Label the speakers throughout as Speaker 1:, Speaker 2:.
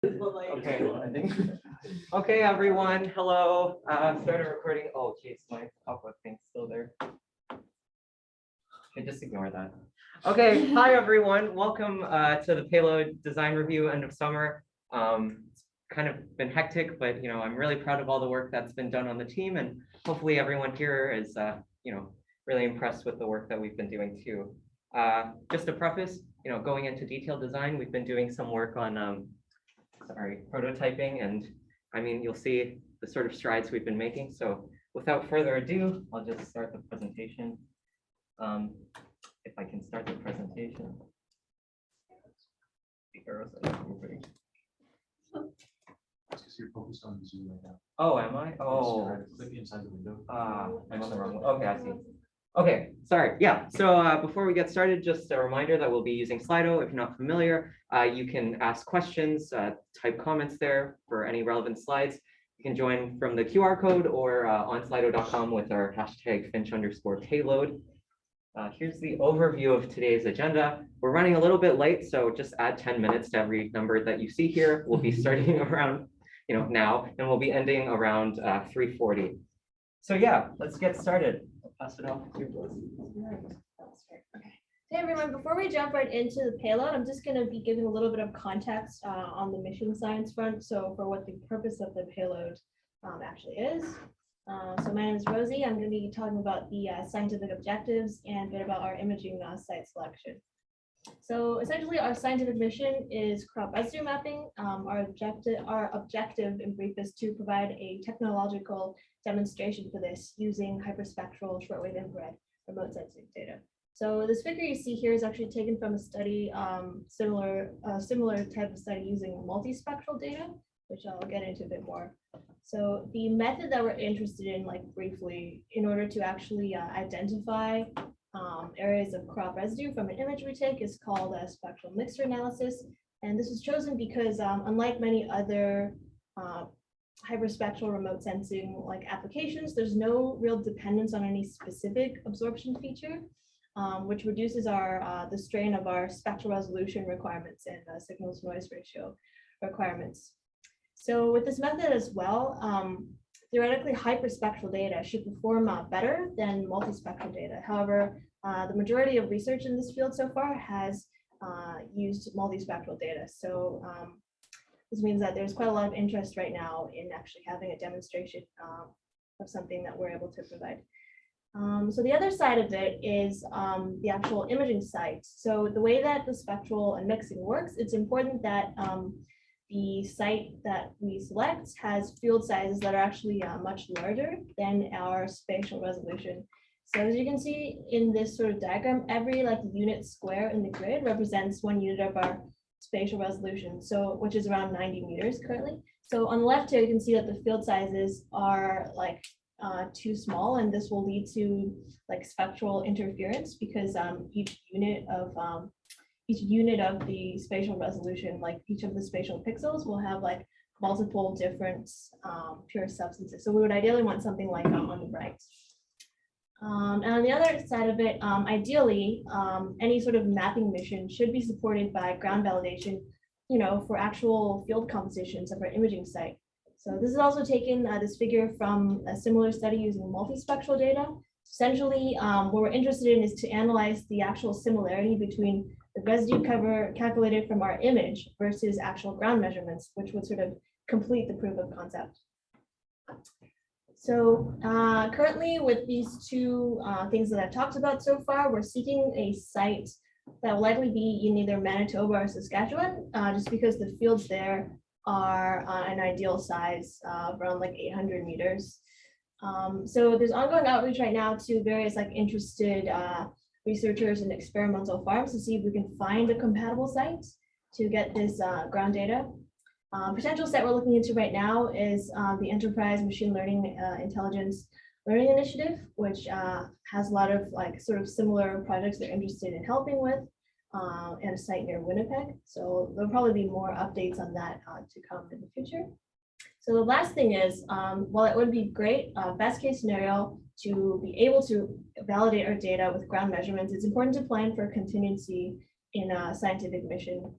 Speaker 1: Okay, I think. Okay, everyone. Hello. Started recording. Oh, geez, my pop-up thing's still there. Okay, just ignore that. Okay, hi everyone. Welcome to the Payload Design Review end of summer. It's kind of been hectic, but I'm really proud of all the work that's been done on the team, and hopefully everyone here is really impressed with the work that we've been doing too. Just to preface, going into detailed design, we've been doing some work on prototyping, and I mean, you'll see the sort of strides we've been making. So without further ado, I'll just start the presentation. If I can start the presentation. The arrows are not moving.
Speaker 2: That's because you're focused on Zoom right now.
Speaker 1: Oh, am I? Oh,
Speaker 2: Click inside the window.
Speaker 1: I'm on the wrong one. Okay, I see. Okay, sorry. Yeah, so before we get started, just a reminder that we'll be using Slido. If you're not familiar, you can ask questions, type comments there for any relevant slides. You can join from the QR code or on slido.com with our hashtag FINCH_payload. Here's the overview of today's agenda. We're running a little bit late, so just add 10 minutes to every number that you see here. We'll be starting around now, and we'll be ending around 3:40. So yeah, let's get started. I'll pass it off to you.
Speaker 3: Okay. Hey everyone, before we jump right into the payload, I'm just going to be giving a little bit of context on the mission science front. So for what the purpose of the payload actually is. So my name is Rosie. I'm going to be talking about the scientific objectives and a bit about our imaging site selection. So essentially our scientific mission is crop residue mapping. Our objective in brief is to provide a technological demonstration for this using hyperspectral shortwave infrared remote sensing data. So this figure you see here is actually taken from a study, similar type of study using multispectral data, which I'll get into a bit more. So the method that we're interested in, like briefly, in order to actually identify areas of crop residue from an image we take is called a spectral mixture analysis. And this was chosen because unlike many other hyperspectral remote sensing like applications, there's no real dependence on any specific absorption feature, which reduces the strain of our spectral resolution requirements and signal to noise ratio requirements. So with this method as well, theoretically hyperspectral data should perform better than multispectral data. However, the majority of research in this field so far has used multispectral data. So this means that there's quite a lot of interest right now in actually having a demonstration of something that we're able to provide. So the other side of it is the actual imaging site. So the way that the spectral and mixing works, it's important that the site that we select has field sizes that are actually much larger than our spatial resolution. So as you can see in this sort of diagram, every unit square in the grid represents 1 unit of our spatial resolution, so which is around 90 meters currently. So on the left here, you can see that the field sizes are too small, and this will lead to spectral interference because each unit of the spatial resolution, each of the spatial pixels, will have multiple different pure substances. So we would ideally want something like on the right. And on the other side of it, ideally, any sort of mapping mission should be supported by ground validation, for actual field compositions of our imaging site. So this is also taken this figure from a similar study using multispectral data. Essentially, what we're interested in is to analyze the actual similarity between the residue cover calculated from our image versus actual ground measurements, which would sort of complete the proof of concept. So currently with these two things that I've talked about so far, we're seeking a site that will likely be in either Manitoba or Saskatchewan, just because the fields there are an ideal size of around 800 meters. So there's ongoing outreach right now to various interested researchers and experimental farms to see if we can find a compatible site to get this ground data. Potential site we're looking into right now is the Enterprise Machine Learning Intelligence Learning Initiative, which has a lot of sort of similar projects they're interested in helping with, and a site near Winnipeg. So there'll probably be more updates on that to come in the future. So the last thing is, while it would be great, best case scenario, to be able to validate our data with ground measurements, it's important to plan for contingency in a scientific mission.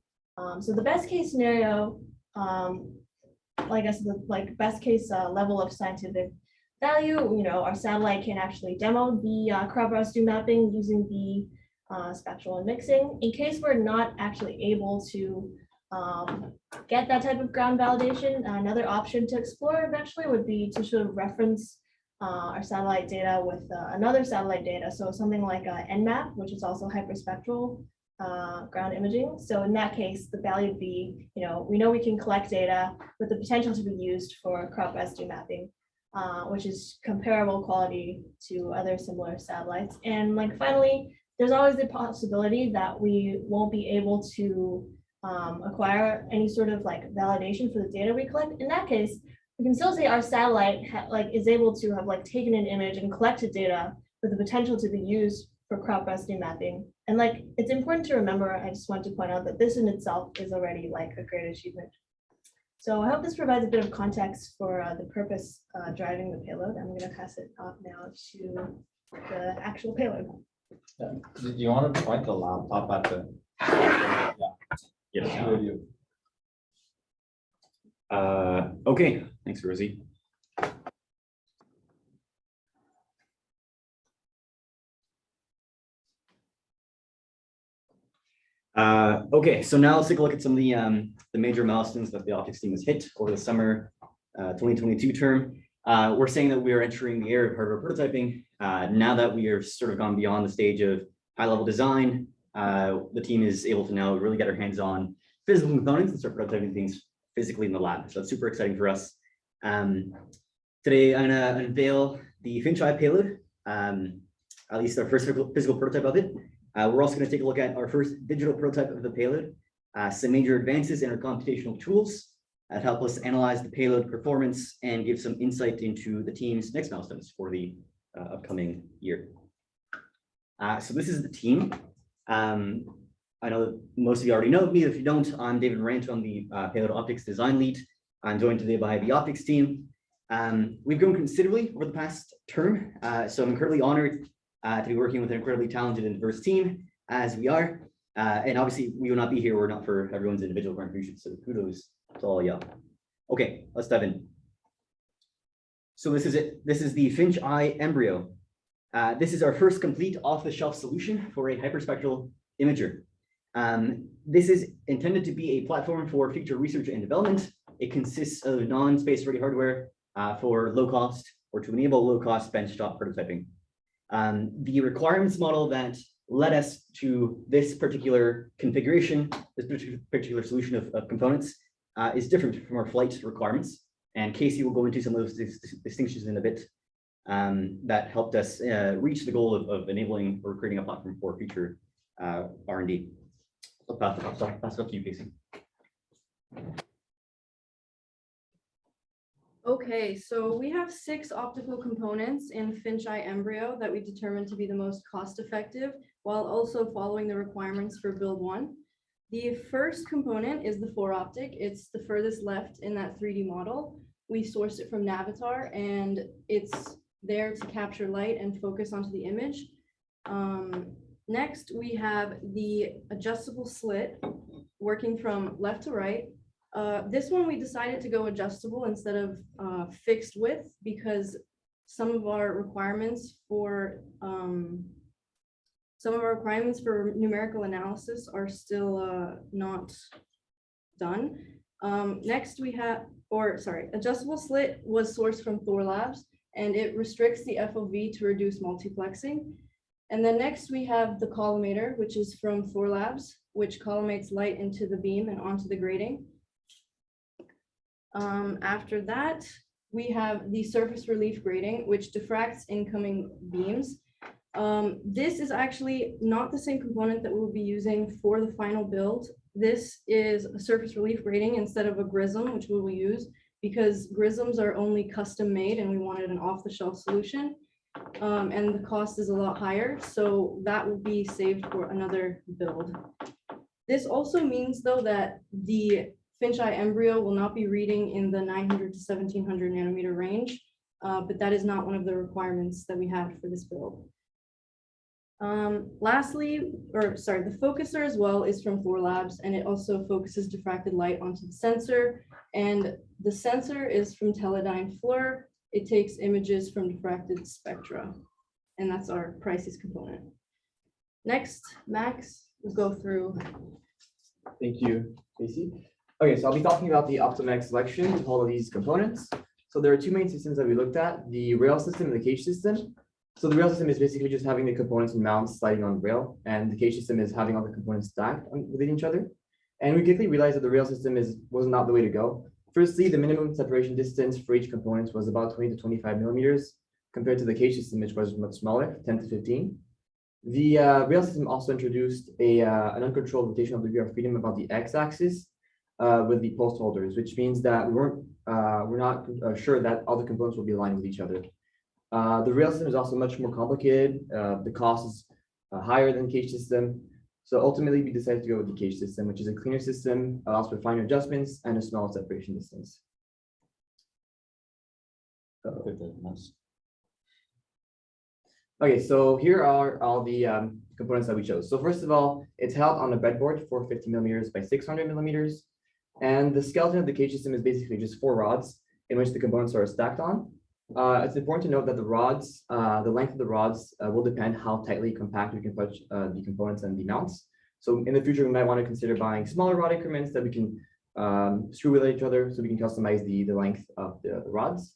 Speaker 3: So the best case scenario like I said, like best case level of scientific value. You know, our satellite can actually demo the crop residue mapping using the spectral and mixing. In case we're not actually able to get that type of ground validation, another option to explore eventually would be to sort of reference our satellite data with another satellite data. So something like NMAP, which is also hyperspectral ground imaging. So in that case, the value would be, you know we can collect data with the potential to be used for crop residue mapping, which is comparable quality to other similar satellites. And like finally, there's always the possibility that we won't be able to acquire any sort of like validation for the data we collect. In that case, we can still say our satellite is able to have like taken an image and collected data with the potential to be used for crop residue mapping. And like, it's important to remember, I just want to point out that this in itself is already like a great achievement. So I hope this provides a bit of context for the purpose driving the payload. I'm going to pass it off now to the actual payload.
Speaker 4: Yeah. Do you want to point the laptop at the? Yeah.
Speaker 5: Yes.
Speaker 4: Video.
Speaker 5: Okay, thanks, Rosie. Okay, so now let's take a look at some of the major milestones that the optics team has hit over the summer 2022 term. We're saying that we are entering the era of hardware prototyping. Now that we are sort of gone beyond the stage of high-level design, the team is able to now really get our hands on physical components and start prototyping things physically in the lab. So that's super exciting for us. Today, I'm gonna unveil the FINCH payload, at least our first physical prototype of it. We're also gonna take a look at our first digital prototype of the payload, some major advances in our computational tools that help us analyze the payload performance and give some insight into the team's next milestones for the upcoming year. So this is the team. I know that most of you already know me. If you don't, I'm David Rant. I'm the payload optics design lead. I'm joined today by the optics team. We've grown considerably over the past term, so I'm incredibly honored to be working with an incredibly talented and diverse team as we are. And obviously, we would not be here were it not for everyone's individual contributions. So kudos to all y'all. Okay, let's dive in. So this is it. This is the FINCH embryo. This is our first complete off-the-shelf solution for a hyperspectral imager. This is intended to be a platform for future research and development. It consists of non-space ready hardware for low cost or to enable low cost benchtop prototyping. The requirements model that led us to this particular configuration, this particular solution of components is different from our flight requirements. And Casey will go into some of those distinctions in a bit that helped us reach the goal of enabling or creating a platform for future R&D. I'll pass it up to you, Casey.
Speaker 6: Okay, so we have 6 optical components in FINCH embryo that we determined to be the most cost-effective, while also following the requirements for build 1. The first component is the four-optic. It's the furthest left in that 3D model. We sourced it from Navitar, and it's there to capture light and focus onto the image. Next, we have the adjustable slit working from left to right. This one we decided to go adjustable instead of fixed width because some of our requirements for numerical analysis are still not done. Next we have, adjustable slit was sourced from Thor Labs, and it restricts the FOV to reduce multiplexing. And then next we have the collimator, which is from Thor Labs, which collimates light into the beam and onto the grating. After that, we have the surface relief grating, which diffracts incoming beams. This is actually not the same component that we'll be using for the final build. This is a surface relief grating instead of a GRISM, which we will use because GRISMs are only custom made and we wanted an off-the-shelf solution. And the cost is a lot higher, so that will be saved for another build. This also means, though, that the FINCH embryo will not be reading in the 900 to 1700 nanometer range, but that is not one of the requirements that we have for this build. Lastly, the focuser as well is from Thor Labs, and it also focuses diffracted light onto the sensor. And the sensor is from Teledyne FLIR. It takes images from diffracted spectra, and that's our prices component. Next, Max will go through.
Speaker 7: Thank you, Casey. Okay, so I'll be talking about the Optimex selection of all of these components. So there are two main systems that we looked at, the rail system and the cage system. So the rail system is basically just having the components and mounts sliding on the rail, and the cage system is having all the components stacked within each other. And we quickly realized that the rail system was not the way to go. Firstly, the minimum separation distance for each component was about 20 to 25 millimeters, compared to the cage system, which was much smaller, 10 to 15. The rail system also introduced an uncontrolled rotational degree of freedom about the x-axis with the post holders, which means that we're not sure that all the components will be aligned with each other. The rail system is also much more complicated. The cost is higher than the cage system. So ultimately, we decided to go with the cage system, which is a cleaner system, allows for finer adjustments and a smaller separation distance. Okay, so here are all the components that we chose. So first of all, it's held on a breadboard for 50 millimeters by 600 millimeters. And the skeleton of the cage system is basically just 4 rods in which the components are stacked on. It's important to note that the rods, the length of the rods will depend how tightly compact we can put the components and the mounts. So in the future, we might want to consider buying smaller rod increments that we can screw with each other so we can customize the length of the rods.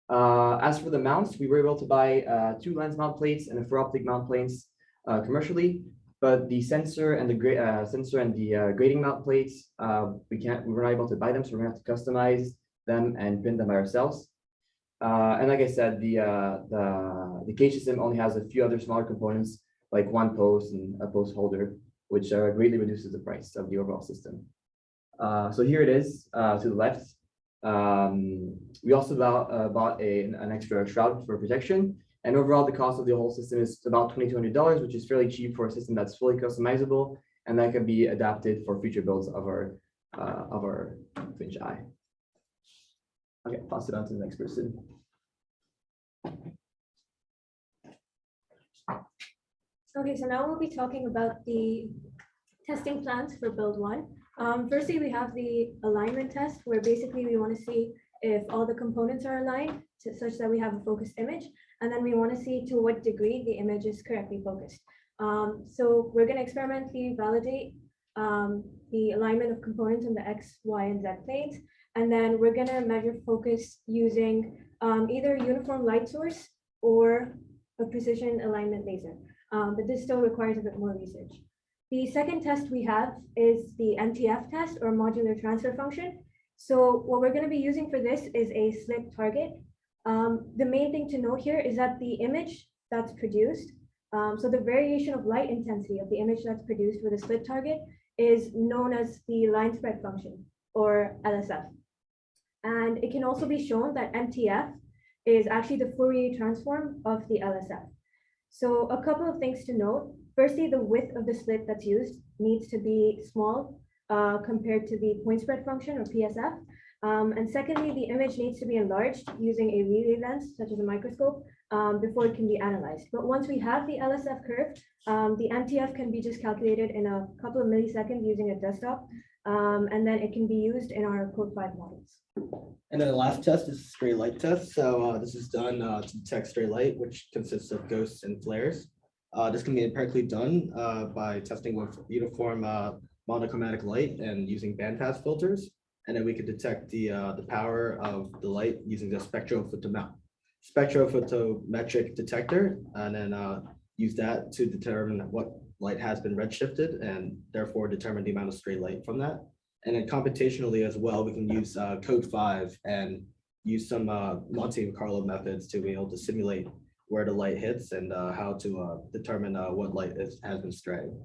Speaker 7: As for the mounts, we were able to buy 2 lens mount plates and a 4 optic mount plates commercially, but the sensor and the grading mount plates, we were not able to buy them, so we're gonna have to customize them and print them by ourselves. And like I said, the cage system only has a few other smaller components, like 1 post and a post holder, which greatly reduces the price of the overall system. So here it is to the left. We also bought an extra shroud for protection, and overall the cost of the whole system is about $2,200, which is fairly cheap for a system that's fully customizable and that can be adapted for future builds of our FINCH eye. Okay, pass it on to the next person.
Speaker 3: Okay, so now we'll be talking about the testing plans for build 1. Firstly, we have the alignment test, where basically we want to see if all the components are aligned such that we have a focused image. And then we want to see to what degree the image is correctly focused. So we're going to experimentally validate the alignment of components on the X, Y, and Z planes. And then we're going to measure focus using either a uniform light source or a precision alignment laser. But this still requires a bit more research. The second test we have is the MTF test, or modular transfer function. So what we're going to be using for this is a slit target. The main thing to note here is that the image that's produced, so the variation of light intensity of the image that's produced with a slit target is known as the line spread function, or LSF. And it can also be shown that MTF is actually the Fourier transform of the LSF. So a couple of things to note. Firstly, the width of the slit that's used needs to be small compared to the point spread function, or PSF. And secondly, the image needs to be enlarged using a relay lens, such as a microscope, before it can be analyzed. But once we have the LSF curve, the MTF can be just calculated in a couple of milliseconds using a desktop, and then it can be used in our Code 5 models.
Speaker 8: And then the last test is a stray light test. So this is done to detect stray light, which consists of ghosts and flares. This can be empirically done by testing with uniform monochromatic light and using bandpass filters. And then we could detect the power of the light using the spectrophotometric detector, and then use that to determine what light has been redshifted and therefore determine the amount of stray light from that. And then computationally as well, we can use Code 5 and use some Monte Carlo methods to be able to simulate where the light hits and how to determine what light has been straying.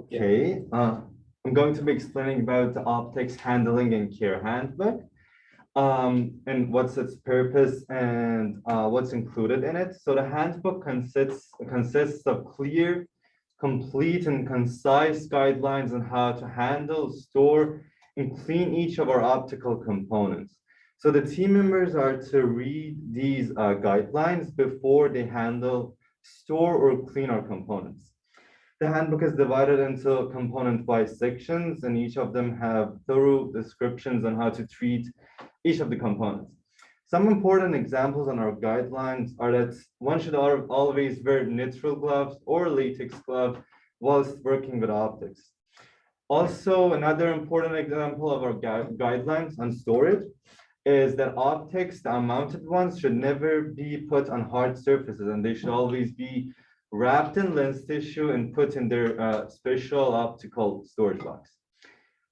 Speaker 9: Okay, I'm going to be explaining about the optics handling and care handbook, and what's its purpose and what's included in it. So the handbook consists of clear, complete, and concise guidelines on how to handle, store, and clean each of our optical components. So the team members are to read these guidelines before they handle, store, or clean our components. The handbook is divided into component-wise sections, and each of them have thorough descriptions on how to treat each of the components. Some important examples on our guidelines are that one should always wear neutral gloves or latex glove whilst working with optics. Also, another important example of our guidelines on storage is that optics, the unmounted ones, should never be put on hard surfaces, and they should always be wrapped in lens tissue and put in their special optical storage box.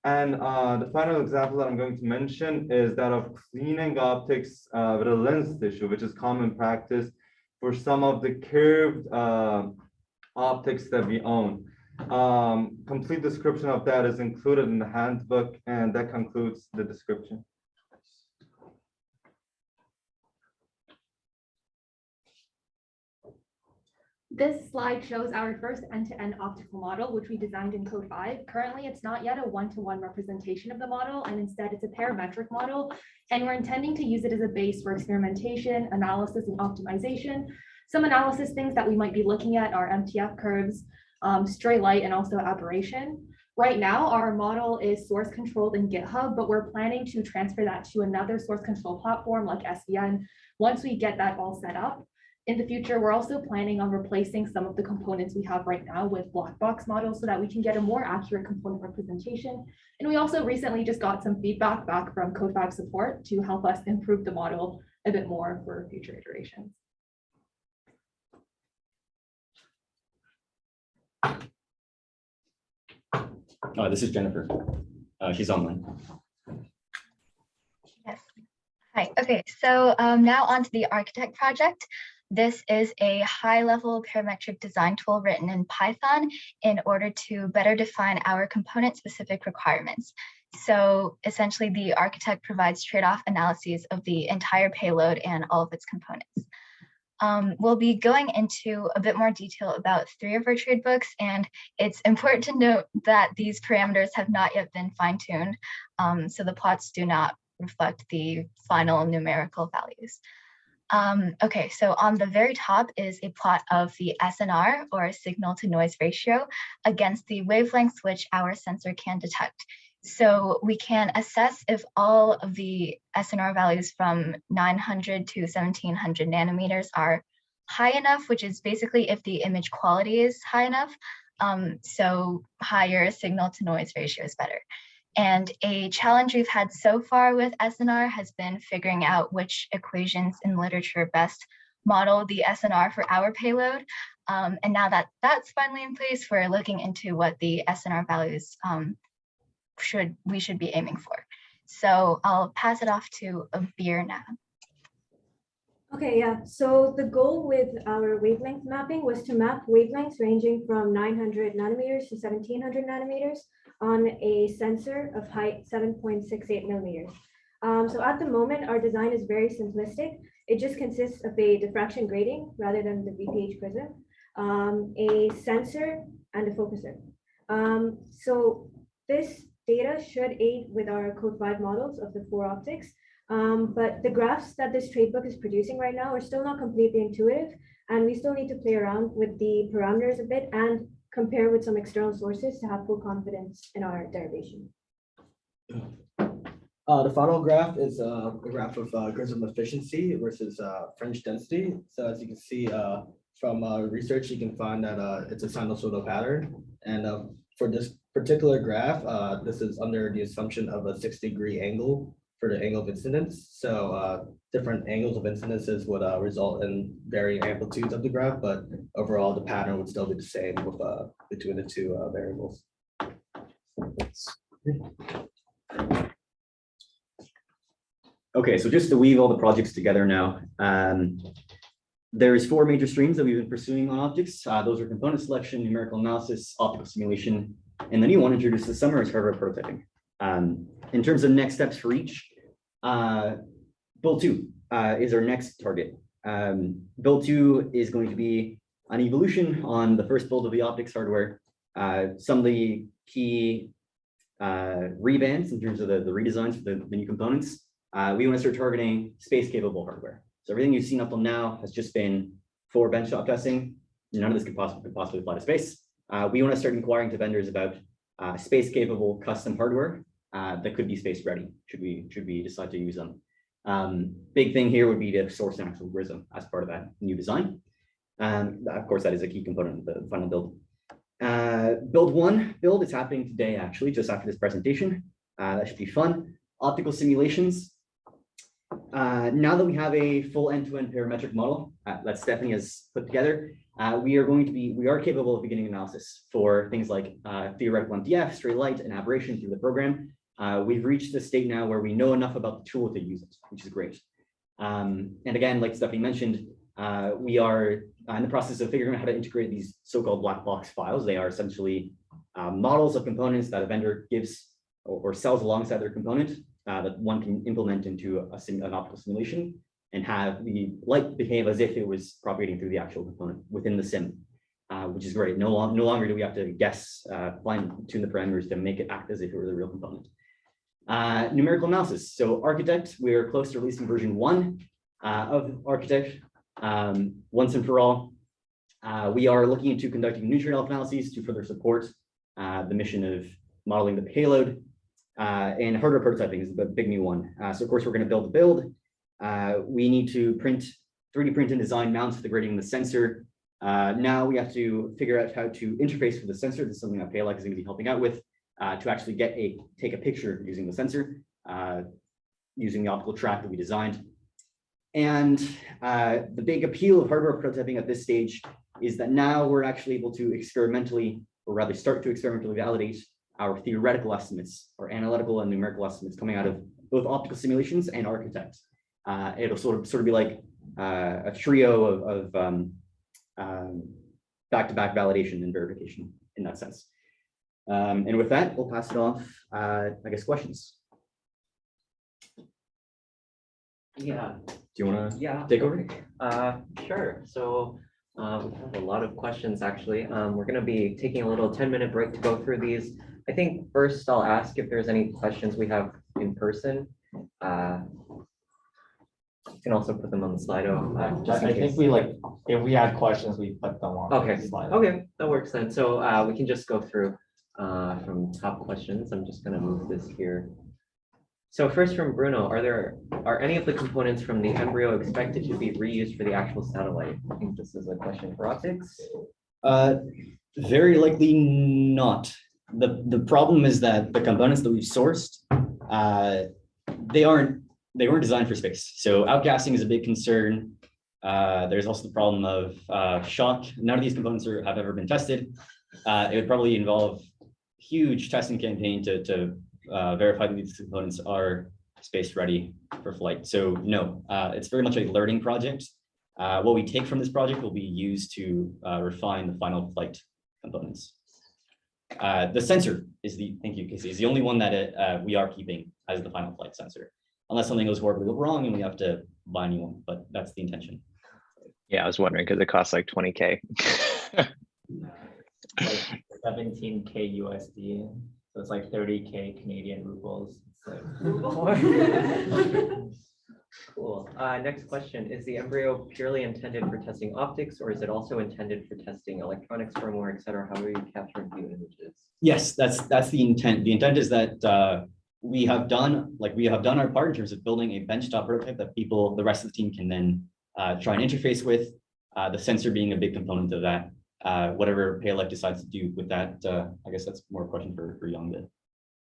Speaker 9: And the final example that I'm going to mention is that of cleaning optics with a lens tissue, which is common practice for some of the curved optics that we own. Complete description of that is included in the handbook, and that concludes the description.
Speaker 10: This slide shows our first end-to-end optical model, which we designed in Code 5. Currently, it's not yet a one-to-one representation of the model, and instead it's a parametric model. And we're intending to use it as a base for experimentation, analysis, and optimization. Some analysis things that we might be looking at are MTF curves, stray light, and also aberration. Right now, our model is source controlled in GitHub, but we're planning to transfer that to another source control platform like SVN once we get that all set up. In the future, we're also planning on replacing some of the components we have right now with black box models so that we can get a more accurate component representation. And we also recently just got some feedback back from Code 5 support to help us improve the model a bit more for future iterations.
Speaker 5: This is Jennifer. She's online.
Speaker 11: Yes. Hi. Okay. So now on to the architect project. This is a high-level parametric design tool written in Python in order to better define our component-specific requirements. So essentially, the architect provides trade-off analyses of the entire payload and all of its components. We'll be going into a bit more detail about 3 of our trade books, and it's important to note that these parameters have not yet been fine-tuned, so the plots do not reflect the final numerical values. Okay, so on the very top is a plot of the SNR, or signal to noise ratio, against the wavelengths which our sensor can detect. So we can assess if all of the SNR values from 900 to 1700 nanometers are high enough, which is basically if the image quality is high enough. So higher signal to noise ratio is better. And a challenge we've had so far with SNR has been figuring out which equations in literature best model the SNR for our payload. And now that that's finally in place, we're looking into what the SNR values we should be aiming for. So I'll pass it off to Abir now.
Speaker 3: Okay, yeah. So the goal with our wavelength mapping was to map wavelengths ranging from 900 nanometers to 1700 nanometers on a sensor of height 7.68 millimeters. So at the moment, our design is very simplistic. It just consists of a diffraction grating rather than the VPH prism, a sensor, and a focuser. So this data should aid with our Code 5 models of the 4 optics. But the graphs that this tradebook is producing right now are still not completely intuitive, and we still need to play around with the parameters a bit and compare with some external sources to have full confidence in our derivation.
Speaker 8: The final graph is a graph of prism efficiency versus fringe density. So as you can see from research, you can find that it's a sinusoidal pattern. And for this particular graph, this is under the assumption of a 6-degree angle for the angle of incidence. So different angles of incidences would result in varying amplitudes of the graph, but overall the pattern would still be the same with between the 2 variables.
Speaker 5: Okay, so just to weave all the projects together now, there's 4 major streams that we've been pursuing on optics. Those are component selection, numerical analysis, optical simulation, and the new one introduced this summer is hardware prototyping. In terms of next steps for each, build 2 is our next target. Build 2 is going to be an evolution on the first build of the optics hardware. Some of the key rebands in terms of the redesigns for the new components, we want to start targeting space capable hardware. So everything you've seen up till now has just been for benchtop testing. None of this could possibly apply to space. We want to start inquiring to vendors about space capable custom hardware that could be space ready. Should we decide to use them? Big thing here would be to source an actual Grism as part of that new design. Of course, that is a key component of the final build. Build 1 build is happening today, actually, just after this presentation. That should be fun. Optical simulations. Now that we have a full end-to-end parametric model that Stephanie has put together, we are capable of beginning analysis for things like theoretical MTF, straight light, and aberration through the program. We've reached the state now where we know enough about the tool to use it, which is great. And again, like Stephanie mentioned, we are in the process of figuring out how to integrate these so-called black box files. They are essentially models of components that a vendor gives or sells alongside their component that one can implement into an optical simulation and have the light behave as if it was propagating through the actual component within the sim, which is great. No longer do we have to guess, fine-tune the parameters to make it act as if it were the real component. Numerical analysis. So Architect, we're close to releasing version 1 of Architect. Once and for all, we are looking into conducting neutron analyses to further support the mission of modeling the payload, and hardware prototyping is the big new one. So of course, we're going to build the build. We need to 3D print and design mounts for the grading of the sensor. Now we have to figure out how to interface with the sensor. This is something that Payload is going to be helping out with, to actually take a picture using the sensor, using the optical track that we designed. And the big appeal of hardware prototyping at this stage is that now we're actually able to experimentally, or rather start to experimentally validate our theoretical estimates, or analytical and numerical estimates coming out of both optical simulations and Architect. It'll sort of be like a trio of back-to-back validation and verification in that sense. And with that, we'll pass it off, I guess, questions.
Speaker 1: Yeah.
Speaker 5: Do you want to
Speaker 1: Yeah.
Speaker 5: take over?
Speaker 1: Sure. So we have a lot of questions, actually. We're going to be taking a little 10-minute break to go through these. I think first I'll ask if there's any questions we have in person. You can also put them on the Slido. Just in
Speaker 4: I
Speaker 1: case.
Speaker 4: think if we had questions, we put them on.
Speaker 1: Okay.
Speaker 4: the slide.
Speaker 1: Okay, that works then. So we can just go through from top questions. I'm just going to move this here. So first from Bruno, are any of the components from the embryo expected to be reused for the actual satellite? I think this is a question for optics.
Speaker 5: Very likely not. The problem is that the components that we've sourced, they weren't designed for space. So outgassing is a big concern. There's also the problem of shock. None of these components have ever been tested. It would probably involve huge testing campaign to verify that these components are space ready for flight. So no, it's very much a learning project. What we take from this project will be used to refine the final flight components. The sensor is thank you, Casey, is the only one that we are keeping as the final flight sensor, unless something goes horribly wrong and we have to buy a new one, but that's the intention.
Speaker 12: Yeah, I was wondering because it costs like 20K.
Speaker 4: Like 17K USD, so it's like 30K Canadian rubles.
Speaker 1: Cool. Next question. Is the embryo purely intended for testing optics, or is it also intended for testing electronics, firmware, et cetera? How do you capture and view images?
Speaker 5: Yes, that's the intent. The intent is that we have done our part in terms of building a benchtop prototype that the rest of the team can then try and interface with. The sensor being a big component of that. Whatever Payload decides to do with that, I guess that's more a question for Young.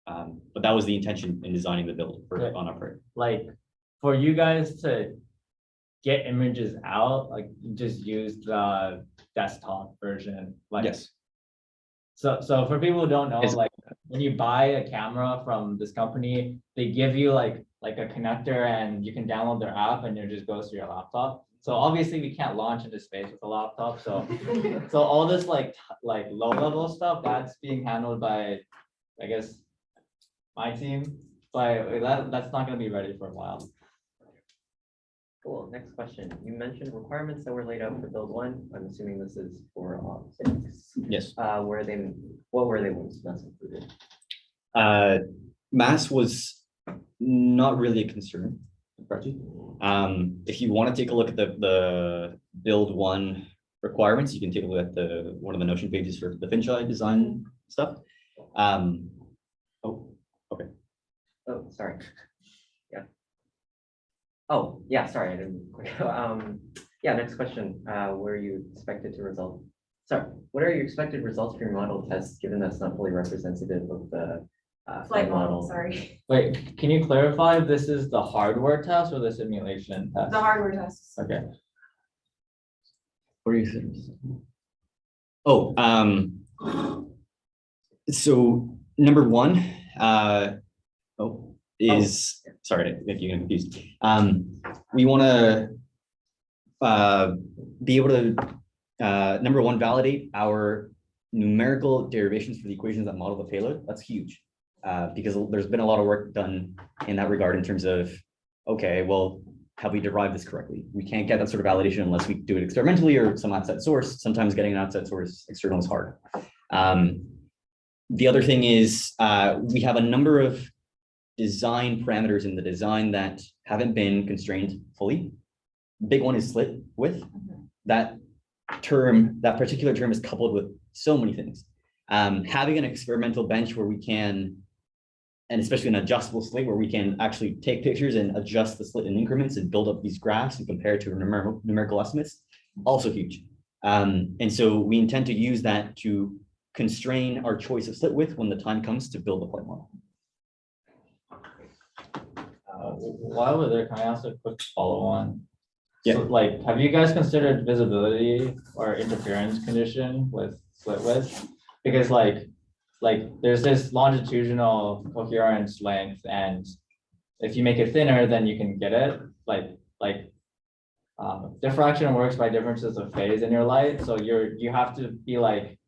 Speaker 5: But that was the intention in designing the build on our part.
Speaker 4: Like for you guys to get images out, like you just use the desktop version. Like,
Speaker 5: yes.
Speaker 4: So for people who don't know, like when you buy a camera from this company, they give you like a connector and you can download their app and it just goes to your laptop. So obviously we can't launch into space with a laptop. So all this like low level stuff that's being handled by, I guess, my team. But that's not going to be ready for a while.
Speaker 1: Cool. Next question. You mentioned requirements that were laid out for build 1. I'm assuming this is for optics.
Speaker 5: Yes.
Speaker 1: What were they once? That's included.
Speaker 5: Mass was not really a concern. If you want to take a look at the build one requirements, you can take a look at one of the Notion pages for the FINCH design stuff. Oh, okay.
Speaker 1: Oh, sorry. Yeah. Oh, yeah, sorry, I didn't. Yeah, next question. Where are you expected to result? Sorry, what are your expected results for your model tests, given that's not fully representative of the
Speaker 3: Flight model, sorry.
Speaker 4: Wait, can you clarify if this is the hardware test or the simulation test?
Speaker 3: The hardware tests.
Speaker 4: Okay.
Speaker 5: What are you saying? Oh, so number one, sorry if you're confused. We want to be able to number one, validate our numerical derivations for the equations that model the payload. That's huge because there's been a lot of work done in that regard in terms of, okay, well, have we derived this correctly? We can't get that sort of validation unless we do it experimentally or some outside source. Sometimes getting an outside source external is hard. The other thing is we have a number of design parameters in the design that haven't been constrained fully. Big one is slit width. That particular term is coupled with so many things. Having an experimental bench where we can, and especially an adjustable slit where we can actually take pictures and adjust the slit in increments and build up these graphs and compare to numerical estimates, also huge. And so we intend to use that to constrain our choice of slit width when the time comes to build the flight model.
Speaker 4: While we're there, can I ask a quick follow-on?
Speaker 5: Yeah.
Speaker 4: So, like, have you guys considered visibility or interference condition with slit width? Because like there's this longitudinal coherence length, and if you make it thinner, then you can get it. Diffraction works by differences of phase in your light, so you have to be like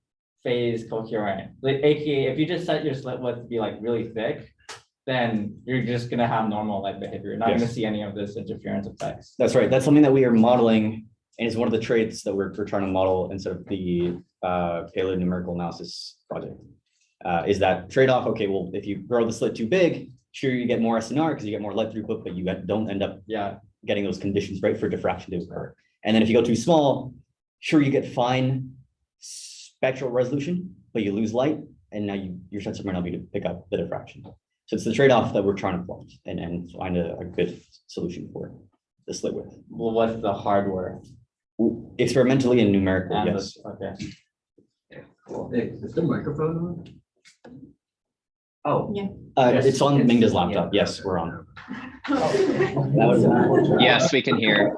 Speaker 4: phase coherent. Like, aka, if you just set your slit width to be like really thick, then you're just gonna have normal light behavior. You're not gonna see any of this interference effects.
Speaker 5: That's right. That's something that we are modeling, and it's one of the traits that we're trying to model instead of the payload numerical analysis project. Is that trade-off? Okay, well, if you grow the slit too big, sure you get more SNR because you get more light throughput, but you don't end up getting those conditions right for diffraction to occur. And then if you go too small, sure you get fine spectral resolution, but you lose light, and now your sensor might not be able to pick up the diffraction. So it's the trade-off that we're trying to plot and find a good solution for the slit width.
Speaker 4: Well, what's the hardware?
Speaker 5: Experimentally and numerical,
Speaker 4: And
Speaker 5: yes.
Speaker 4: okay.
Speaker 1: Cool.
Speaker 8: Is the microphone on?
Speaker 1: Oh.
Speaker 6: Yeah.
Speaker 5: It's on Mingda's laptop. Yes, we're on. That was
Speaker 12: Yes, we can hear.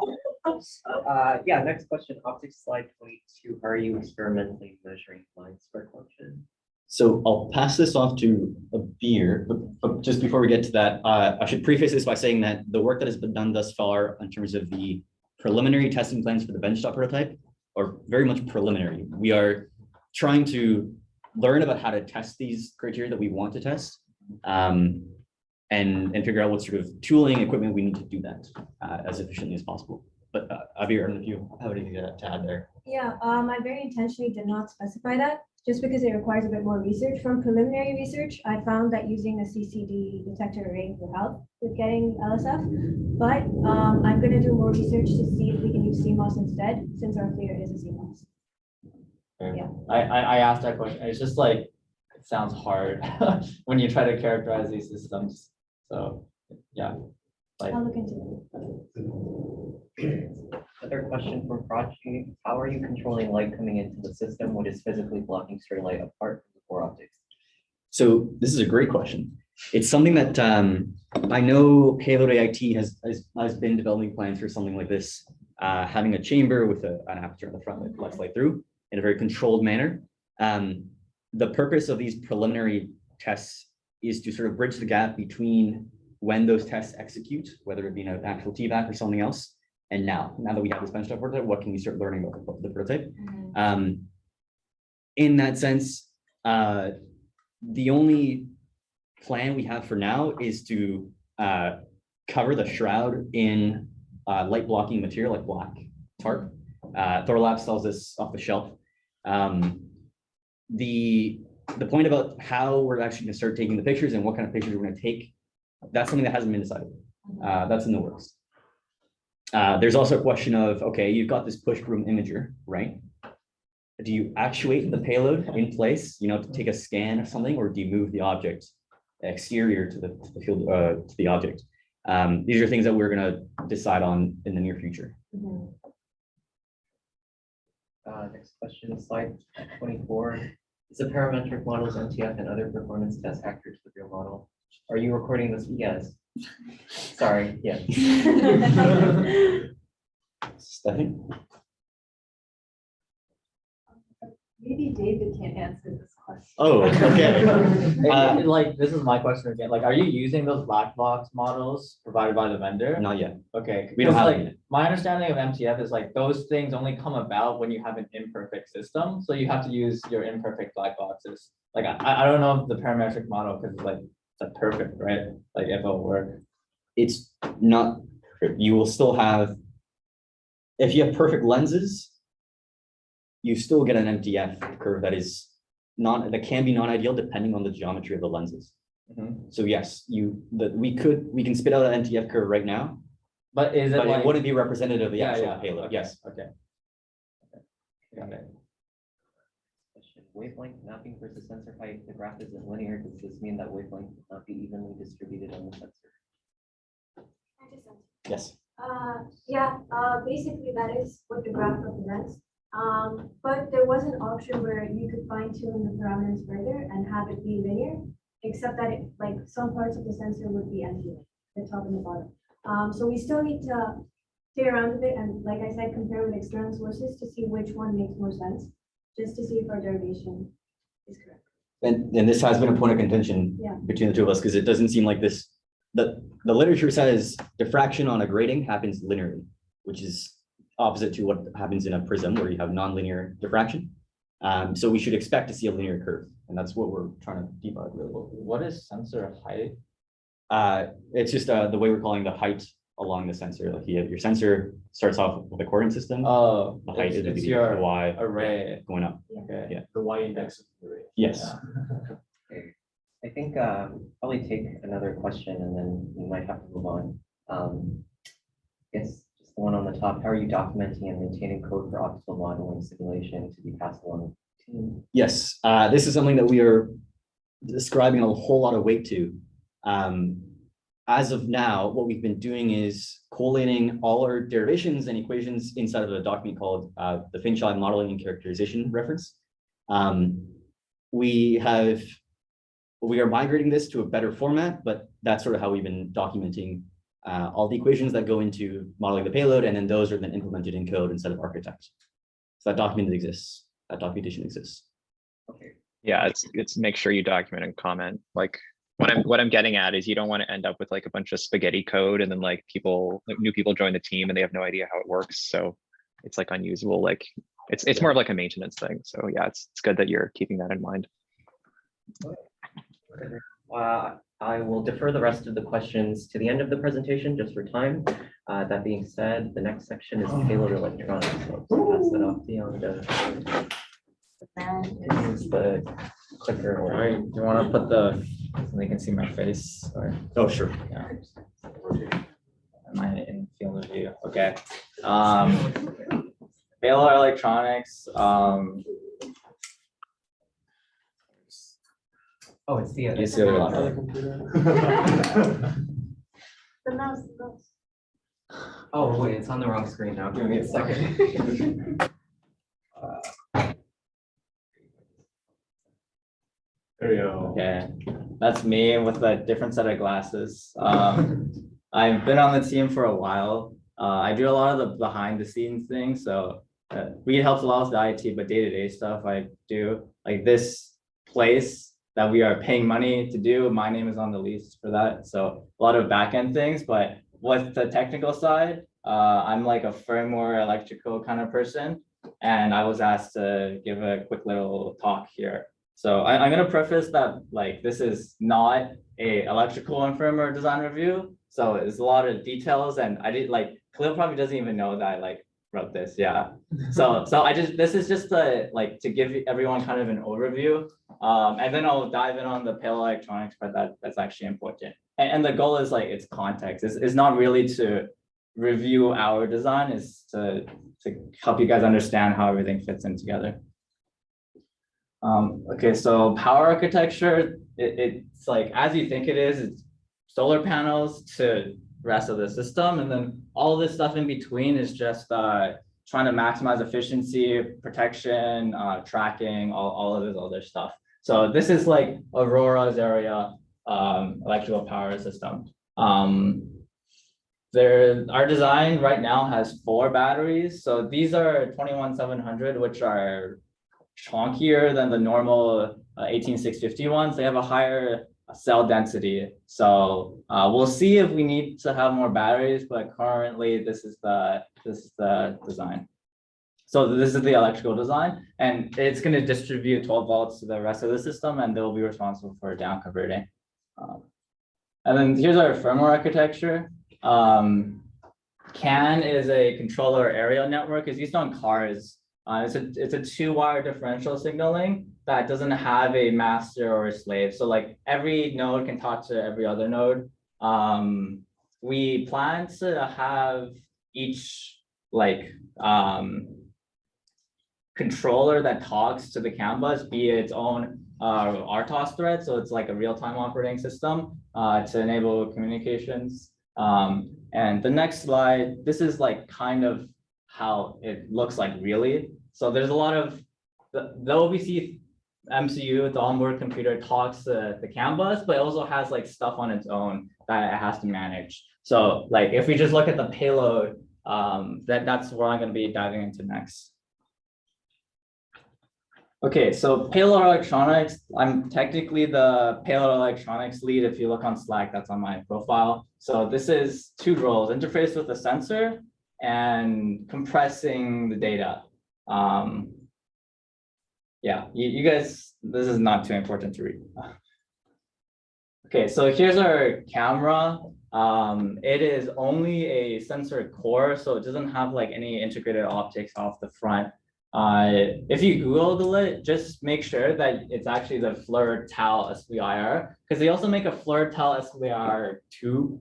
Speaker 1: Yeah, next question, optics slide 22. Are you experimentally measuring line square function?
Speaker 5: So I'll pass this off to Abir, but just before we get to that, I should preface this by saying that the work that has been done thus far in terms of the preliminary testing plans for the benchtop prototype are very much preliminary. We are trying to learn about how to test these criteria that we want to test, and figure out what sort of tooling equipment we need to do that as efficiently as possible. But Abir, I don't know if you have anything to add there.
Speaker 3: Yeah, I very intentionally did not specify that just because it requires a bit more research. From preliminary research, I found that using a CCD detector array will help with getting LSF, but I'm going to do more research to see if we can use CMOS instead, since our FLIR is a CMOS.
Speaker 4: Okay.
Speaker 3: Yeah.
Speaker 4: I asked that question. It's just like, it sounds hard when you try to characterize these systems. So yeah.
Speaker 3: I'll look into it.
Speaker 1: Another question from Prachi. How are you controlling light coming into the system? What is physically blocking stray light apart from the core optics?
Speaker 5: So this is a great question. It's something that I know Payload AIT has been developing plans for something like this, having a chamber with an aperture in the front that lets light through in a very controlled manner. The purpose of these preliminary tests is to sort of bridge the gap between when those tests execute, whether it be an actual TVAC or something else, and now that we have this benchtop prototype, what can we start learning about the prototype? In that sense, the only plan we have for now is to cover the shroud in light blocking material like black tarp. Thorlabs sells this off the shelf. The the point about how we're actually gonna start taking the pictures and what kind of pictures we're gonna take, that's something that hasn't been decided. That's in the works. There's also a question of, okay, you've got this push broom imager, right? Do you actuate the payload in place, you know, to take a scan of something, or do you move the object exterior to the field, to the object? These are things that we're gonna decide on in the near future.
Speaker 1: Next question, slide 24. Is the parametric model's MTF and other performance tests accurate to the real model? Are you recording this? Yes. Sorry, yes.
Speaker 5: Stephanie?
Speaker 10: Maybe David can't answer this question.
Speaker 5: Oh, okay.
Speaker 4: Like, this is my question again. Like, are you using those black box models provided by the vendor?
Speaker 5: Not yet.
Speaker 4: Okay.
Speaker 5: We don't
Speaker 4: 'cause,
Speaker 5: have
Speaker 4: like,
Speaker 5: them yet.
Speaker 4: my understanding of MTF is like those things only come about when you have an imperfect system. So you have to use your imperfect black boxes. Like, I don't know if the parametric model, because like it's like perfect, right? Like if it'll work.
Speaker 5: It's not, you will still have, if you have perfect lenses, you still get an MTF curve that is that can be non-ideal depending on the geometry of the lenses. So yes, we can spit out an MTF curve right now,
Speaker 4: But is it
Speaker 5: but
Speaker 4: like?
Speaker 5: it wouldn't be representative of the
Speaker 4: Yeah,
Speaker 5: actual
Speaker 4: yeah,
Speaker 5: payload.
Speaker 4: okay,
Speaker 5: Yes.
Speaker 4: Okay. Got it.
Speaker 1: Question, wavelength mapping versus sensor height. The graph isn't linear. Does this mean that wavelength will not be evenly distributed on the sensor?
Speaker 5: Yes.
Speaker 3: Basically that is what the graph represents. But there was an option where you could fine tune the parameters further and have it be linear, except that it, like some parts of the sensor would be empty, the top and the bottom. So we still need to play around with it and, like I said, compare with external sources to see which one makes more sense, just to see if our derivation is correct.
Speaker 5: And this has been a point of contention
Speaker 3: Yeah.
Speaker 5: between the two of us, because it doesn't seem like this, the literature says diffraction on a grating happens linearly, which is opposite to what happens in a prism where you have nonlinear diffraction. So we should expect to see a linear curve, and that's what we're trying to debug really.
Speaker 4: What is sensor height?
Speaker 5: It's just the way we're calling the height along the sensor. Like your sensor starts off with a coordinate system.
Speaker 4: Oh,
Speaker 5: The height is
Speaker 4: it's
Speaker 5: the
Speaker 4: your
Speaker 5: Y
Speaker 4: array.
Speaker 5: going up.
Speaker 4: Okay.
Speaker 5: Yeah.
Speaker 2: The Y index of the array.
Speaker 5: Yes.
Speaker 1: I think probably take another question and then we might have to move on. Yes, just the one on the top. How are you documenting and maintaining code for optical modeling simulation to be passed along to the team?
Speaker 5: Yes, this is something that we are describing a whole lot of weight to. As of now, what we've been doing is collating all our derivations and equations inside of a document called the FINCH modeling and characterization reference. We are migrating this to a better format, but that's sort of how we've been documenting all the equations that go into modeling the payload, and then those are then implemented in code instead of architects. So that document exists, that documentation exists.
Speaker 1: Okay.
Speaker 12: Yeah, it's make sure you document and comment. Like what I'm getting at is you don't want to end up with like a bunch of spaghetti code and then like new people join the team and they have no idea how it works. So it's like unusable. Like it's more of like a maintenance thing. So yeah, it's good that you're keeping that in mind.
Speaker 1: I will defer the rest of the questions to the end of the presentation just for time. That being said, the next section is payload electronics. So I'll pass that off to you.
Speaker 4: Use the clicker. All right, do you want to put so they can see my face or?
Speaker 5: Oh, sure.
Speaker 4: Yeah. Am I in field of view? Okay. Payload electronics.
Speaker 1: Oh, it's the
Speaker 4: You see the other
Speaker 3: The mouse.
Speaker 1: Oh, wait, it's on the wrong screen now. Give me a second.
Speaker 2: There you go.
Speaker 4: Okay, that's me with a different set of glasses. I've been on the team for a while. I do a lot of the behind the scenes things, so we helps a lot with the IT, but day-to-day stuff I do. Like this place that we are paying money to do, my name is on the lease for that. So a lot of back-end things, but with the technical side, I'm like a firmware electrical kind of person. And I was asked to give a quick little talk here. So I'm gonna preface that like this is not a electrical and firmware design review. So it's a lot of details, and I did like Khalil probably doesn't even know that I like wrote this, yeah. So this is just like to give everyone kind of an overview. And then I'll dive in on the payload electronics part that's actually important. And the goal is like it's context. It's not really to review our design, is to help you guys understand how everything fits in together. Okay, so power architecture, it's like as you think it is, it's solar panels to rest of the system, and then all this stuff in between is just trying to maximize efficiency, protection, tracking, all of this other stuff. So this is like Aurora's area electrical power system. Our design right now has 4 batteries. So these are 21700, which are chunkier than the normal 18650 ones. They have a higher cell density. So we'll see if we need to have more batteries, but currently this is the design. So this is the electrical design, and it's going to distribute 12 volts to the rest of the system, and they'll be responsible for down converting. And then here's our firmware architecture. CAN is a controller area network. It's used on cars. It's a 2-wire differential signaling that doesn't have a master or a slave. So like every node can talk to every other node. We plan to have each like controller that talks to the CAN bus be its own RTOS thread. So it's like a real-time operating system to enable communications. And the next slide, this is like kind of how it looks like really. So there's a lot of the OBC MCU, the onboard computer, talks to the CAN bus, but it also has like stuff on its own that it has to manage. So like if we just look at the payload, that's where I'm going to be diving into next. Okay, so payload electronics, I'm technically the payload electronics lead. If you look on Slack, that's on my profile. So this is 2 roles: interface with the sensor and compressing the data. Yeah, you guys, this is not too important to read. Okay, so here's our camera. It is only a sensor core, so it doesn't have like any integrated optics off the front. If you Google it, just make sure that it's actually the FLIR-TAL SVIR, because they also make a FLIR-TAL SVIR 2,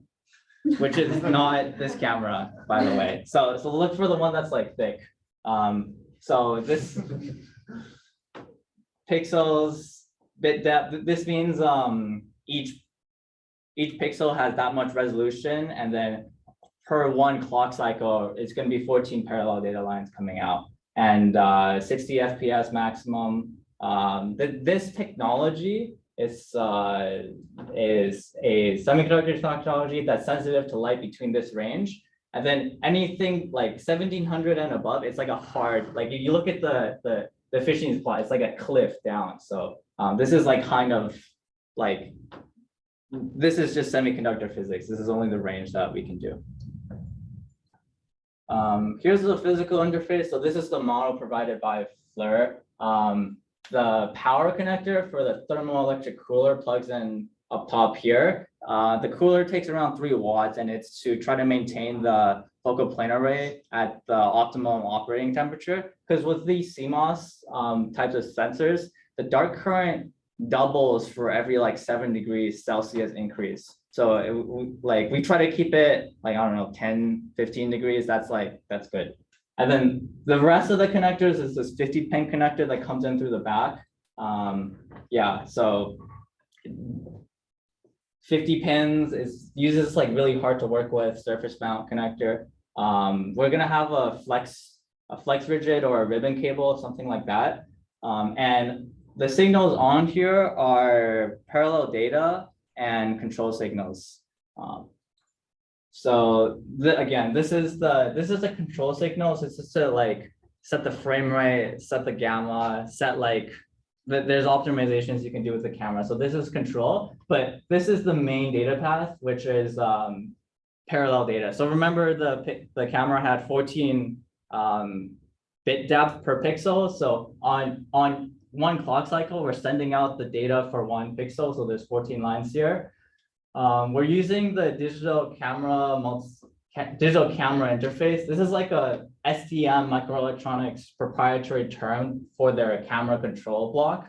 Speaker 4: which is not this camera, by the way. So look for the one that's like thick. So this pixels, bit depth, this means each pixel has that much resolution, and then per 1 clock cycle, it's going to be 14 parallel data lines coming out, and 60 FPS maximum. This technology is a semiconductor technology that's sensitive to light between this range. And then anything like 1700 and above, it's like a hard, like if you look at the efficiency plot, it's like a cliff down. So this is like kind of like, this is just semiconductor physics. This is only the range that we can do. Here's the physical interface. So this is the model provided by FLIR. The power connector for the thermoelectric cooler plugs in up top here. The cooler takes around 3 watts, and it's to try to maintain the focal plane array at the optimum operating temperature. Because with these CMOS types of sensors, the dark current doubles for every like 7 degrees Celsius increase. So we try to keep it like, I don't know, 10, 15 degrees. That's good. And then the rest of the connectors is this 50-pin connector that comes in through the back. Yeah, so 50 pins uses like really hard to work with surface mount connector. We're gonna have a flex rigid or a ribbon cable, something like that. And the signals on here are parallel data and control signals. So again, this is a control signal. So it's just to like set the frame rate, set the gamma, set like there's optimizations you can do with the camera. So this is control, but this is the main data path, which is parallel data. So remember the camera had 14 bit depth per pixel. So on 1 clock cycle, we're sending out the data for 1 pixel. So there's 14 lines here. We're using the digital camera digital camera interface. This is like a STM microelectronics proprietary term for their camera control block.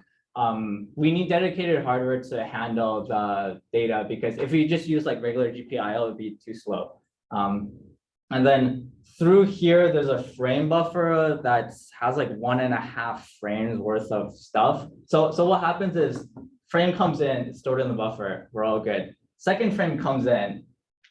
Speaker 4: We need dedicated hardware to handle the data because if we just use like regular GPIO, it would be too slow. And then through here, there's a frame buffer that has like 1.5 frames worth of stuff. So what happens is frame comes in, it's stored in the buffer, we're all good. Second frame comes in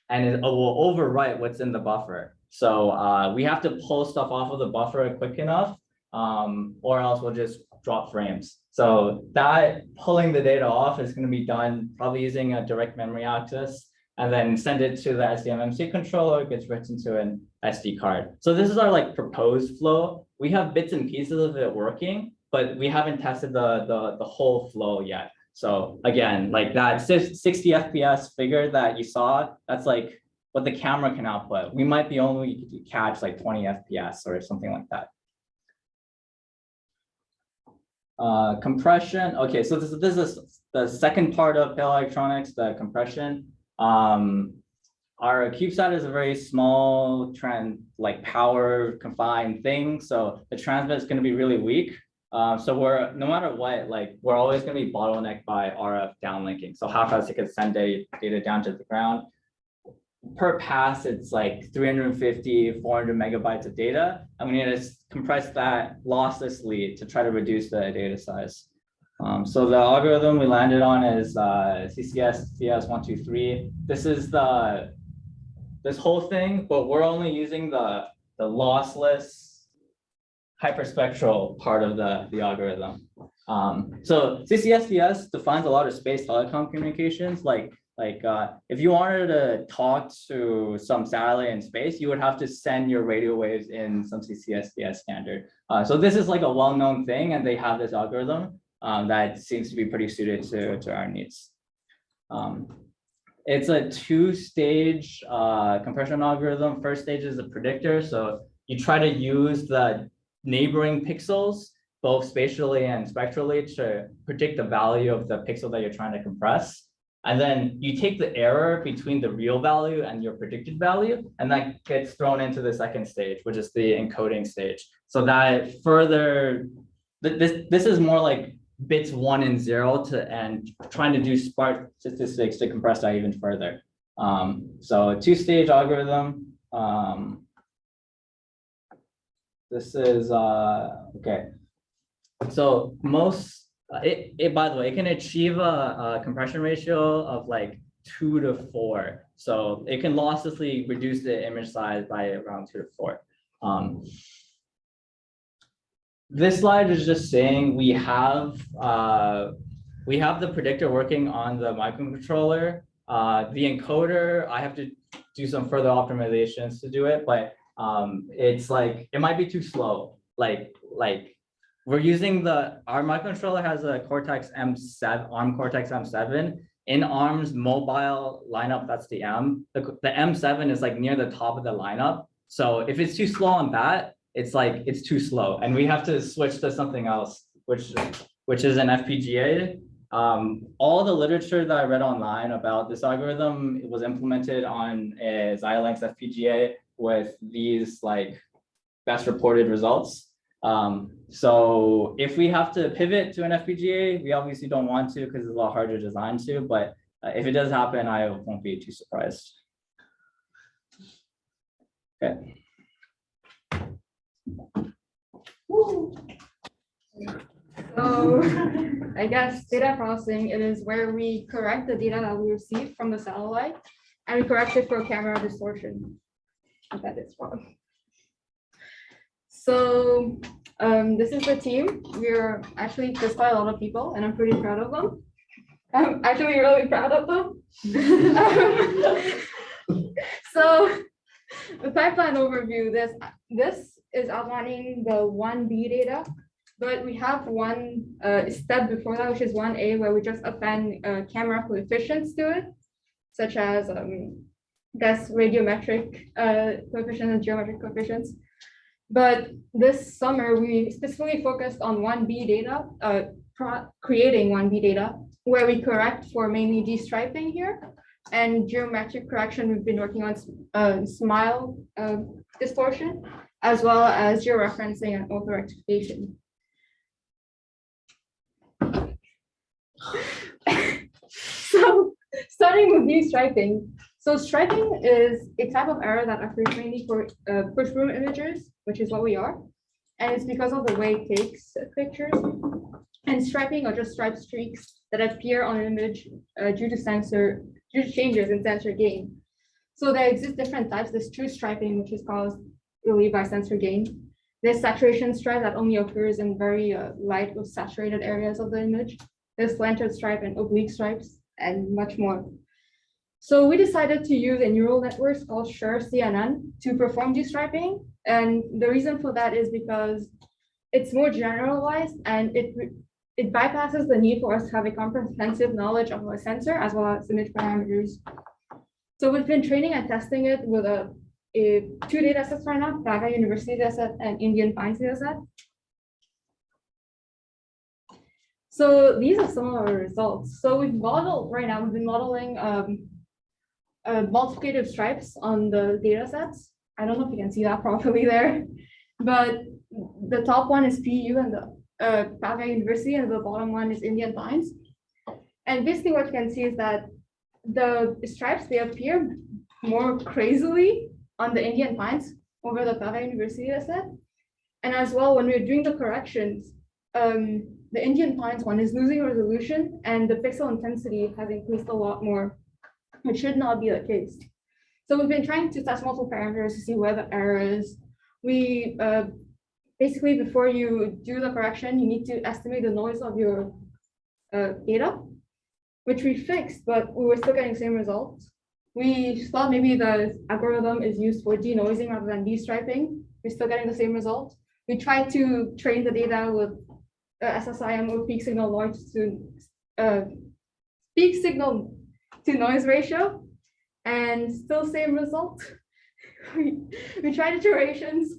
Speaker 4: and it will overwrite what's in the buffer. So we have to pull stuff off of the buffer quick enough or else we'll just drop frames. So that pulling the data off is going to be done probably using a direct memory access and then send it to the SDMMC controller, it gets written to an SD card. So this is our like proposed flow. We have bits and pieces of it working, but we haven't tested the whole flow yet. So again, like that 60 FPS figure that you saw, that's like what the camera can output. We might be only catch like 20 FPS or something like that. Compression. Okay, so this is the second part of Payload Electronics, the compression. Our CubeSat is a very small power confined thing, so the transmit is going to be really weak. So we're no matter what, like we're always going to be bottlenecked by RF downlinking. So how fast it can send data down to the ground. Per pass, it's like 350, 400 megabytes of data, and we need to compress that losslessly to try to reduce the data size. So the algorithm we landed on is CCS-CS123. This is this whole thing, but we're only using the lossless hyperspectral part of the algorithm. So CCS-CS defines a lot of space telecom communications. Like if you wanted to talk to some satellite in space, you would have to send your radio waves in some CCS-CS standard. So this is like a well-known thing, and they have this algorithm that seems to be pretty suited to our needs. It's a two-stage compression algorithm. First stage is a predictor. So you try to use the neighboring pixels, both spatially and spectrally, to predict the value of the pixel that you're trying to compress. And then you take the error between the real value and your predicted value, and that gets thrown into the second stage, which is the encoding stage. So that further, this is more like bits 1 and 0 and trying to do sparse statistics to compress that even further. So a two-stage algorithm. This is okay. So most by the way, it can achieve a compression ratio of like 2 to 4. So it can losslessly reduce the image size by around 2 to 4. This slide is just saying we have the predictor working on the microcontroller. The encoder, I have to do some further optimizations to do it, but it's like it might be too slow. Like we're using our microcontroller has a Cortex M7, ARM Cortex M7. In ARM's mobile lineup, that's the M. The M7 is like near the top of the lineup. So if it's too slow on that, it's like it's too slow, and we have to switch to something else, which is an FPGA. All the literature that I read online about this algorithm, it was implemented on a Xilinx FPGA with these like best reported results. So if we have to pivot to an FPGA, we obviously don't want to because it's a lot harder to design to, but if it does happen, I won't be too surprised. Okay.
Speaker 6: So I guess data processing, it is where we correct the data that we receive from the satellite and we correct it for camera distortion. That is wrong. So this is the team. We're actually just quite a lot of people, and I'm pretty proud of them. I'm actually really proud of them. So the pipeline overview, this is outlining the 1B data, but we have one step before that, which is 1A, where we just append camera coefficients to it, such as that's radiometric coefficients and geometric coefficients. But this summer, we specifically focused on 1B data, creating 1B data, where we correct for mainly destriping here. And geometric correction, we've been working on smile distortion, as well as georeferencing and auto rectification. So starting with view striping. So striping is a type of error that occurs mainly for push broom images, which is what we are. And it's because of the way it takes pictures. And striping are just stripe streaks that appear on an image due to changes in sensor gain. So there exist different types. There's true striping, which is caused really by sensor gain. There's saturation stripe that only occurs in very light or saturated areas of the image. There's slanted stripe and oblique stripes and much more. So we decided to use a neural network called CNN to perform destriping. And the reason for that is because it's more generalized and it bypasses the need for us to have a comprehensive knowledge of a sensor as well as image parameters. So we've been training and testing it with two data sets right now, Bava University data set and Indian FINCH data set. So these are some of our results. So we've modeled right now, we've been modeling multiplicative stripes on the data sets. I don't know if you can see that properly there, but the top one is PU and the Bava University, and the bottom one is Indian FINCH. And basically what you can see is that the stripes, they appear more crazily on the Indian FINCH over the Bava University data set. And as well, when we're doing the corrections, the Indian FINCH one is losing resolution and the pixel intensity has increased a lot more. It should not be the case. So we've been trying to test multiple parameters to see where the error is. We basically, before you do the correction, you need to estimate the noise of your data, which we fixed, but we were still getting the same results. We thought maybe the algorithm is used for denoising rather than destriping. We're still getting the same result. We tried to train the data with SSIM or peak signal to noise ratio, and still same result. we tried iterations,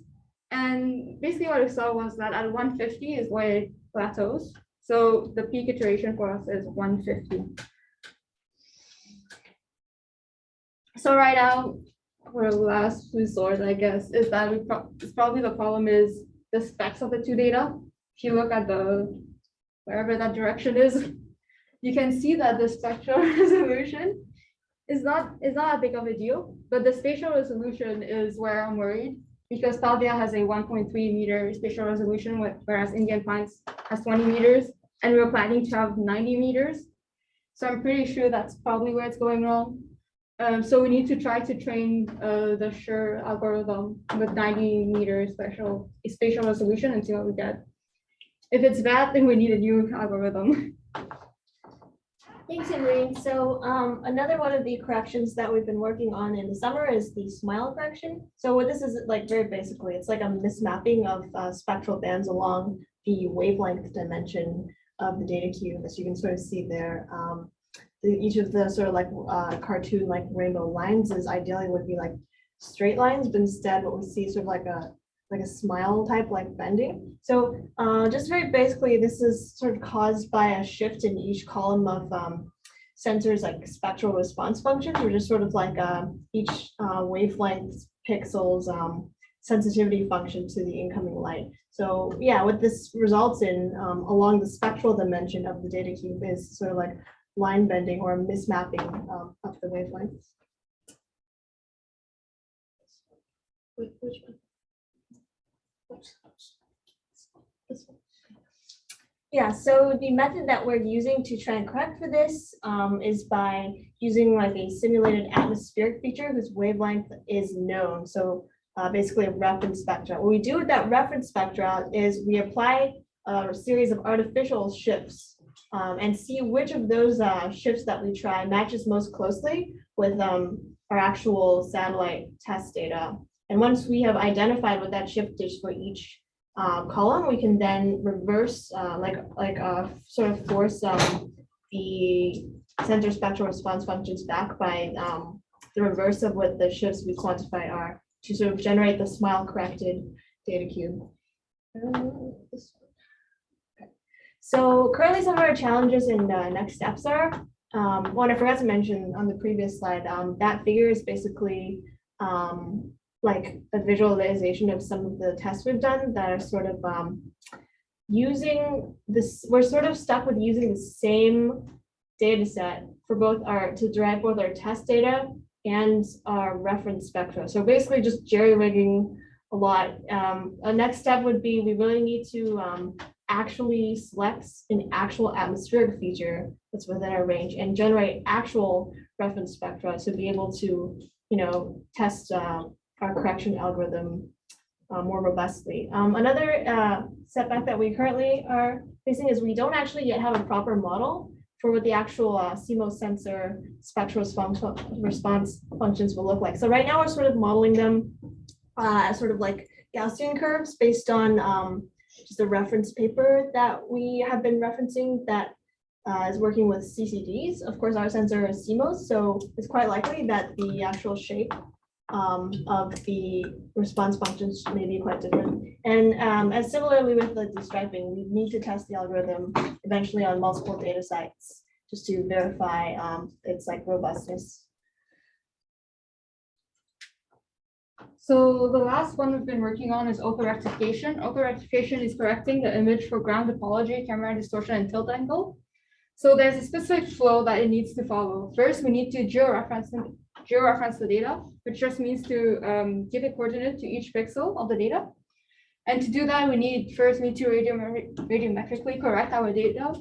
Speaker 6: and basically what we saw was that at 150 is where it plateaus. So the peak iteration for us is 150. So right now, for last resort, I guess, is that it's probably the problem is the specs of the two data. If you look at wherever that direction is, you can see that the spectral resolution is not that big of a deal, but the spatial resolution is where I'm worried, because Pavia has a 1.3 meter spatial resolution, whereas Indian FINCH has 20 meters, and we're planning to have 90 meters. So I'm pretty sure that's probably where it's going wrong. So we need to try to train the SURE algorithm with 90 meter spatial resolution and see what we get. If it's bad, then we need a new algorithm.
Speaker 3: Thanks, Henry. So another one of the corrections that we've been working on in the summer is the smile correction. So what this is like, very basically, it's like a mismapping of spectral bands along the wavelength dimension of the data cube, as you can sort of see there. Each of the sort of like cartoon like rainbow lines is ideally would be like straight lines, but instead what we see is sort of like a smile type like bending. So just very basically, this is sort of caused by a shift in each column of sensors like spectral response functions, or just sort of like each wavelength pixels sensitivity function to the incoming light. So yeah, what this results in along the spectral dimension of the data cube is sort of like line bending or mismapping of the wavelengths. Which one? This one. Yeah, so the method that we're using to try and correct for this is by using like a simulated atmospheric feature whose wavelength is known. So basically a reference spectra. What we do with that reference spectra is we apply a series of artificial shifts and see which of those shifts that we try matches most closely with our actual satellite test data. And once we have identified what that shift is for each column, we can then reverse, sort of force the sensor spectral response functions back by the reverse of what the shifts we quantify are, to sort of generate the smile corrected data cube. So currently some of our challenges and next steps are, What I forgot to mention on the previous slide, that figure is basically like a visualization of some of the tests we've done that are sort of using this, we're sort of stuck with using the same data set for both to derive both our test data and our reference spectra. So basically just jerry-rigging a lot. A next step would be we really need to actually select an actual atmospheric feature that's within our range and generate actual reference spectra to be able to, test our correction algorithm more robustly. Another setback that we currently are facing is we don't actually yet have a proper model for what the actual CMOS sensor spectral response functions will look like. So right now we're sort of modeling them as sort of like Gaussian curves based on just a reference paper that we have been referencing that is working with CCDs. Of course, our sensor is CMOS, so it's quite likely that the actual shape of the response functions may be quite different. And as similarly with the destriping, we need to test the algorithm eventually on multiple data sites just to verify its like robustness.
Speaker 6: So the last one we've been working on is auto-rectification. Auto-rectification is correcting the image for ground topology, camera distortion, and tilt angle. So there's a specific flow that it needs to follow. First, we need to georeference the data, which just means to give a coordinate to each pixel of the data. And to do that, we first need to radiometrically correct our data.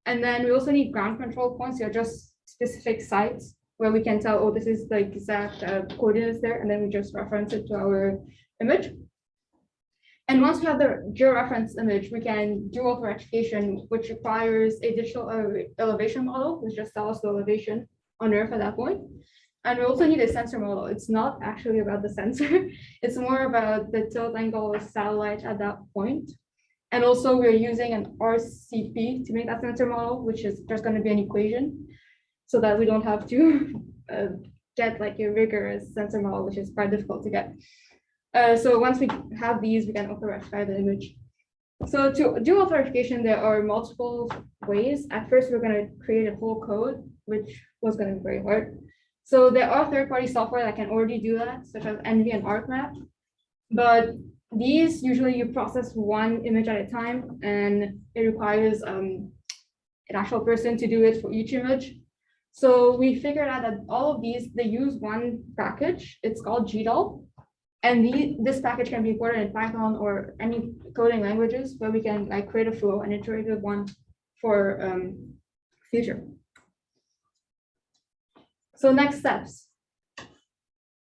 Speaker 6: And then we also need ground control points to adjust specific sites where we can tell, oh, this is the exact coordinates there, and then we just reference it to our image. And once we have the georeferenced image, we can do auto-rectification, which requires a digital elevation model, which just tells us the elevation on Earth at that point. And we also need a sensor model. It's not actually about the sensor. It's more about the tilt angle of satellite at that point. And also we're using an RCP to make that sensor model, which is just going to be an equation so that we don't have to get like a rigorous sensor model, which is quite difficult to get. So once we have these, we can auto-rectify the image. So to do auto-rectification, there are multiple ways. At first, we're going to create a whole code, which was going to be very hard. So there are third-party software that can already do that, such as Envy and ArcMap. But these, usually you process one image at a time, and it requires an actual person to do it for each image. So we figured out that all of these, they use one package. It's called GDAL. And this package can be imported in Python or any coding languages where we can like create a flow, an iterative one for future. So next steps.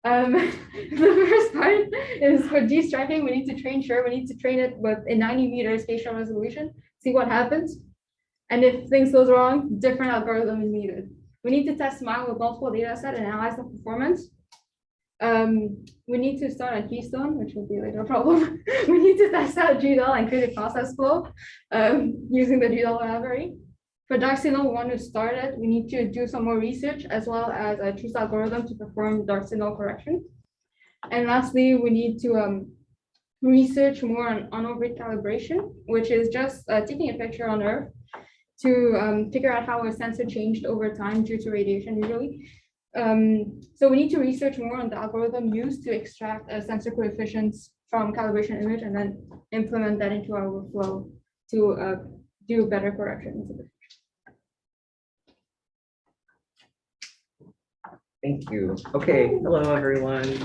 Speaker 6: The first part is for destriping. We need to train we need to train it with a 90-meter spatial resolution, see what happens. And if things goes wrong, different algorithm is needed. We need to test mine with multiple data set and analyze the performance. We need to start a Keystone, which will be later a problem. We need to test out GDAL and create a process flow using the GDAL library. For dark signal, we want to start it. We need to do some more research as well as choose algorithm to perform dark signal correction. And lastly, we need to research more on on-orbit calibration, which is just taking a picture on Earth to figure out how a sensor changed over time due to radiation usually. So we need to research more on the algorithm used to extract sensor coefficients from calibration image and then implement that into our workflow to do better corrections.
Speaker 1: Thank you. Okay, hello everyone.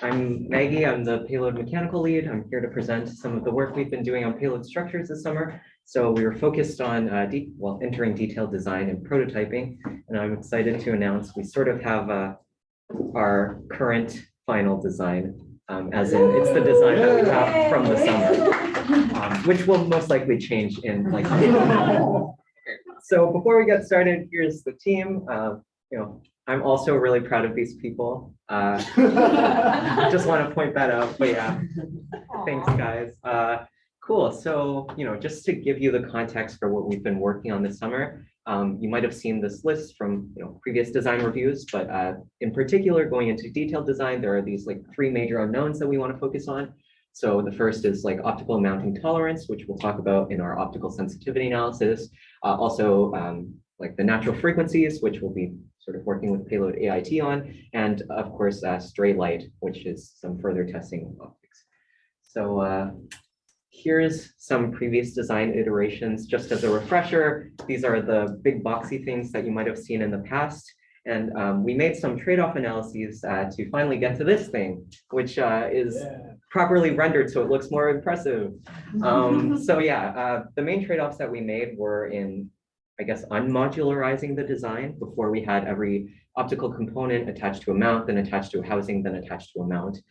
Speaker 1: I'm Maggie. I'm the payload mechanical lead. I'm here to present some of the work we've been doing on payload structures this summer. So we were focused on entering detailed design and prototyping, and I'm excited to announce we sort of have our current final design, as in it's the design that we have from the summer, which will most likely change in like. So before we get started, here's the team. I'm also really proud of these people. Just want to point that out, but yeah, thanks guys. Cool, so, just to give you the context for what we've been working on this summer, you might have seen this list from, previous design reviews, but in particular, going into detailed design, there are these like 3 major unknowns that we want to focus on. So the first is like optical mounting tolerance, which we'll talk about in our optical sensitivity analysis. Also, like the natural frequencies, which we'll be sort of working with Payload AIT on, and of course, stray light, which is some further testing of optics. So here's some previous design iterations, just as a refresher. These are the big boxy things that you might have seen in the past. And we made some trade-off analyses to finally get to this thing, which is properly rendered so it looks more impressive. The main trade-offs that we made were in, I guess, unmodularizing the design. Before we had every optical component attached to a mount, then attached to a housing, then attached to a mount.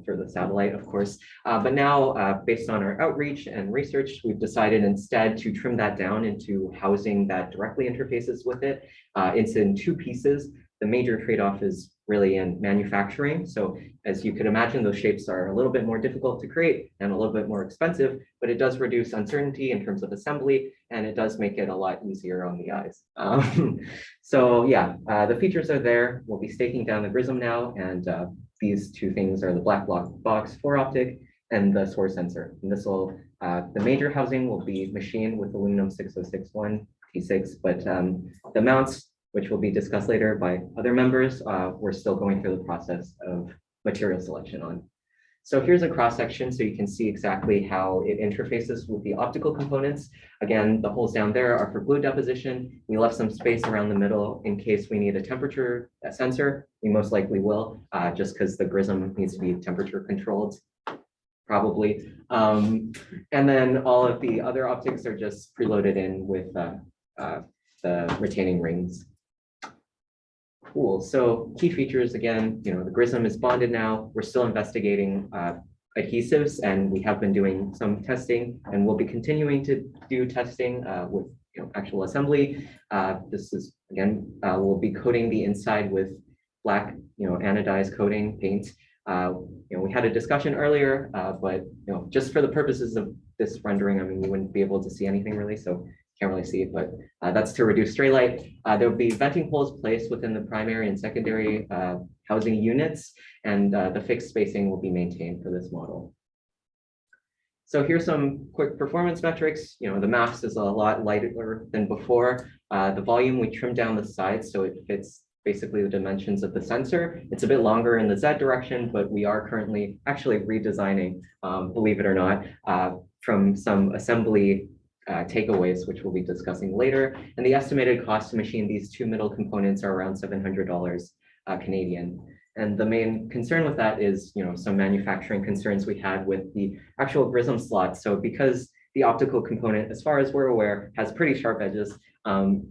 Speaker 1: For the satellite, of course. But now, based on our outreach and research, we've decided instead to trim that down into housing that directly interfaces with it. It's in two pieces. The major trade-off is really in manufacturing. So as you could imagine, those shapes are a little bit more difficult to create and a little bit more expensive, but it does reduce uncertainty in terms of assembly, and it does make it a lot easier on the eyes. The features are there. We'll be staking down the Grism now, and these two things are the black box for optic and the source sensor. And this will, the major housing will be machined with aluminum 6061 T6, but the mounts, which will be discussed later by other members, we're still going through the process of material selection on. So here's a cross section so you can see exactly how it interfaces with the optical components. Again, the holes down there are for glue deposition. We left some space around the middle in case we need a temperature sensor. We most likely will, just because the Grism needs to be temperature controlled, probably. And then all of the other optics are just preloaded in with the retaining rings. Cool. So key features, again, the Grism is bonded now. We're still investigating adhesives, and we have been doing some testing, and we'll be continuing to do testing with actual assembly. This is, again, we'll be coating the inside with black, anodized coating paint. We had a discussion earlier, but just for the purposes of this rendering, I mean, you wouldn't be able to see anything really, so can't really see it, but that's to reduce stray light. There will be venting holes placed within the primary and secondary housing units, and the fixed spacing will be maintained for this model. So here's some quick performance metrics. The mass is a lot lighter than before. The volume, we trimmed down the sides so it fits basically the dimensions of the sensor. It's a bit longer in the Z direction, but we are currently actually redesigning, believe it or not, from some assembly takeaways, which we'll be discussing later. And the estimated cost to machine these two middle components are around $700 Canadian. And the main concern with that is, some manufacturing concerns we had with the actual Grism slot. So because the optical component, as far as we're aware, has pretty sharp edges,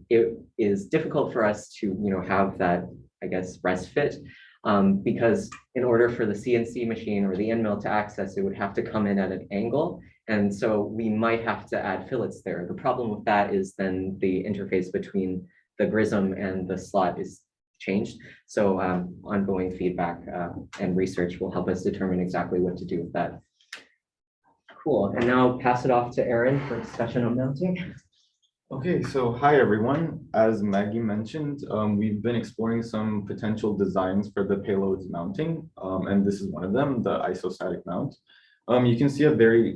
Speaker 1: it is difficult for us to, have that, I guess, rest fit. Because in order for the CNC machine or the end mill to access, it would have to come in at an angle. And so we might have to add fillets there. The problem with that is then the interface between the Grism and the slot is changed. So ongoing feedback and research will help us determine exactly what to do with that. Cool. And now I'll pass it off to Aaron for discussion on mounting.
Speaker 13: Okay, so hi everyone. As Maggie mentioned, we've been exploring some potential designs for the payload's mounting, and this is one of them, the isostatic mount. You can see a very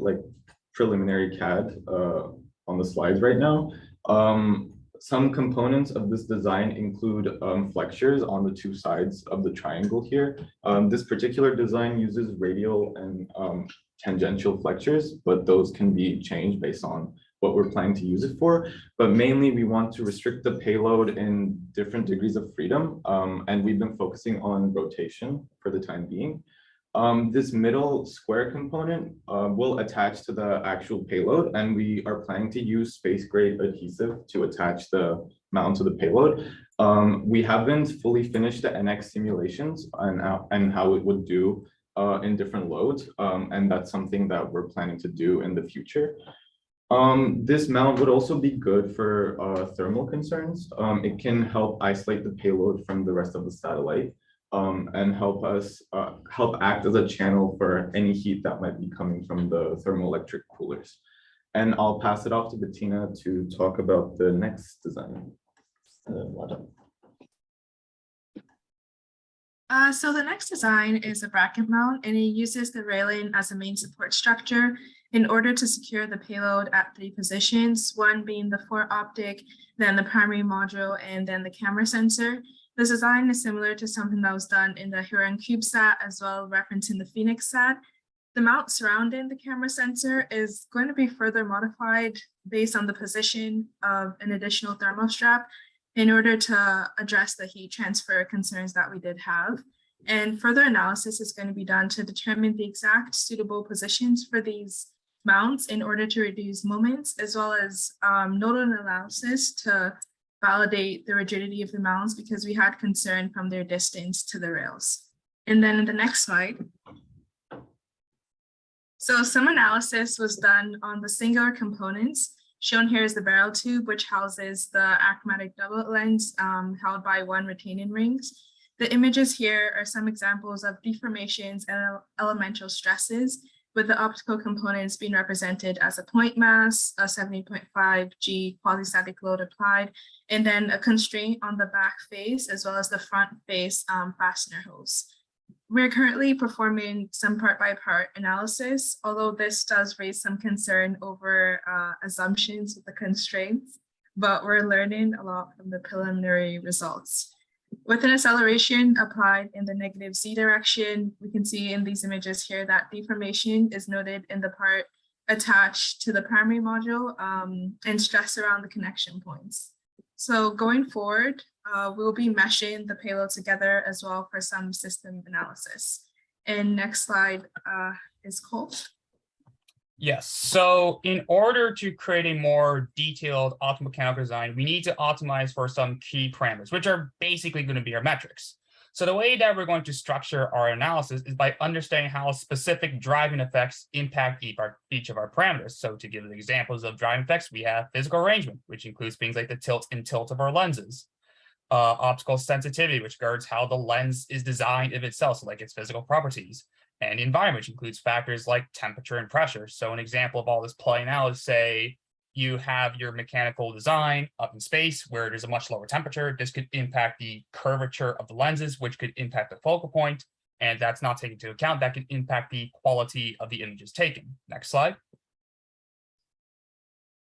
Speaker 13: preliminary CAD on the slides right now. Some components of this design include flexures on the two sides of the triangle here. This particular design uses radial and tangential flexures, but those can be changed based on what we're planning to use it for. But mainly we want to restrict the payload in different degrees of freedom. And we've been focusing on rotation for the time being. This middle square component will attach to the actual payload, and we are planning to use space grade adhesive to attach the mount to the payload. We haven't fully finished the NX simulations and how it would do in different loads, and that's something that we're planning to do in the future. This mount would also be good for thermal concerns. It can help isolate the payload from the rest of the satellite. And help act as a channel for any heat that might be coming from the thermoelectric coolers. And I'll pass it off to Bettina to talk about the next design.
Speaker 14: So the next design is a bracket mount, and it uses the railing as a main support structure. in order to secure the payload at 3 positions, one being the four-optic, then the primary module, and then the camera sensor. This design is similar to something that was done in the Huron CubeSat as well, referencing the FINCH sat. The mount surrounding the camera sensor is going to be further modified based on the position of an additional thermal strap in order to address the heat transfer concerns that we did have. And further analysis is going to be done to determine the exact suitable positions for these mounts in order to reduce moments, as well as nodal analysis to validate the rigidity of the mounts because we had concern from their distance to the rails. And then in the next slide. So some analysis was done on the singular components. Shown here is the barrel tube, which houses the achromatic doublet lens held by 1 retaining rings. The images here are some examples of deformations and elemental stresses, with the optical components being represented as a point mass, a 70.5 G quasi-static load applied, and then a constraint on the back face as well as the front face fastener hose. We're currently performing some part-by-part analysis, although this does raise some concern over assumptions with the constraints, but we're learning a lot from the preliminary results. With an acceleration applied in the negative Z direction, we can see in these images here that deformation is noted in the part attached to the primary module and stress around the connection points. So going forward, we'll be meshing the payload together as well for some system analysis. And next slide is Colt.
Speaker 15: Yes, so in order to create a more detailed optimal mechanical design, we need to optimize for some key parameters, which are basically going to be our metrics. So the way that we're going to structure our analysis is by understanding how specific driving effects impact each of our parameters. So to give examples of driving effects, we have physical arrangement, which includes things like the tilt and tilt of our lenses. Optical sensitivity, which guards how the lens is designed of itself, so like its physical properties. And environment, which includes factors like temperature and pressure. So an example of all this playing out is, say, you have your mechanical design up in space where there's a much lower temperature. This could impact the curvature of the lenses, which could impact the focal point. And that's not taken into account. That can impact the quality of the images taken. Next slide.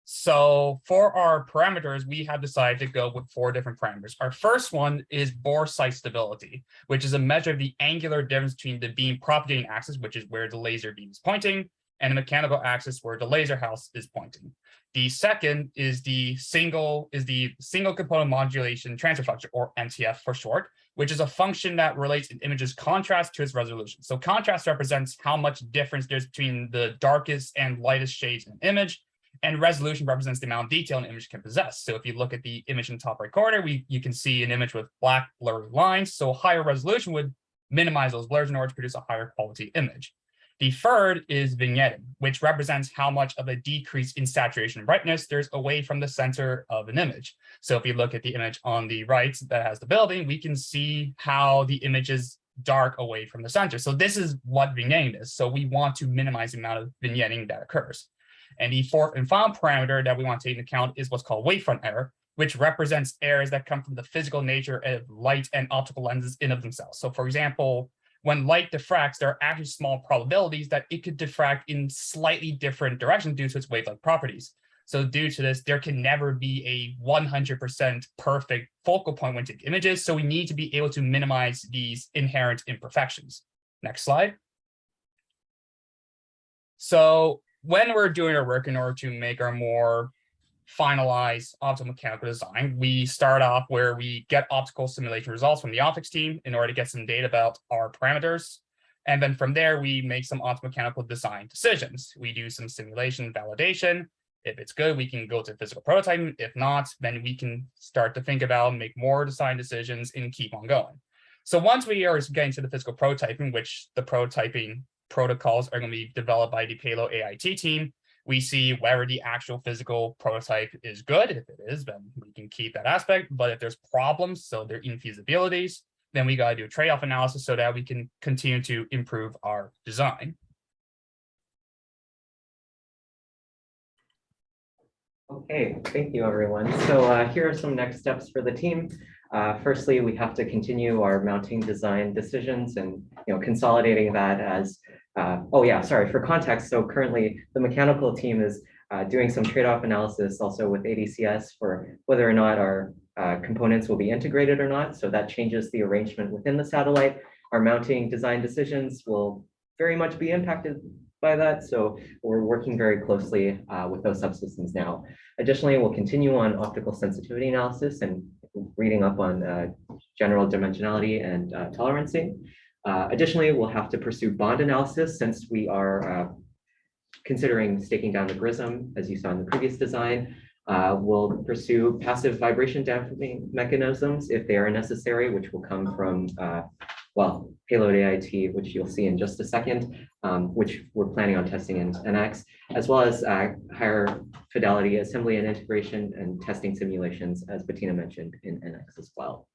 Speaker 15: So for our parameters, we have decided to go with 4 different parameters. Our first one is bore sight stability, which is a measure of the angular difference between the beam propagating axis, which is where the laser beam is pointing, and the mechanical axis where the laser house is pointing. The second is the single component modulation transfer function, or MTF for short, which is a function that relates an image's contrast to its resolution. So contrast represents how much difference there's between the darkest and lightest shades in an image, and resolution represents the amount of detail an image can possess. So if you look at the image in the top right corner, you can see an image with black blurry lines. So higher resolution would minimize those blurs in order to produce a higher quality image. The third is vignetting, which represents how much of a decrease in saturation and brightness there's away from the center of an image. So if you look at the image on the right that has the building, we can see how the image is dark away from the center. So this is what vignetting is. So we want to minimize the amount of vignetting that occurs. And the fourth and final parameter that we want to take into account is what's called wavefront error, which represents errors that come from the physical nature of light and optical lenses in of themselves. So for example, when light diffracts, there are actually small probabilities that it could diffract in slightly different directions due to its wavelength properties. So due to this, there can never be a 100% perfect focal point when taking images. So we need to be able to minimize these inherent imperfections. Next slide. So when we're doing our work in order to make our more finalized optical mechanical design, we start off where we get optical simulation results from the optics team in order to get some data about our parameters. And then from there, we make some optical mechanical design decisions. We do some simulation validation. If it's good, we can go to physical prototyping. If not, then we can start to think about, make more design decisions and keep on going. So once we are getting to the physical prototyping, which the prototyping protocols are going to be developed by the Payload AIT team, we see whether the actual physical prototype is good. If it is, then we can keep that aspect. But if there's problems, so there are infeasibilities, then we got to do a trade-off analysis so that we can continue to improve our design.
Speaker 1: Okay, thank you, everyone. So here are some next steps for the team. Firstly, we have to continue our mounting design decisions and consolidating that as oh yeah, sorry, for context, so currently the mechanical team is doing some trade-off analysis also with ADCS for whether or not our components will be integrated or not. So that changes the arrangement within the satellite. Our mounting design decisions will very much be impacted by that. So we're working very closely with those subsystems now. Additionally, we'll continue on optical sensitivity analysis and reading up on general dimensionality and tolerancing. Additionally, we'll have to pursue bond analysis since we are considering staking down the GRISM, as you saw in the previous design. We'll pursue passive vibration damping mechanisms if they are necessary, which will come from, well, Payload AIT, which you'll see in just a second, which we're planning on testing in NX, as well as higher fidelity assembly and integration and testing simulations, as Bettina mentioned, in NX as well.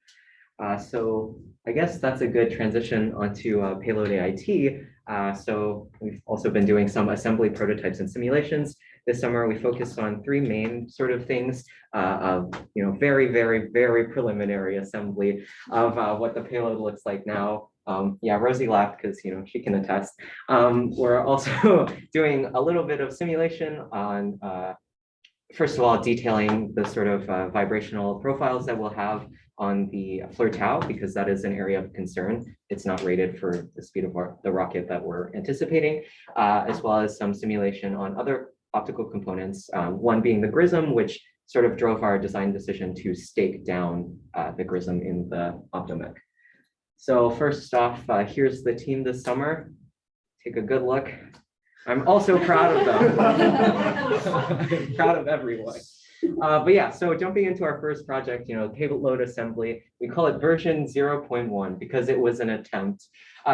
Speaker 1: So I guess that's a good transition onto Payload AIT. So we've also been doing some assembly prototypes and simulations. This summer, we focused on three main sort of things of, very, very, very preliminary assembly of what the payload looks like now. Yeah, Rosie laughed because, she can attest. We're also doing a little bit of simulation on, first of all, detailing the sort of vibrational profiles that we'll have on the FLIR Tau, because that is an area of concern. It's not rated for the speed of the rocket that we're anticipating, as well as some simulation on other optical components, one being the GRISM, which sort of drove our design decision to stake down the GRISM in the optomech. So first off, here's the team this summer. Take a good look. I'm also proud of them. Proud of everyone. But yeah, so jumping into our first project, payload assembly, we call it version 0.1 because it was an attempt.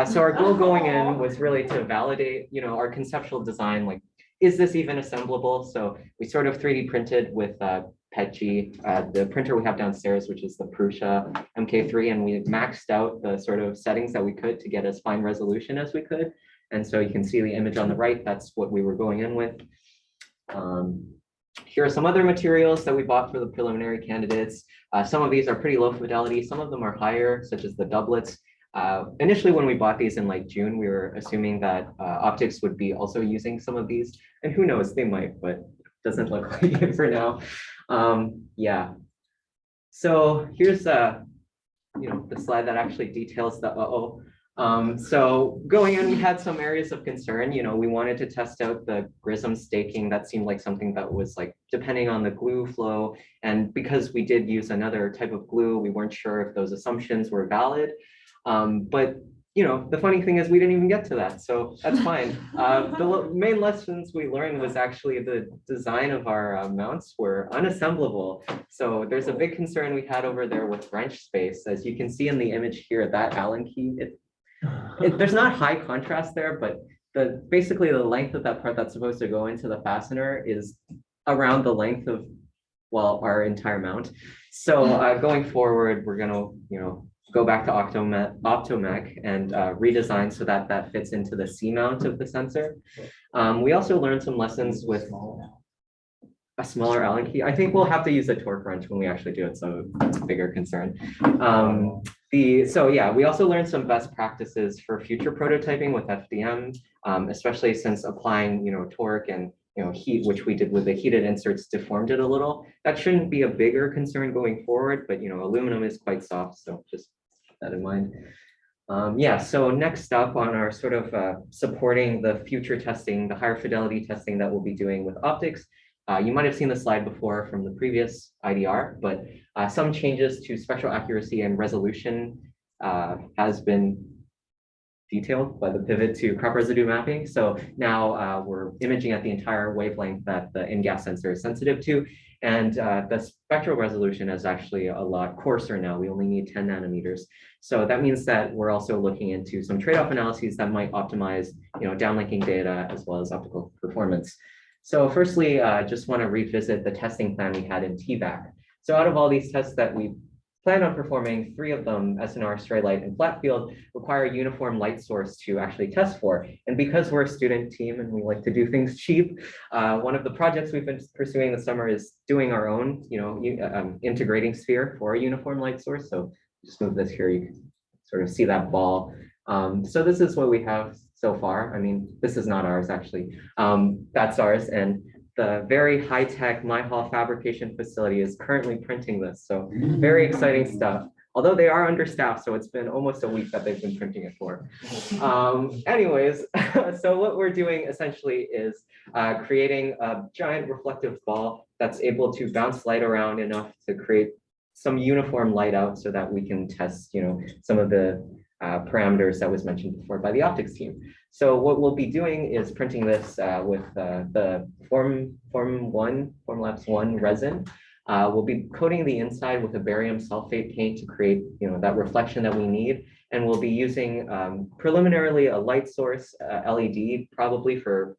Speaker 1: So our goal going in was really to validate, our conceptual design, like, is this even assemblable? So we sort of 3D printed with PETG, the printer we have downstairs, which is the Prusa MK3, and we maxed out the sort of settings that we could to get as fine resolution as we could. And so you can see the image on the right, that's what we were going in with. Here are some other materials that we bought for the preliminary candidates. Some of these are pretty low fidelity, some of them are higher, such as the doublets. Initially, when we bought these in like June, we were assuming that optics would be also using some of these, and who knows, they might, but doesn't look like it for now. Yeah. So here's the slide that actually details the so going in, we had some areas of concern. We wanted to test out the GRISM staking. That seemed like something that was like depending on the glue flow. And because we did use another type of glue, we weren't sure if those assumptions were valid. But the funny thing is we didn't even get to that. So that's fine. The main lessons we learned was actually the design of our mounts were unassemblable. So there's a big concern we had over there with wrench space. As you can see in the image here, that Allen key, there's not high contrast there, but basically the length of that part that's supposed to go into the fastener is around the length of, well, our entire mount. So going forward, we're gonna, go back to optomech and redesign so that that fits into the C mount of the sensor. We also learned some lessons with a smaller Allen key. I think we'll have to use a torque wrench when we actually do it, so it's a bigger concern. So yeah, we also learned some best practices for future prototyping with FDM, especially since applying, torque and heat, which we did with the heated inserts, deformed it a little. That shouldn't be a bigger concern going forward, but aluminum is quite soft, so just keep that in mind. Yeah, so next up on our sort of supporting the future testing, the higher fidelity testing that we'll be doing with optics. You might have seen the slide before from the previous IDR, but some changes to spectral accuracy and resolution has been detailed by the pivot to crop residue mapping. So now we're imaging at the entire wavelength that the in-gas sensor is sensitive to. And the spectral resolution is actually a lot coarser now. We only need 10 nanometers. So that means that we're also looking into some trade-off analyses that might optimize downlinking data as well as optical performance. So firstly, just want to revisit the testing plan we had in TVAC. So out of all these tests that we plan on performing, 3 of them, SNR, stray light, and flat field, require a uniform light source to actually test for. And because we're a student team and we like to do things cheap, one of the projects we've been pursuing this summer is doing our own, integrating sphere for a uniform light source. So just move this here, you can sort of see that ball. So this is what we have so far. I mean, this is not ours actually. That's ours, and the very high-tech My Hall fabrication facility is currently printing this. So very exciting stuff. Although they are understaffed, so it's been almost a week that they've been printing it for. Anyways, so what we're doing essentially is creating a giant reflective ball that's able to bounce light around enough to create some uniform light out so that we can test, some of the parameters that was mentioned before by the optics team. So what we'll be doing is printing this with the Formlabs 1 resin. We'll be coating the inside with a barium sulfate paint to create, that reflection that we need. And we'll be using preliminarily a light source LED, probably for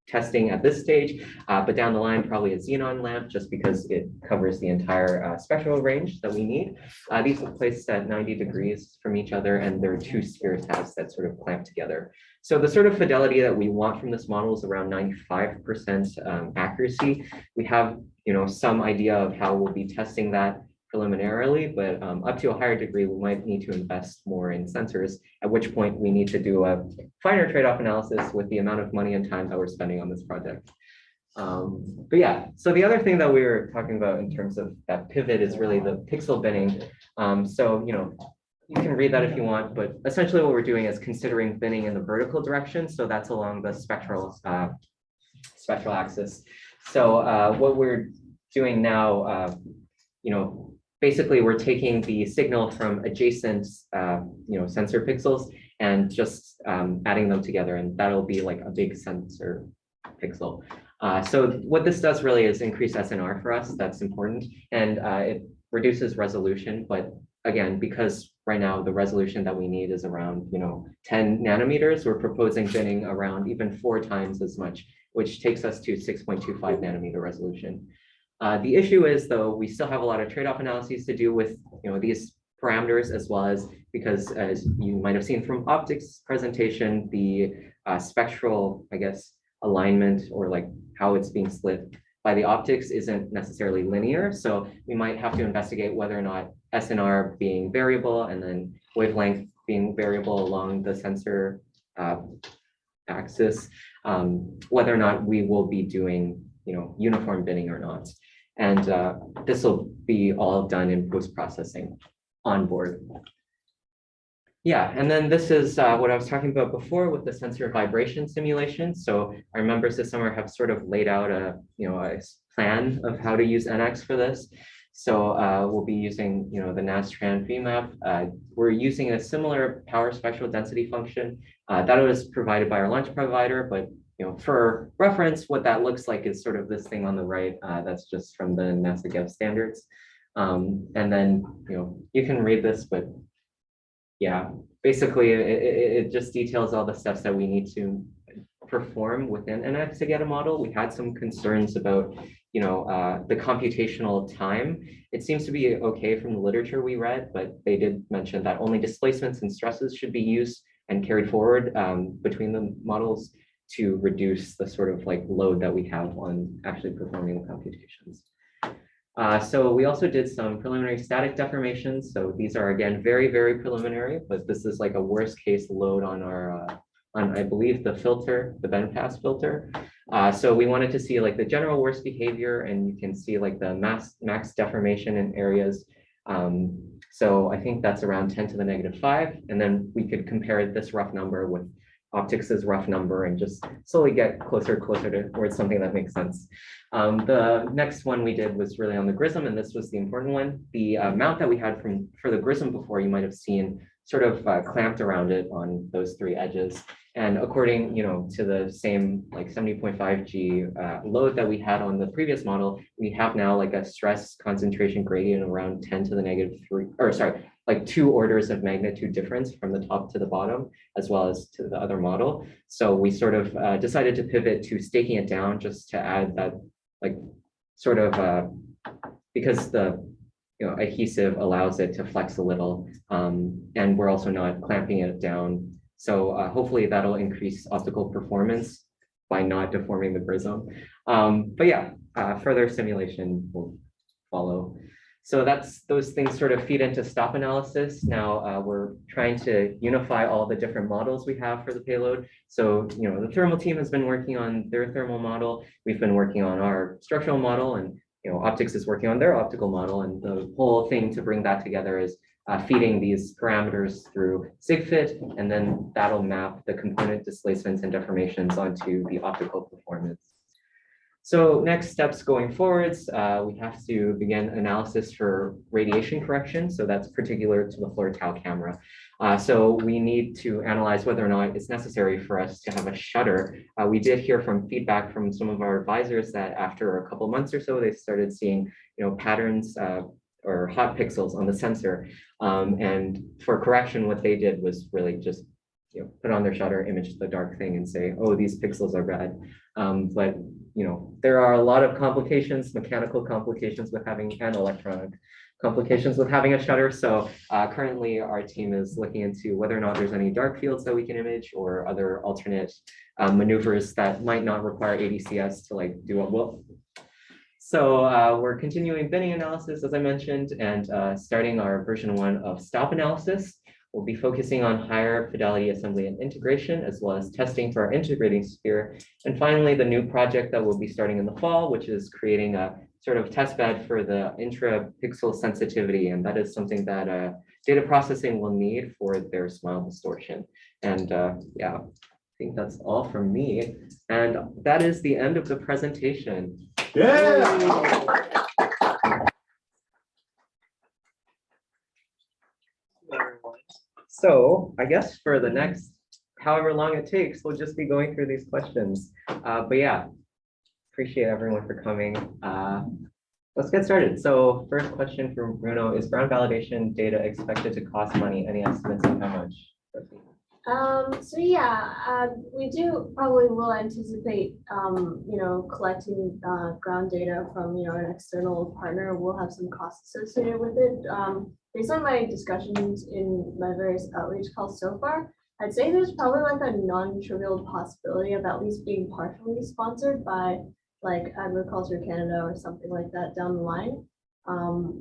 Speaker 1: testing at this stage, but down the line, probably a xenon lamp, just because it covers the entire spectral range that we need. These are placed at 90 degrees from each other, and there are 2 sphere tabs that sort of clamp together. So the sort of fidelity that we want from this model is around 95% accuracy. We have, some idea of how we'll be testing that preliminarily, but up to a higher degree, we might need to invest more in sensors, at which point we need to do a finer trade-off analysis with the amount of money and time that we're spending on this project. But yeah, so the other thing that we were talking about in terms of that pivot is really the pixel binning. So, you can read that if you want, but essentially what we're doing is considering binning in the vertical direction. So that's along the spectral axis. So what we're doing now, basically we're taking the signal from adjacent, sensor pixels and just adding them together, and that'll be like a big sensor pixel. So what this does really is increase SNR for us. That's important, and it reduces resolution. But again, because right now the resolution that we need is around 10 nanometers, we're proposing binning around even 4 times as much, which takes us to 6.25 nanometer resolution. The issue is, though, we still have a lot of trade-off analyses to do with these parameters, as well as because, as you might have seen from optics presentation, the spectral, alignment, or like how it's being split by the optics isn't necessarily linear. So we might have to investigate whether or not SNR being variable and then wavelength being variable along the sensor axis, whether or not we will be doing uniform binning or not. And this will be all done in post-processing on board. Yeah, and then this is what I was talking about before with the sensor vibration simulation. So our members this summer have sort of laid out a plan of how to use NX for this. So we'll be using the Nastran VMAP. We're using a similar power spectral density function that was provided by our launch provider, but for reference, what that looks like is sort of this thing on the right. That's just from the NASA Gov standards. And then you can read this, but yeah, basically it just details all the steps that we need to perform within NX to get a model. We had some concerns about the computational time. It seems to be okay from the literature we read, but they did mention that only displacements and stresses should be used and carried forward between the models to reduce the sort of like load that we have on actually performing the computations. So we also did some preliminary static deformations. So these are, again, very, very preliminary, but this is like a worst case load on our, I believe, the filter, the bandpass filter. So we wanted to see like the general worst behavior, and you can see like the max deformation in areas. So I think that's around 10 to the -5. And then we could compare this rough number with optics's rough number and just slowly get closer towards something that makes sense. The next one we did was really on the GRISM, and this was the important one. The mount that we had for the GRISM before, you might have seen sort of clamped around it on those 3 edges. And according, to the same like 70.5 G load that we had on the previous model, we have now like a stress concentration gradient around 10 to the -3, or sorry, like 2 orders of magnitude difference from the top to the bottom, as well as to the other model. So we sort of decided to pivot to staking it down just to add that like sort of because the adhesive allows it to flex a little, and we're also not clamping it down. So hopefully that'll increase optical performance by not deforming the prism. But yeah, further simulation will follow. So those things sort of feed into stop analysis. Now we're trying to unify all the different models we have for the payload. So, the thermal team has been working on their thermal model. We've been working on our structural model, and optics is working on their optical model. And the whole thing to bring that together is feeding these parameters through SIGFIT, and then that'll map the component displacements and deformations onto the optical performance. So next steps going forwards, we have to begin analysis for radiation correction. So that's particular to the fluoro camera. So we need to analyze whether or not it's necessary for us to have a shutter. We did hear from feedback from some of our advisors that after a couple months or so, they started seeing patterns or hot pixels on the sensor. And for correction, what they did was really just put on their shutter, image the dark thing, and say, oh, these pixels are bad. But there are a lot of complications, mechanical complications with having, and electronic complications with having a shutter. So currently our team is looking into whether or not there's any dark fields that we can image or other alternate maneuvers that might not require ADCS to do a will. So we're continuing binning analysis, as I mentioned, and starting our version 1 of stop analysis. We'll be focusing on higher fidelity assembly and integration, as well as testing for our integrating sphere. And finally, the new project that we'll be starting in the fall, which is creating a sort of test bed for the intra-pixel sensitivity. And that is something that data processing will need for their smile distortion. And yeah, I think that's all from me. And that is the end of the presentation.
Speaker 9: Yeah.
Speaker 1: So I guess for the next however long it takes, we'll just be going through these questions. But yeah, appreciate everyone for coming. Let's get started. So first question from Bruno, is ground validation data expected to cost money? Any estimates on how much?
Speaker 3: So yeah, we do probably will anticipate, collecting ground data from, an external partner. We'll have some costs associated with it. Based on my discussions in my various outreach calls so far, I'd say there's probably a non-trivial possibility of at least being partially sponsored by Agriculture Canada or something like that down the line.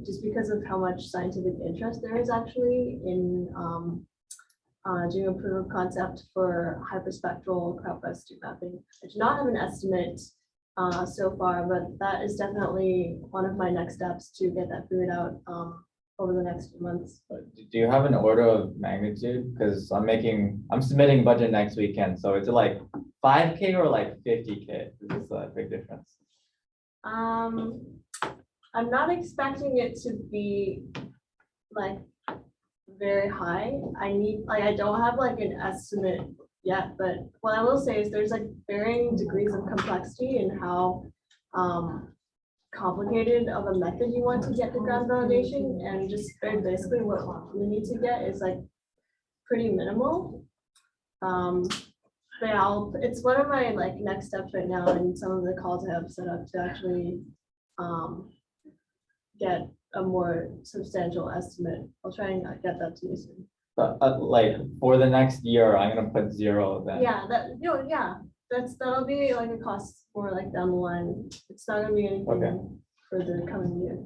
Speaker 3: Just because of how much scientific interest there is actually in doing a proof of concept for hyperspectral crowd-based mapping. I do not have an estimate so far, but that is definitely one of my next steps to get that figured out over the next few months.
Speaker 4: Do you have an order of magnitude? Because I'm submitting budget next weekend, so it's like 5K or like 50K? This is a big difference.
Speaker 3: I'm not expecting it to be very high. I don't have an estimate yet, but what I will say is there's varying degrees of complexity in how complicated of a method you want to get to ground validation, and just very basically what we need to get is pretty minimal. But yeah, it's one of my next steps right now, and some of the calls I have set up to actually get a more substantial estimate. I'll try and get that to you soon.
Speaker 4: But for the next year, I'm gonna put 0 then.
Speaker 3: Yeah, that'll be a cost for down the line. It's not gonna be anything for the coming year.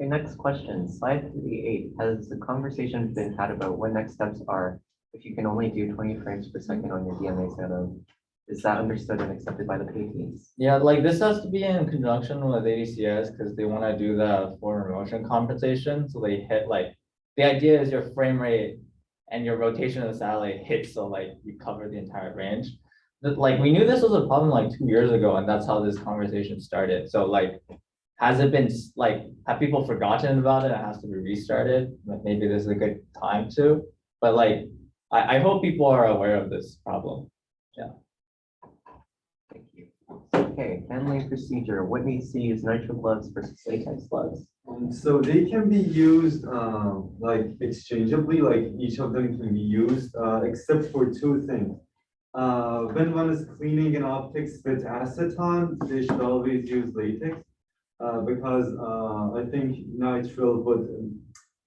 Speaker 1: Okay, next question, slide 38. Has the conversation been had about what next steps are if you can only do 20 frames per second on your DMA setup? Is that understood and accepted by the pay teams?
Speaker 4: Yeah, this has to be in conjunction with ADCS because they want to do the forward motion compensation. So they hit the idea is your frame rate and your rotation of the satellite hits, so you cover the entire range. We knew this was a problem 2 years ago, and that's how this conversation started. So has it been have people forgotten about it? It has to be restarted. Maybe this is a good time to, but I hope people are aware of this problem. Yeah.
Speaker 1: Thank you. Okay, handling procedure. What needs to use nitro gloves versus latex gloves?
Speaker 9: So they can be used exchangeably, each of them can be used except for 2 things. When one is cleaning an optics with acetone, they should always use latex because I think nitrile would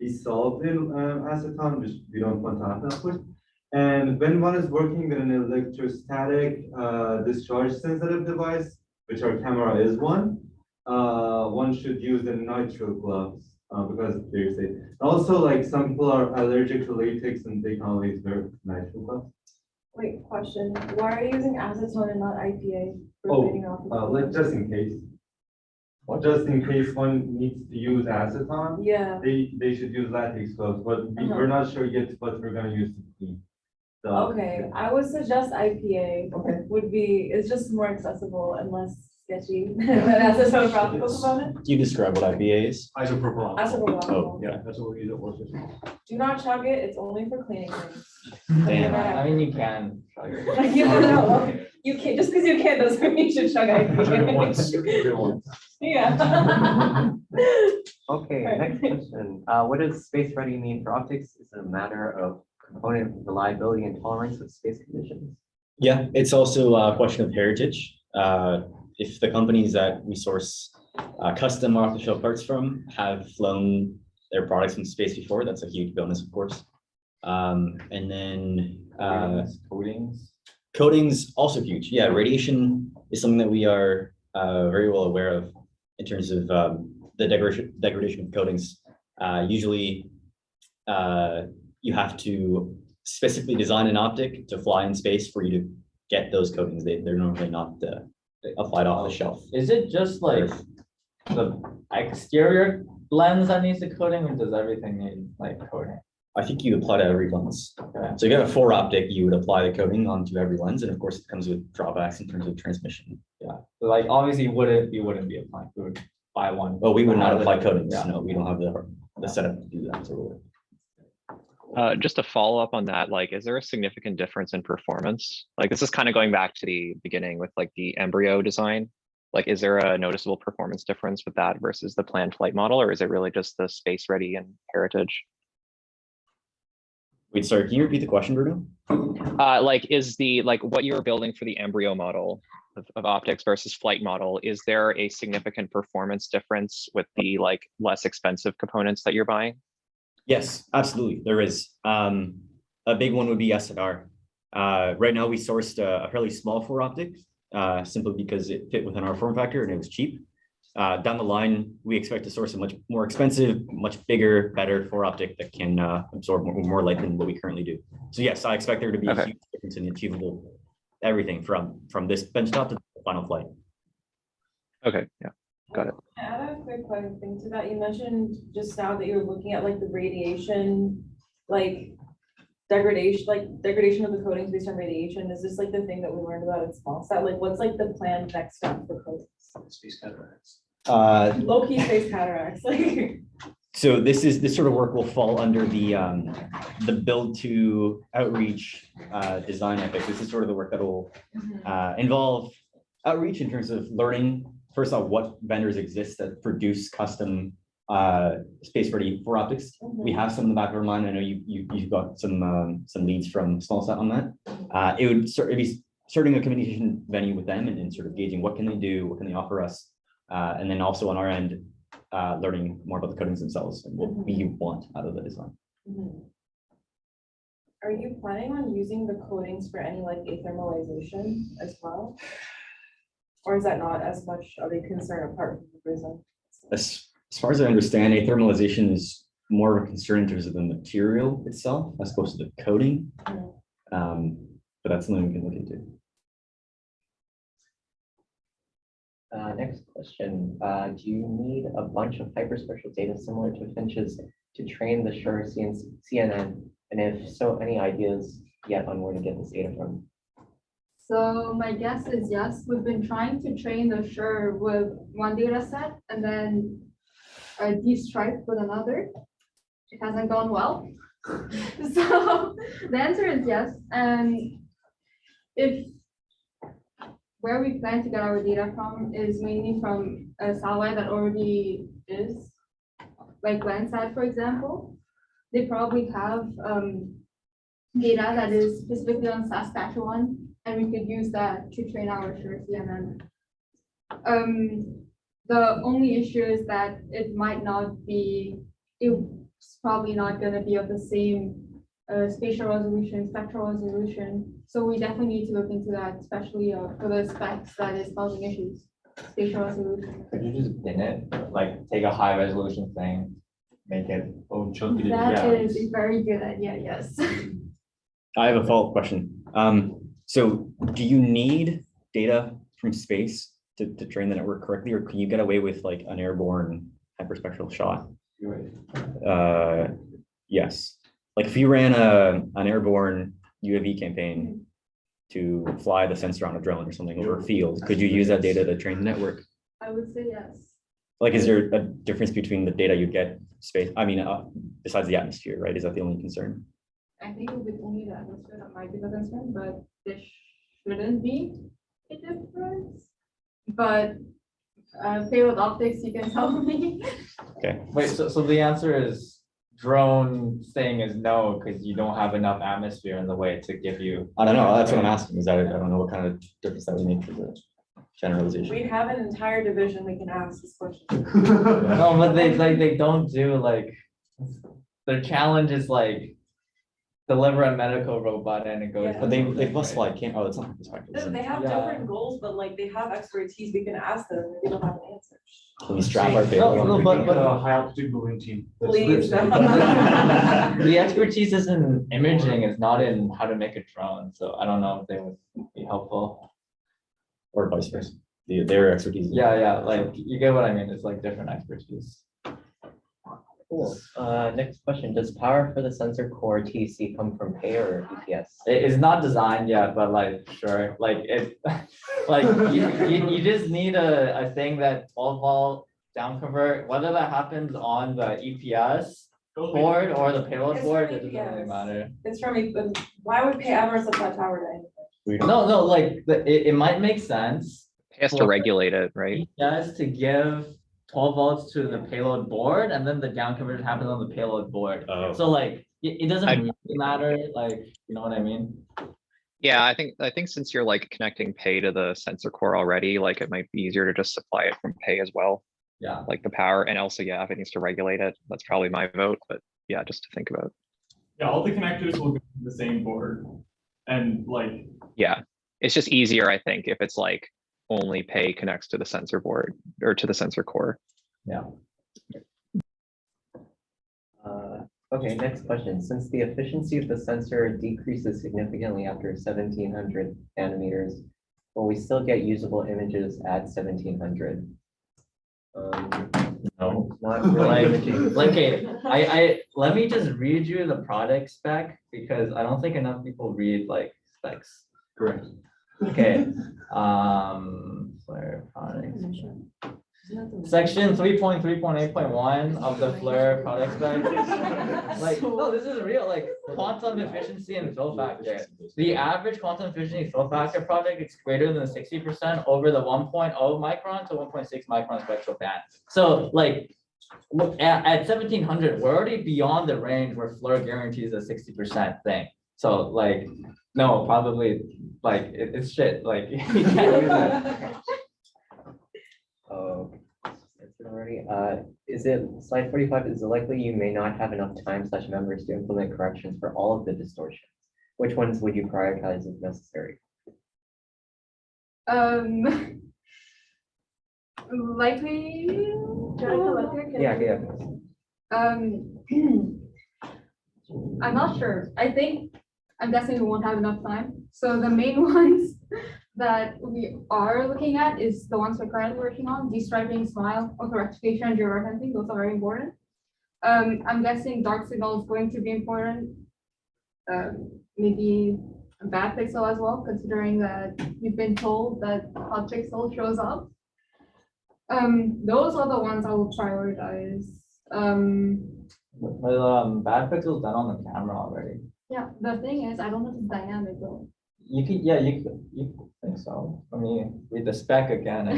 Speaker 9: be solved in acetone, which we don't want to happen, of course. And when one is working with an electrostatic discharge sensitive device, which our camera is one, one should use the nitrile gloves because they're safe. Also, like some people are allergic to latex and they can always wear nitrile gloves.
Speaker 6: Wait, question. Why are you using acetone and not IPA for
Speaker 9: Oh,
Speaker 6: fading off?
Speaker 9: like just in case. Just in case one needs to use acetone,
Speaker 6: Yeah.
Speaker 9: they should use latex gloves, but we're not sure yet what we're gonna use to clean.
Speaker 6: Okay, I would suggest IPA.
Speaker 9: Okay.
Speaker 6: Would be, it's just more accessible and less sketchy than acetone practical component.
Speaker 5: Can you describe what IPA is?
Speaker 2: Isopropyl.
Speaker 6: Acetone.
Speaker 5: Oh, yeah.
Speaker 2: That's what we use at work.
Speaker 6: Do not chug it, it's only for cleaning things.
Speaker 5: Damn.
Speaker 4: I mean, you can.
Speaker 6: You don't know. You can't, just because you can doesn't mean you should chug
Speaker 2: Drink it once.
Speaker 6: IPA.
Speaker 2: Drink it once.
Speaker 6: Yeah.
Speaker 1: Okay, next question. What does space ready mean for optics? Is it a matter of component reliability and tolerance with space conditions?
Speaker 5: Yeah, it's also a question of heritage. If the companies that we source custom off-the-shelf parts from have flown their products in space before, that's a huge bonus, of course. And then
Speaker 4: Coatings.
Speaker 5: coatings also huge. Yeah, radiation is something that we are very well aware of in terms of the degradation of coatings. Usually, you have to specifically design an optic to fly in space for you to get those coatings. They're normally not applied off the shelf.
Speaker 4: Is it just like the exterior lens that needs the coating, or does everything need like coating?
Speaker 5: I think you apply to every lens.
Speaker 4: Okay.
Speaker 5: So if you have a 4 optic, you would apply the coating onto every lens, and of course it comes with drawbacks in terms of transmission.
Speaker 4: Yeah. So like obviously you wouldn't be applying. We would buy one.
Speaker 5: But we would not apply coatings.
Speaker 4: Yeah.
Speaker 5: No, we don't have the setup to do that. So
Speaker 12: Just to follow up on that, like, is there a significant difference in performance? Like, this is kind of going back to the beginning with like the embryo design. Like, is there a noticeable performance difference with that versus the planned flight model, or is it really just the space ready and heritage?
Speaker 5: wait, sorry, can you repeat the question, Bruno?
Speaker 12: Like, is the what you're building for the embryo model of optics versus flight model, is there a significant performance difference with the like less expensive components that you're buying?
Speaker 5: Yes, absolutely, there is. A big one would be SNR. Right now, we sourced a fairly small 4 optic, simply because it fit within our form factor and it was cheap. Down the line, we expect to source a much more expensive, much bigger, better 4 optic that can absorb more light than what we currently do. So yes, I expect there to be a huge difference in achievable everything from this benchtop to the final flight.
Speaker 12: Okay, yeah, got it.
Speaker 6: I have a quick thing to that. You mentioned just now that you're looking at like the radiation, like degradation of the coatings based on radiation. Is this like the thing that we learned about in small set? Like what's like the planned next step for coatings?
Speaker 2: Space cataracts.
Speaker 6: Low-key space cataracts, like.
Speaker 5: So this sort of work will fall under the build to outreach design epic. This is sort of the work that will involve outreach in terms of learning, first off, what vendors exist that produce custom space ready 4 optics. We have some in the back of our mind. I know you've got some leads from SmallSat on that. It'd be starting a communication venue with them and sort of gauging what can they do, what can they offer us, and then also on our end, learning more about the coatings themselves and what we want out of the design.
Speaker 6: Are you planning on using the coatings for any like athermalization as well? Or is that not as much of a concern apart from the prism?
Speaker 5: As far as I understand, athermalization is more of a concern in terms of the material itself as opposed to the coating. But that's something we can look into.
Speaker 1: Next question. Do you need a bunch of hyperspectral data similar to FINCH's to train the SURE CNN? And if so, any ideas yet on where to get this data from?
Speaker 10: So my guess is yes. We've been trying to train the SURE with one data set and then de-stripe with another. It hasn't gone well. So the answer is yes. And where we plan to get our data from is mainly from a satellite that already is, like Landsat, for example. They probably have data that is specifically on Saskatchewan, and we could use that to train our SURE CNN. The only issue is that it's probably not going to be of the same spatial resolution, spectral resolution. So we definitely need to look into that, especially for the specs that is causing issues.
Speaker 6: spatial resolution.
Speaker 4: Could you just bin it, like take a high resolution thing, make it.
Speaker 2: Oh, chunk it in.
Speaker 6: That
Speaker 4: Yeah.
Speaker 6: is a very good idea, yes.
Speaker 5: I have a follow-up question. So do you need data from space to train the network correctly, or can you get away with like an airborne hyperspectral shot? Yes. Like if you ran an airborne UAV campaign to fly the sensor on a drone or something over a field, could you use that data to train the network?
Speaker 6: I would say yes.
Speaker 5: Like, is there a difference between the data you get space? I mean, besides the atmosphere, right? Is that the only concern?
Speaker 6: I think with only the atmosphere that might be the concern, but there shouldn't be a difference. But payload optics, you can tell me.
Speaker 5: Okay.
Speaker 4: Wait, so the answer is drone thing is no, because you don't have enough atmosphere in the way to give you.
Speaker 5: I don't know. That's what I'm asking. Is that I don't know what kind of difference that would make for the generalization.
Speaker 16: We have an entire division we can ask this question.
Speaker 4: No, but they don't do like, their challenge is like deliver a medical robot and it goes.
Speaker 16: Yeah.
Speaker 5: But they must fly cam. Oh, it's not perspective.
Speaker 16: They have
Speaker 4: Yeah.
Speaker 16: different goals, but like they have expertise, we can ask them, and they don't have an answer.
Speaker 5: Can we strap our
Speaker 4: No,
Speaker 5: payload?
Speaker 4: but
Speaker 2: A high altitude balloon team.
Speaker 16: Please.
Speaker 4: the expertise is in imaging, is not in how to make a drone, so I don't know if they would be helpful.
Speaker 5: Or vice versa. Their expertise.
Speaker 4: Yeah, like you get what I mean, it's like different expertise.
Speaker 1: Cool. Next question, does power for the sensor core TC come from pay or EPS?
Speaker 4: It is not designed yet, but like, sure, like it, like you just need a thing that 12-volt down convert, whether that happens on the EPS board or the payload
Speaker 16: It's
Speaker 4: board,
Speaker 16: from
Speaker 4: it doesn't really
Speaker 16: EPS.
Speaker 4: matter.
Speaker 16: It's from me, but why would pay ever supply power to anything?
Speaker 4: No, like it might make sense.
Speaker 12: It has to regulate it, right?
Speaker 4: EPS to give 12 volts to the payload board, and then the down conversion happens on the payload board.
Speaker 5: Oh.
Speaker 4: So like, it doesn't
Speaker 12: I-
Speaker 4: really matter, like, you know what I mean?
Speaker 12: Yeah, I think since you're like connecting pay to the sensor core already, like it might be easier to just supply it from pay as well,
Speaker 4: Yeah.
Speaker 12: like the power. And also, yeah, if it needs to regulate it, that's probably my vote, but yeah, just to think about.
Speaker 17: Yeah, all the connectors will go to the same board. And like,
Speaker 12: Yeah, it's just easier, I think, if it's like only pay connects to the sensor board or to the sensor core.
Speaker 4: Yeah.
Speaker 1: Okay, next question. Since the efficiency of the sensor decreases significantly after 1700 nanometers, will we still get usable images at 1700?
Speaker 4: No.
Speaker 1: Not really imaging.
Speaker 4: Like, okay, I let me just read you the product spec, because I don't think enough people read like specs.
Speaker 2: Correct.
Speaker 4: Okay, Flare products. Section 3.3.8.1 of the Flare product spec. Like, no, this is real, like quantum efficiency and fill factor. The average quantum efficiency fill factor project is greater than 60% over the 1.0 micron to 1.6 micron spectral band. So like, at 1700, we're already beyond the range where Flare guarantees a 60% thing. So like, no, probably like it's shit, like you can't use it.
Speaker 1: Oh, that's it already. Is it slide 45? Is it likely you may not have enough time / members to implement corrections for all of the distortions? Which ones would you prioritize if necessary?
Speaker 6: Likely.
Speaker 1: Yeah.
Speaker 3: I'm not sure. I'm guessing we won't have enough time. So the main ones that we are looking at is the ones we're currently working on: destriping, smile, auto rectification, and georeferencing. Those are very important. I'm guessing dark signal is going to be important. Maybe a bad pixel as well, considering that you've been told that hot pixel shows up. Those are the ones I will prioritize.
Speaker 4: But bad pixels done on the camera already.
Speaker 3: Yeah, the thing is, I don't know if it's dynamic though.
Speaker 4: You could, yeah, you could think so. I mean, read the spec again.
Speaker 12: I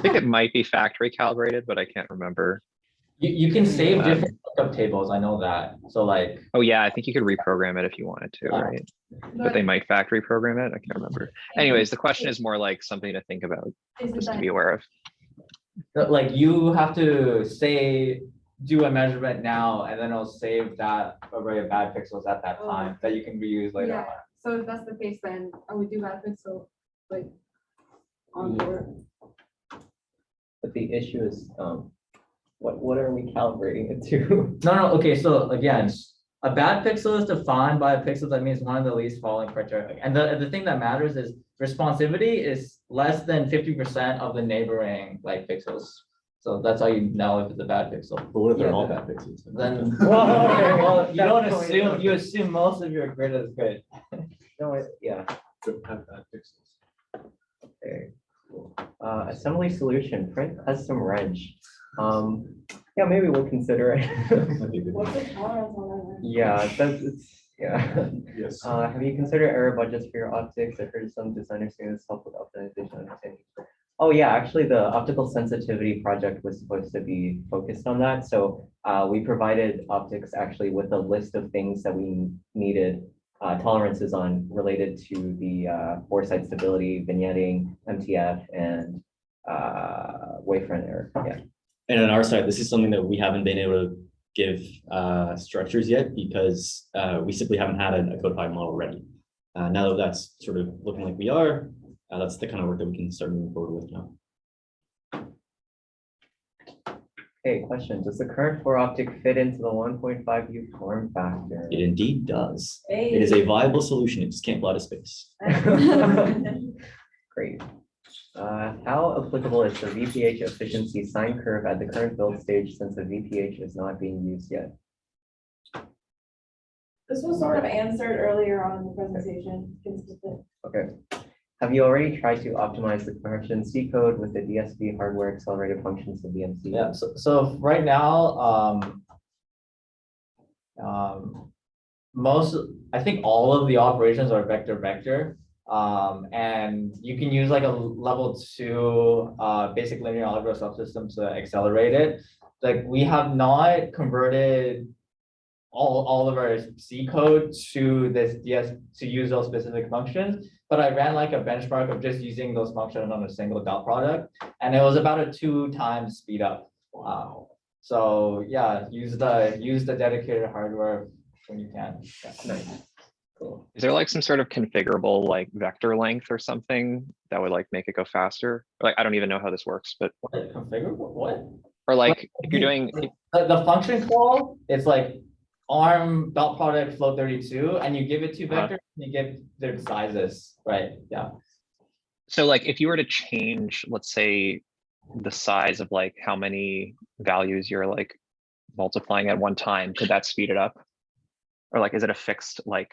Speaker 12: think it might be factory calibrated, but I can't remember.
Speaker 4: You can save different lookup tables, I know that, so like.
Speaker 12: Oh yeah, I think you could reprogram it if you wanted to, right? But they might factory program it, I can't remember. Anyways, the question is more like something to think about, just to be aware of.
Speaker 4: Like you have to do a measurement now, and then it'll save that array of bad pixels at that time that you can reuse later on.
Speaker 3: Yeah, so if that's the case, then I would do bad pixel like on board.
Speaker 1: but the issue is, what are we calibrating it to?
Speaker 4: No, okay, so again, a bad pixel is defined by a pixel that means one of the least following criteria. And the thing that matters is responsivity is less than 50% of the neighboring like pixels. So that's how you know if it's a bad pixel.
Speaker 5: But what if they're
Speaker 1: Yeah,
Speaker 5: all
Speaker 1: but-
Speaker 5: bad pixels?
Speaker 4: Then, well, you
Speaker 1: That's
Speaker 4: don't
Speaker 1: going
Speaker 4: assume,
Speaker 1: on.
Speaker 4: you assume most of your grid is good.
Speaker 1: No, yeah. Okay, cool. Assembly solution, print custom wrench. Yeah, maybe we'll consider it.
Speaker 16: What's the tolerance on that?
Speaker 1: Yeah, it's, yeah.
Speaker 2: Yes.
Speaker 1: Have you considered error budgets for your optics? I've heard some designers saying this help with optimization understanding. Oh yeah, actually the optical sensitivity project was supposed to be focused on that. So we provided optics actually with a list of things that we needed tolerances on related to the foresight stability, vignetting, MTF, and wavefront error. Yeah.
Speaker 5: And on our side, this is something that we haven't been able to give structures yet because we simply haven't had a Code 5 model ready. Now that that's sort of looking like we are, that's the kind of work that we can start moving forward with now.
Speaker 1: Hey, question, does the current core optic fit into the 1.5U form factor?
Speaker 5: It indeed does. It is a viable solution. It just can't fly to space.
Speaker 1: Great. How applicable is the VPH efficiency sine curve at the current build stage since the VPH is not being used yet?
Speaker 16: This was sort of answered earlier on in the presentation. Consistent.
Speaker 1: Okay. Have you already tried to optimize the conversion C code with the DSP hardware accelerated functions of VMC?
Speaker 4: Yeah, so right now, I think all of the operations are vector. And you can use like a level 2 basic linear algebra subsystem to accelerate it. Like we have not converted all of our C code to this to use those specific functions, but I ran like a benchmark of just using those functions on a single dot product, and it was about a 2 times speed up. Wow. So yeah, use the dedicated hardware when you can. Yeah, nice. Cool.
Speaker 12: Is there like some sort of configurable like vector length or something that would like make it go faster? Like, I don't even know how this works, but
Speaker 4: What configurable? What?
Speaker 12: or like if you're doing,
Speaker 4: The function call, it's like arm dot product float 32, and you give it 2 vectors, and you get their sizes, right? Yeah.
Speaker 12: so like if you were to change, let's say, the size of like how many values you're like multiplying at one time, could that speed it up? Or like, is it a fixed like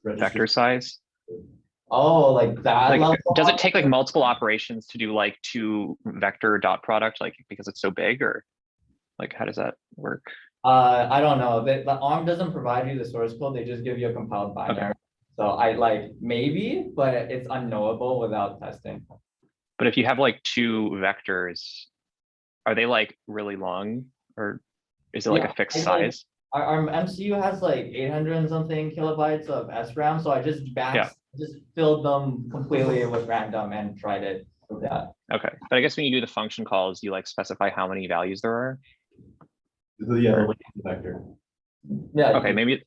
Speaker 12: vector size?
Speaker 4: Oh, like that
Speaker 12: Like,
Speaker 4: level?
Speaker 12: does it take like multiple operations to do like 2 vector dot product, like because it's so big, or like how does that work?
Speaker 4: I don't know. The ARM doesn't provide you the source code. They just give you a compiled binary. So I like maybe, but it's unknowable without testing.
Speaker 12: But if you have like 2 vectors, are they like really long, or is it like
Speaker 4: Yeah,
Speaker 12: a fixed
Speaker 4: I like-
Speaker 12: size?
Speaker 4: Our MCU has like 800 and something kilobytes of SRAM, so I just just filled them completely with random and tried it with that.
Speaker 12: Okay, but I guess when you do the function calls, you like specify how many values there are.
Speaker 2: Yeah, the link vector.
Speaker 4: Yeah.
Speaker 12: Okay, maybe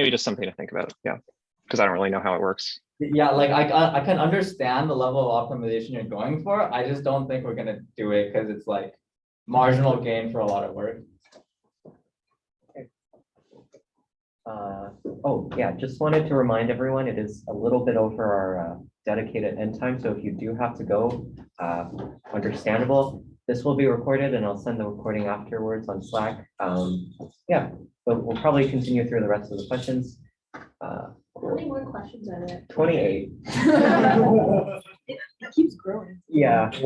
Speaker 12: just something to think about. Yeah, because I don't really know how it works.
Speaker 4: Yeah, like I can understand the level of optimization you're going for. I just don't think we're gonna do it because it's like marginal gain for a lot of work.
Speaker 1: Oh yeah, just wanted to remind everyone, it is a little bit over our dedicated end time. So if you do have to go, understandable. This will be recorded and I'll send the recording afterwards on Slack. Yeah, but we'll probably continue through the rest of the questions.
Speaker 3: How many more questions are there?
Speaker 1: 28.
Speaker 3: It keeps growing.
Speaker 1: Yeah. We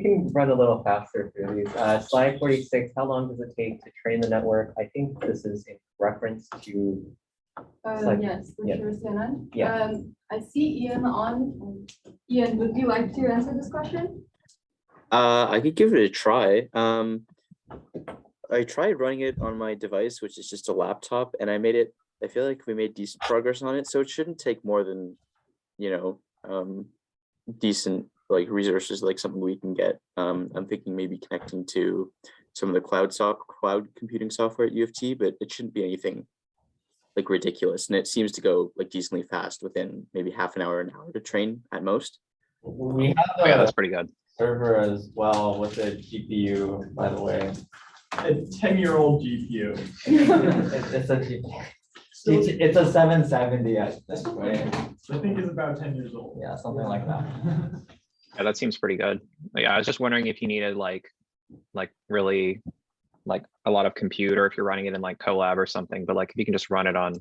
Speaker 1: can run a little faster through these. Slide 46, how long does it take to train the network? I think this is in reference to. slide-
Speaker 18: Yes, for
Speaker 1: yeah.
Speaker 18: sure, Sanan.
Speaker 1: Yeah.
Speaker 18: I see Ian on. Ian, would you like to answer this question?
Speaker 19: I could give it a try. I tried running it on my device, which is just a laptop, and I feel like we made decent progress on it. So it shouldn't take more than, decent like resources, like something we can get. I'm thinking maybe connecting to some of the cloud computing software at U of T, but it shouldn't be anything like ridiculous. And it seems to go like decently fast within maybe half an hour to train at most.
Speaker 4: We have
Speaker 12: Oh yeah, that's
Speaker 4: a
Speaker 12: pretty good.
Speaker 4: server as well with a GPU, by the way.
Speaker 17: A 10-year-old GPU.
Speaker 4: It's a GPU. It's a 770, I think, right?
Speaker 17: I think is about 10 years old.
Speaker 4: Yeah, something like that.
Speaker 12: Yeah, that seems pretty good. Yeah, I was just wondering if you needed like really like a lot of compute, or if you're running it in like Colab or something, but like if you can just run it on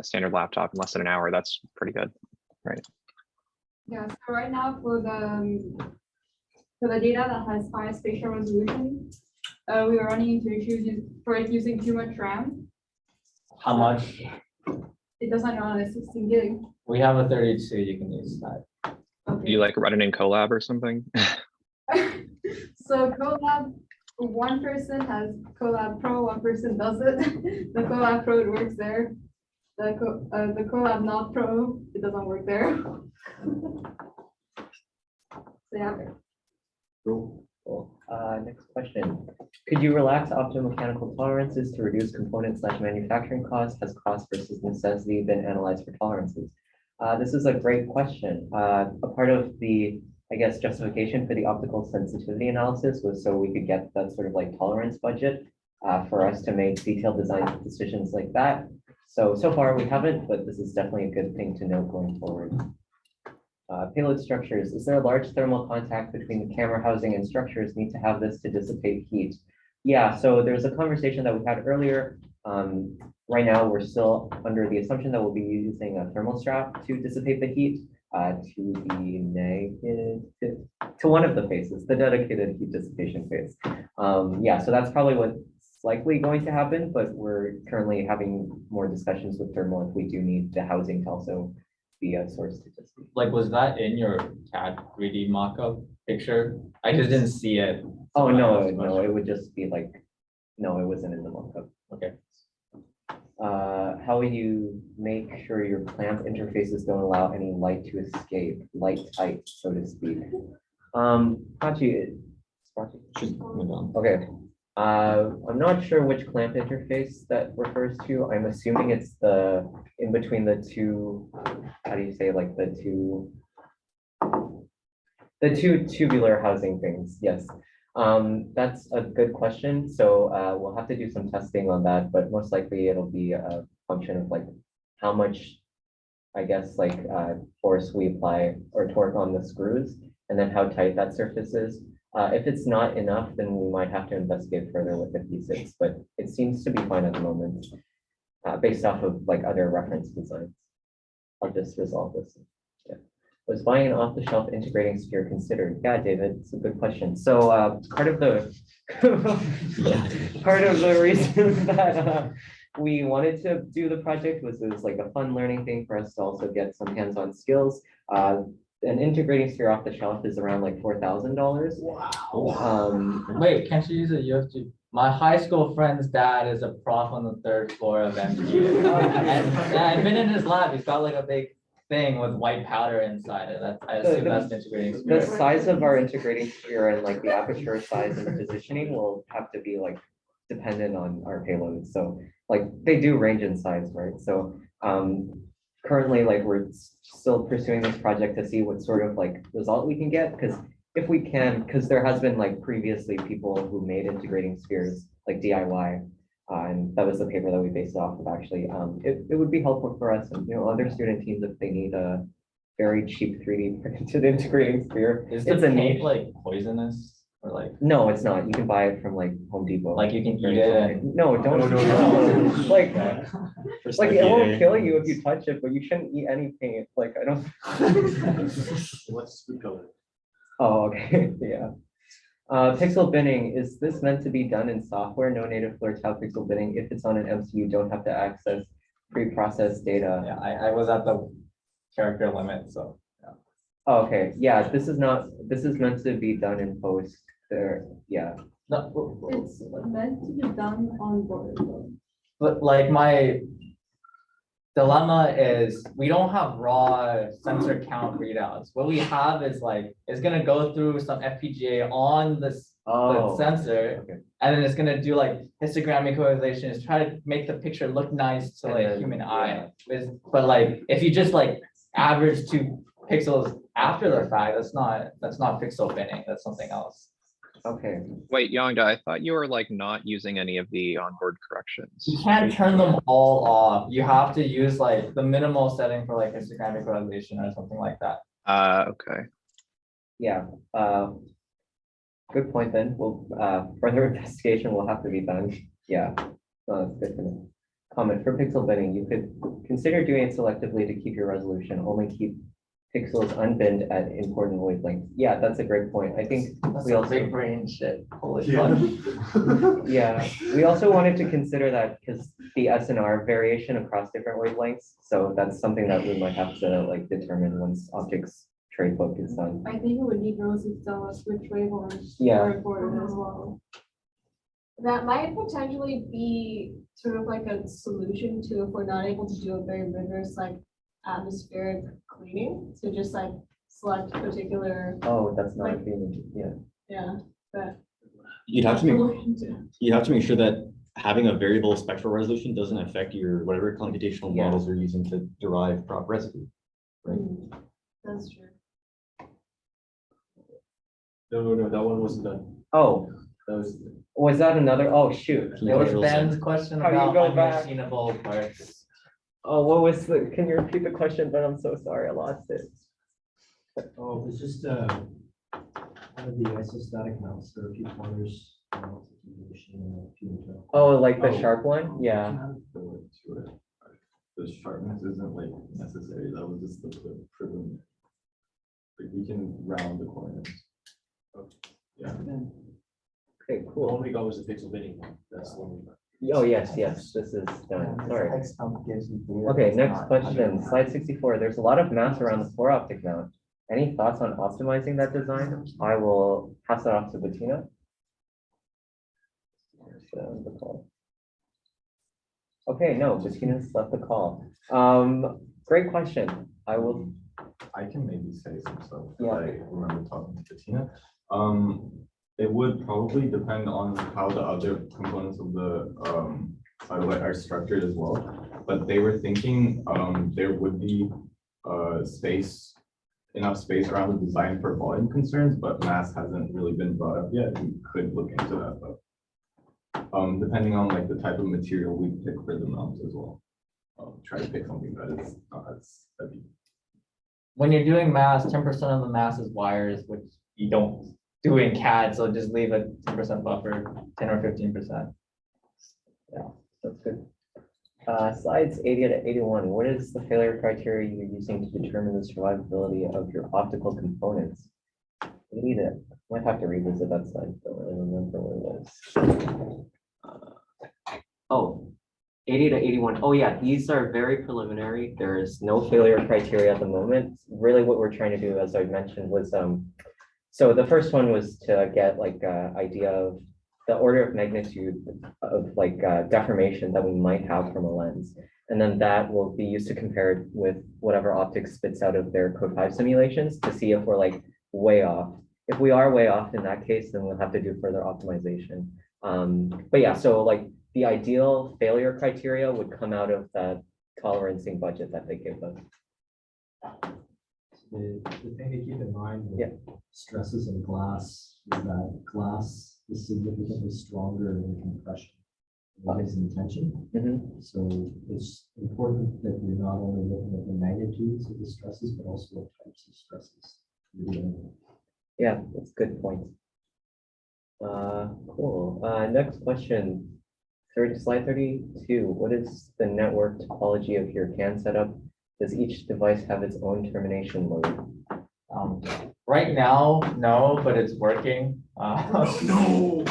Speaker 12: a standard laptop in less than an hour, that's pretty good, right?
Speaker 18: Yeah, so right now for the data that has high spatial resolution, we are running into issues for it using too much RAM.
Speaker 4: How much?
Speaker 18: It doesn't run at 16 gig.
Speaker 4: We have a 32, you can use that.
Speaker 12: Do you like run it in Colab or something?
Speaker 18: So Colab, one person has Colab Pro, one person does it. The Colab Pro, it works there. The Colab not Pro, it doesn't work there. So yeah.
Speaker 1: Cool. Next question. Could you relax optimal mechanical tolerances to reduce component/manufacturing costs? Has cost versus necessity been analyzed for tolerances? This is a great question. A part of the, I guess, justification for the optical sensitivity analysis was so we could get that sort of like tolerance budget for us to make detailed design decisions like that. So far we haven't, but this is definitely a good thing to note going forward. Payload structures. Is there a large thermal contact between the camera housing and structures? Need to have this to dissipate heat? Yeah, so there's a conversation that we had earlier. Right now, we're still under the assumption that we'll be using a thermal strap to dissipate the heat to the negative, to one of the phases, the dedicated heat dissipation phase. Yeah, so that's probably what's likely going to happen, but we're currently having more discussions with thermal if we do need the housing to also be a source to dissipate.
Speaker 4: Like, was that in your CAD 3D mockup picture? I just didn't see it.
Speaker 1: Oh, no, no, it would just be like, no, it wasn't in the mockup.
Speaker 4: Okay.
Speaker 1: How will you make sure your clamp interfaces don't allow any light to escape, light tight, so to speak? Prachi, okay. I'm not sure which clamp interface that refers to. I'm assuming it's the in between the two, how do you say, like the two tubular housing things. Yes. That's a good question. So we'll have to do some testing on that, but most likely it'll be a function of like how much, I guess, like force we apply or torque on the screws, and then how tight that surface is. If it's not enough, then we might have to investigate further with 56, but it seems to be fine at the moment, based off of like other reference designs. I'll just resolve this. Yeah. Was buying an off-the-shelf integrating sphere considered? Yeah, David, it's a good question. So part of the reason that we wanted to do the project was it was like a fun learning thing for us to also get some hands-on skills. An integrating sphere off the shelf is around like $4,000.
Speaker 4: Wow. Wait, can't you use it? You have to. My high school friend's dad is a prof on the 3rd floor of MG. and I've been in his lab. He's got like a big thing with white powder inside it. I assume that's the integrating sphere.
Speaker 1: The size of our integrating sphere and like the aperture size and the positioning will have to be like dependent on our payload. So like they do range in size, right? So currently, like we're still pursuing this project to see what sort of like result we can get, because if we can, because there has been like previously people who made integrating spheres like DIY, and that was the paper that we based it off of actually. It would be helpful for us and other student teams if they need a very cheap 3D printed integrating sphere.
Speaker 4: Is the paint like poisonous? Or like,
Speaker 1: no, it's not. You can buy it from like Home Depot.
Speaker 4: Like you can eat it. And...
Speaker 1: No, don't. No. Like it won't kill you if you touch it, but you shouldn't eat any paint. Like I don't.
Speaker 2: What's the color?
Speaker 1: Oh, okay. Yeah. Pixel binning, is this meant to be done in software? No native Flirt how pixel binning. If it's on an MCU, don't have to access pre-processed data.
Speaker 4: Yeah, I was at the character limit, so. Yeah.
Speaker 1: Oh, okay. Yeah, this is meant to be done in post there. Yeah.
Speaker 4: No,
Speaker 18: it's meant to be done on board.
Speaker 4: But like my dilemma is we don't have raw sensor count readouts. What we have is like, it's gonna go through some FPGA on the sensor,
Speaker 1: okay.
Speaker 4: And then it's gonna do like histogram equalization, is try to make the picture look nice to like human eye. But like, if you just like average 2 pixels after the fact, that's not pixel binning, that's something else.
Speaker 1: Okay.
Speaker 12: Wait, Yongda, I thought you were like not using any of the onboard corrections.
Speaker 4: You can't turn them all off. You have to use like the minimal setting for like histogramic resolution or something like that.
Speaker 12: Okay.
Speaker 1: Yeah, good point then. We'll, further investigation will have to be done. Yeah, that's good to know. Comment for pixel binning, you could consider doing it selectively to keep your resolution, only keep pixels unbinned at important wavelengths. Yeah, that's a great point. I think
Speaker 4: That's
Speaker 1: we
Speaker 4: a
Speaker 1: also,
Speaker 4: big brain shit. Holy
Speaker 9: Yeah.
Speaker 4: fuck.
Speaker 1: yeah, we also wanted to consider that because the SNR variation across different wavelengths. So that's something that we might have to like determine once optics trade book is done.
Speaker 18: I think it would be gross to tell us which waveforms
Speaker 1: Yeah.
Speaker 18: are important as well. That might potentially be sort of like a solution to if we're not able to do a very rigorous like atmospheric cleaning. So just like select particular,
Speaker 1: Oh, that's not a
Speaker 18: Like-
Speaker 1: thing, yeah.
Speaker 18: yeah, but.
Speaker 5: You'd have to
Speaker 18: look
Speaker 5: make,
Speaker 18: into.
Speaker 5: you have to make sure that having a variable spectral resolution doesn't affect your whatever computational
Speaker 1: Yeah.
Speaker 5: models you're using to derive prop residue. Right.
Speaker 18: That's true.
Speaker 2: No, that one wasn't done.
Speaker 1: Oh,
Speaker 2: That
Speaker 1: was that another? Oh, shoot.
Speaker 5: Can
Speaker 4: It
Speaker 5: you
Speaker 4: was
Speaker 5: control
Speaker 4: Ben's
Speaker 5: sense?
Speaker 4: question
Speaker 1: How do you
Speaker 4: about
Speaker 1: go back?
Speaker 4: unmachinable parts.
Speaker 1: Oh, what was the, can you repeat the question? But I'm so sorry, I lost it.
Speaker 2: Oh, it's just, one of the isostatic mounts, there are a few corners.
Speaker 1: Oh, like the
Speaker 13: Oh.
Speaker 1: sharp one? Yeah.
Speaker 13: The sharpness isn't like necessary, that was just the preliminary. Like we can round the corners. Yeah.
Speaker 1: Okay,
Speaker 2: The
Speaker 1: cool.
Speaker 2: one we got was the pixel binning one. That's the one we got.
Speaker 1: Oh, yes, this is done. Sorry. Okay,
Speaker 4: Okay,
Speaker 1: next question, slide 64. There's a lot of mass around the floor optic mount. Any thoughts on optimizing that design? I will pass it off to Bettina. The call. Okay, no, Bettina's left the call. Great question. I will,
Speaker 13: I can maybe say some stuff,
Speaker 1: Yeah.
Speaker 13: I remember talking to Bettina. It would probably depend on how the other components of the satellite are structured as well. But they were thinking there would be enough space around the design for volume concerns, but mass hasn't really been brought up yet. We could look into that, but depending on like the type of material we pick for the mount as well. Try to pick something that is not as heavy.
Speaker 4: When you're doing mass, 10% of the mass is wires, which you don't do in CAD, so just leave a 10% buffer, 10 or 15%.
Speaker 1: yeah, that's good. Slides 80 to 81. What is the failure criteria you're using to determine the survivability of your optical components? We need it. Might have to revisit that slide. Don't really remember what it was. Oh, 80 to 81. Oh yeah, these are very preliminary. There's no failure criteria at the moment. Really what we're trying to do, as I mentioned, was so the first one was to get like an idea of the order of magnitude of like deformation that we might have from a lens. And then that will be used to compare it with whatever optics spits out of their code 5 simulations to see if we're like way off. If we are way off in that case, then we'll have to do further optimization. But yeah, so like the ideal failure criteria would come out of that tolerancing budget that they gave us.
Speaker 2: The thing to keep in mind with
Speaker 1: Yeah.
Speaker 2: stresses in glass is that glass is significantly stronger in compression. Lies in tension. So it's important that you're not only looking at the magnitudes of the stresses, but also what types of stresses.
Speaker 1: Yeah, that's a good point. Cool. Next question. Slide 32. What is the network topology of your CAN setup? Does each device have its own termination mode?
Speaker 4: Right now, no, but it's working.
Speaker 2: No.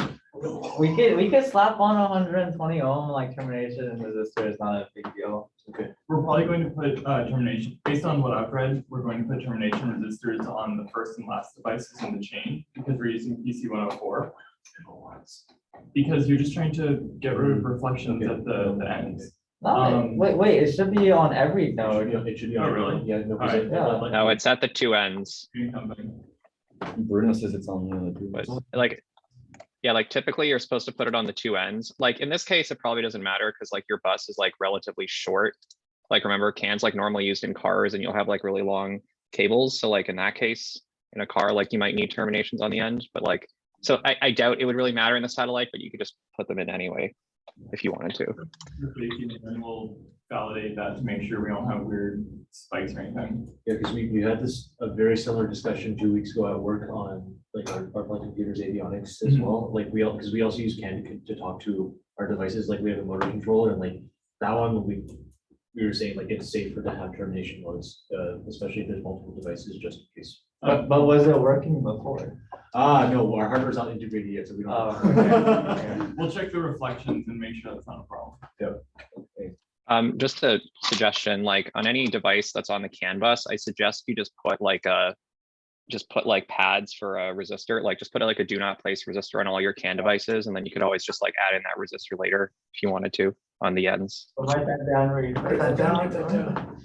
Speaker 4: We could slap on 120 ohm like termination resistor is not a big deal.
Speaker 17: Okay, we're probably going to put termination, based on what I've read, we're going to put termination resistors on the first and last devices in the chain because we're using PC104. Because you're just trying to get rid of reflections at the ends.
Speaker 4: No, wait, it should be on every node.
Speaker 2: It should be.
Speaker 17: Oh, really?
Speaker 2: Yeah, no,
Speaker 17: All right.
Speaker 4: Yeah.
Speaker 12: No, it's at the two ends.
Speaker 5: Bruno says it's on the other two.
Speaker 12: But like, yeah, like typically you're supposed to put it on the two ends. Like in this case, it probably doesn't matter because like your bus is like relatively short. Like remember, CAN's like normally used in cars and you'll have like really long cables. So like in that case, in a car, like you might need terminations on the end, but like, so I doubt it would really matter in the satellite, but you could just put them in anyway if you wanted to.
Speaker 17: And we'll validate that to make sure we don't have weird spikes or anything.
Speaker 2: Yeah, because we had a very similar discussion 2 weeks ago at work on like our flight computers avionics as well. Like because we also use CAN to talk to our devices, like we have a motor controller, and like that one we were saying like it's safer to have termination modes, especially if there's multiple devices, just in case.
Speaker 4: But was it working before?
Speaker 2: No, our hardware's not integrated yet, so we don't.
Speaker 4: Oh, okay.
Speaker 17: We'll check the reflections and make sure that's not a problem.
Speaker 2: Yep.
Speaker 12: Just a suggestion, like on any device that's on the CAN bus, I suggest you just put like pads for a resistor, like just put like a do not place resistor on all your CAN devices, and then you could always just like add in that resistor later if you wanted to on the ends.
Speaker 4: Write that down. Write that down.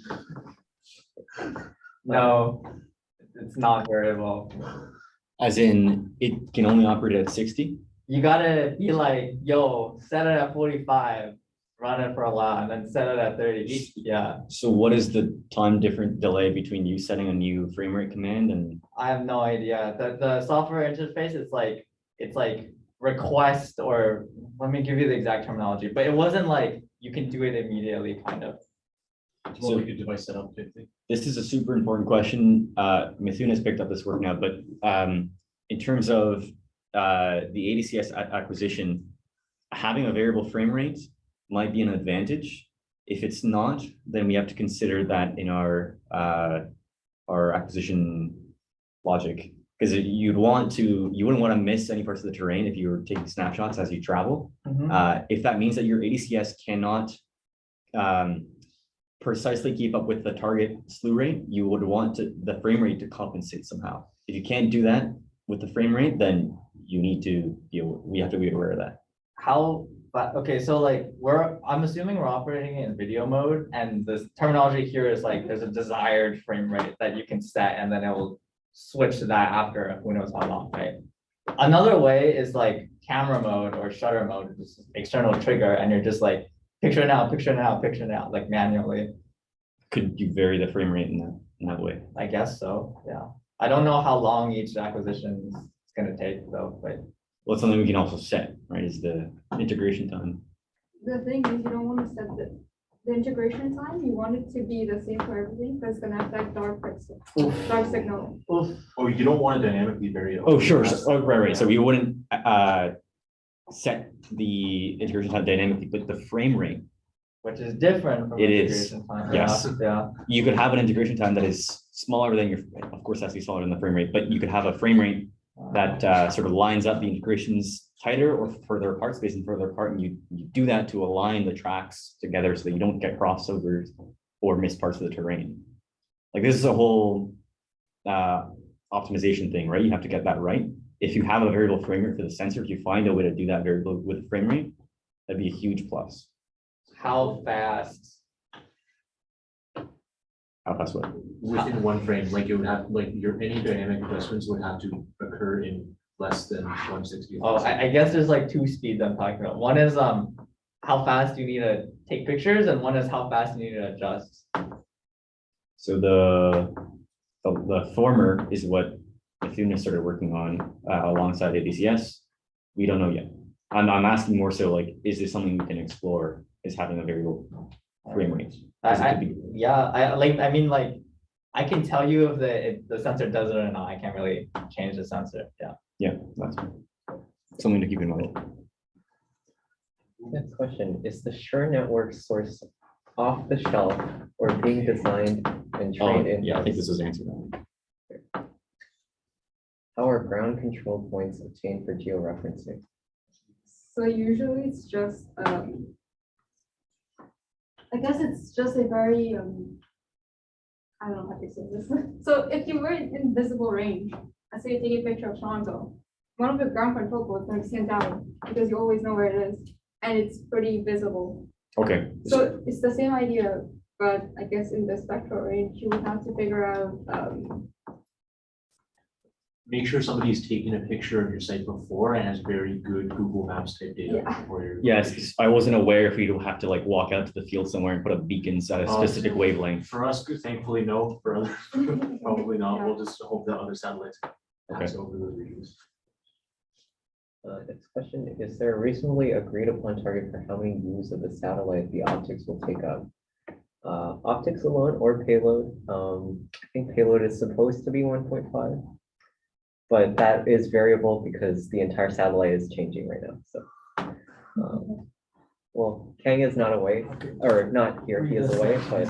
Speaker 4: No, it's not variable.
Speaker 5: As in, it can only operate at 60?
Speaker 4: You gotta be like, yo, set it at 45, run it for a while, and then set it at 30. Yeah,
Speaker 5: So what is the time different delay between you setting a new frame rate command and?
Speaker 4: I have no idea. The software interface is like, it's like request, or let me give you the exact terminology, but it wasn't like you can do it immediately, kind of.
Speaker 2: So we could device set up 50.
Speaker 5: This is a super important question. Mithun has picked up this work now, but in terms of the ADCS acquisition, having a variable frame rate might be an advantage. If it's not, then we have to consider that in our acquisition logic, because you wouldn't want to miss any parts of the terrain if you were taking snapshots as you travel. If that means that your ADCS cannot precisely keep up with the target slew rate, you would want the frame rate to compensate somehow. If you can't do that with the frame rate, then we have to be aware of that.
Speaker 4: Okay, so like I'm assuming we're operating in video mode, and the terminology here is like there's a desired frame rate that you can set, and then it will switch to that after who knows how long, right? Another way is like camera mode or shutter mode, just external trigger, and you're just like picture now, like manually.
Speaker 5: Could you vary the frame rate in that way?
Speaker 4: I guess so, yeah. I don't know how long each acquisition is gonna take though, but.
Speaker 5: Well, it's something we can also set, right, is the integration time.
Speaker 20: The thing is, you don't want to set the integration time. You want it to be the same for everything. That's gonna affect dark signal.
Speaker 2: Oh, you don't want to dynamically vary it.
Speaker 5: Oh, sure. Right. So you wouldn't set the integration time dynamically, but the frame rate.
Speaker 4: Which is different from
Speaker 5: It is.
Speaker 4: integration time.
Speaker 5: Yes.
Speaker 4: Yeah.
Speaker 5: You could have an integration time that is smaller than of course, has to be smaller than the frame rate, but you could have a frame rate that sort of lines up the integrations tighter or further apart, spacing further apart, and you do that to align the tracks together so that you don't get crossovers or miss parts of the terrain. Like this is a whole optimization thing, right? You have to get that right. If you have a variable frame rate for the sensor, if you find a way to do that variable with the frame rate, that'd be a huge plus.
Speaker 4: How fast?
Speaker 5: How fast what?
Speaker 2: Within one frame, like it would have, like any dynamic adjustments would have to occur in less than 160.
Speaker 4: Oh, I guess there's like two speeds I'm talking about. One is how fast you need to take pictures, and one is how fast you need to adjust.
Speaker 5: So the former is what Athena started working on alongside ADCS. We don't know yet. I'm asking more so like, is this something we can explore? Is having a variable frame rate?
Speaker 4: I mean, I can tell you if the sensor does it or not. I can't really change the sensor. Yeah.
Speaker 5: Yeah, that's something to keep in mind.
Speaker 1: Next question, is the Shure network source off the shelf or being designed and trained in?
Speaker 5: Yeah, I think this was answered.
Speaker 1: How are ground control points obtained for georeferencing?
Speaker 20: So usually it's just, I guess it's just a very, I don't know how to say this. So if you were in invisible range, let's say you take a picture of Toronto, one of the ground control points is going to stand out because you always know where it is, and it's pretty visible.
Speaker 5: Okay.
Speaker 20: So it's the same idea, but I guess in the spectral range, you would have to figure out
Speaker 21: make sure somebody's taken a picture of your site before and has very good Google Maps type data before your.
Speaker 5: Yes, 'cause I wasn't aware if you'd have to like walk out to the field somewhere and put up beacons at a specific wavelength.
Speaker 21: For us, thankfully, no. For others, probably not. We'll just hope that other satellites pass over those regions.
Speaker 1: Next question, is there a reasonably agreed upon target for how many views of the satellite the optics will take up? Optics alone or payload? I think payload is supposed to be 1.5. But that is variable because the entire satellite is changing right now, so. Well, Kang is not away, or not here, he is away, but,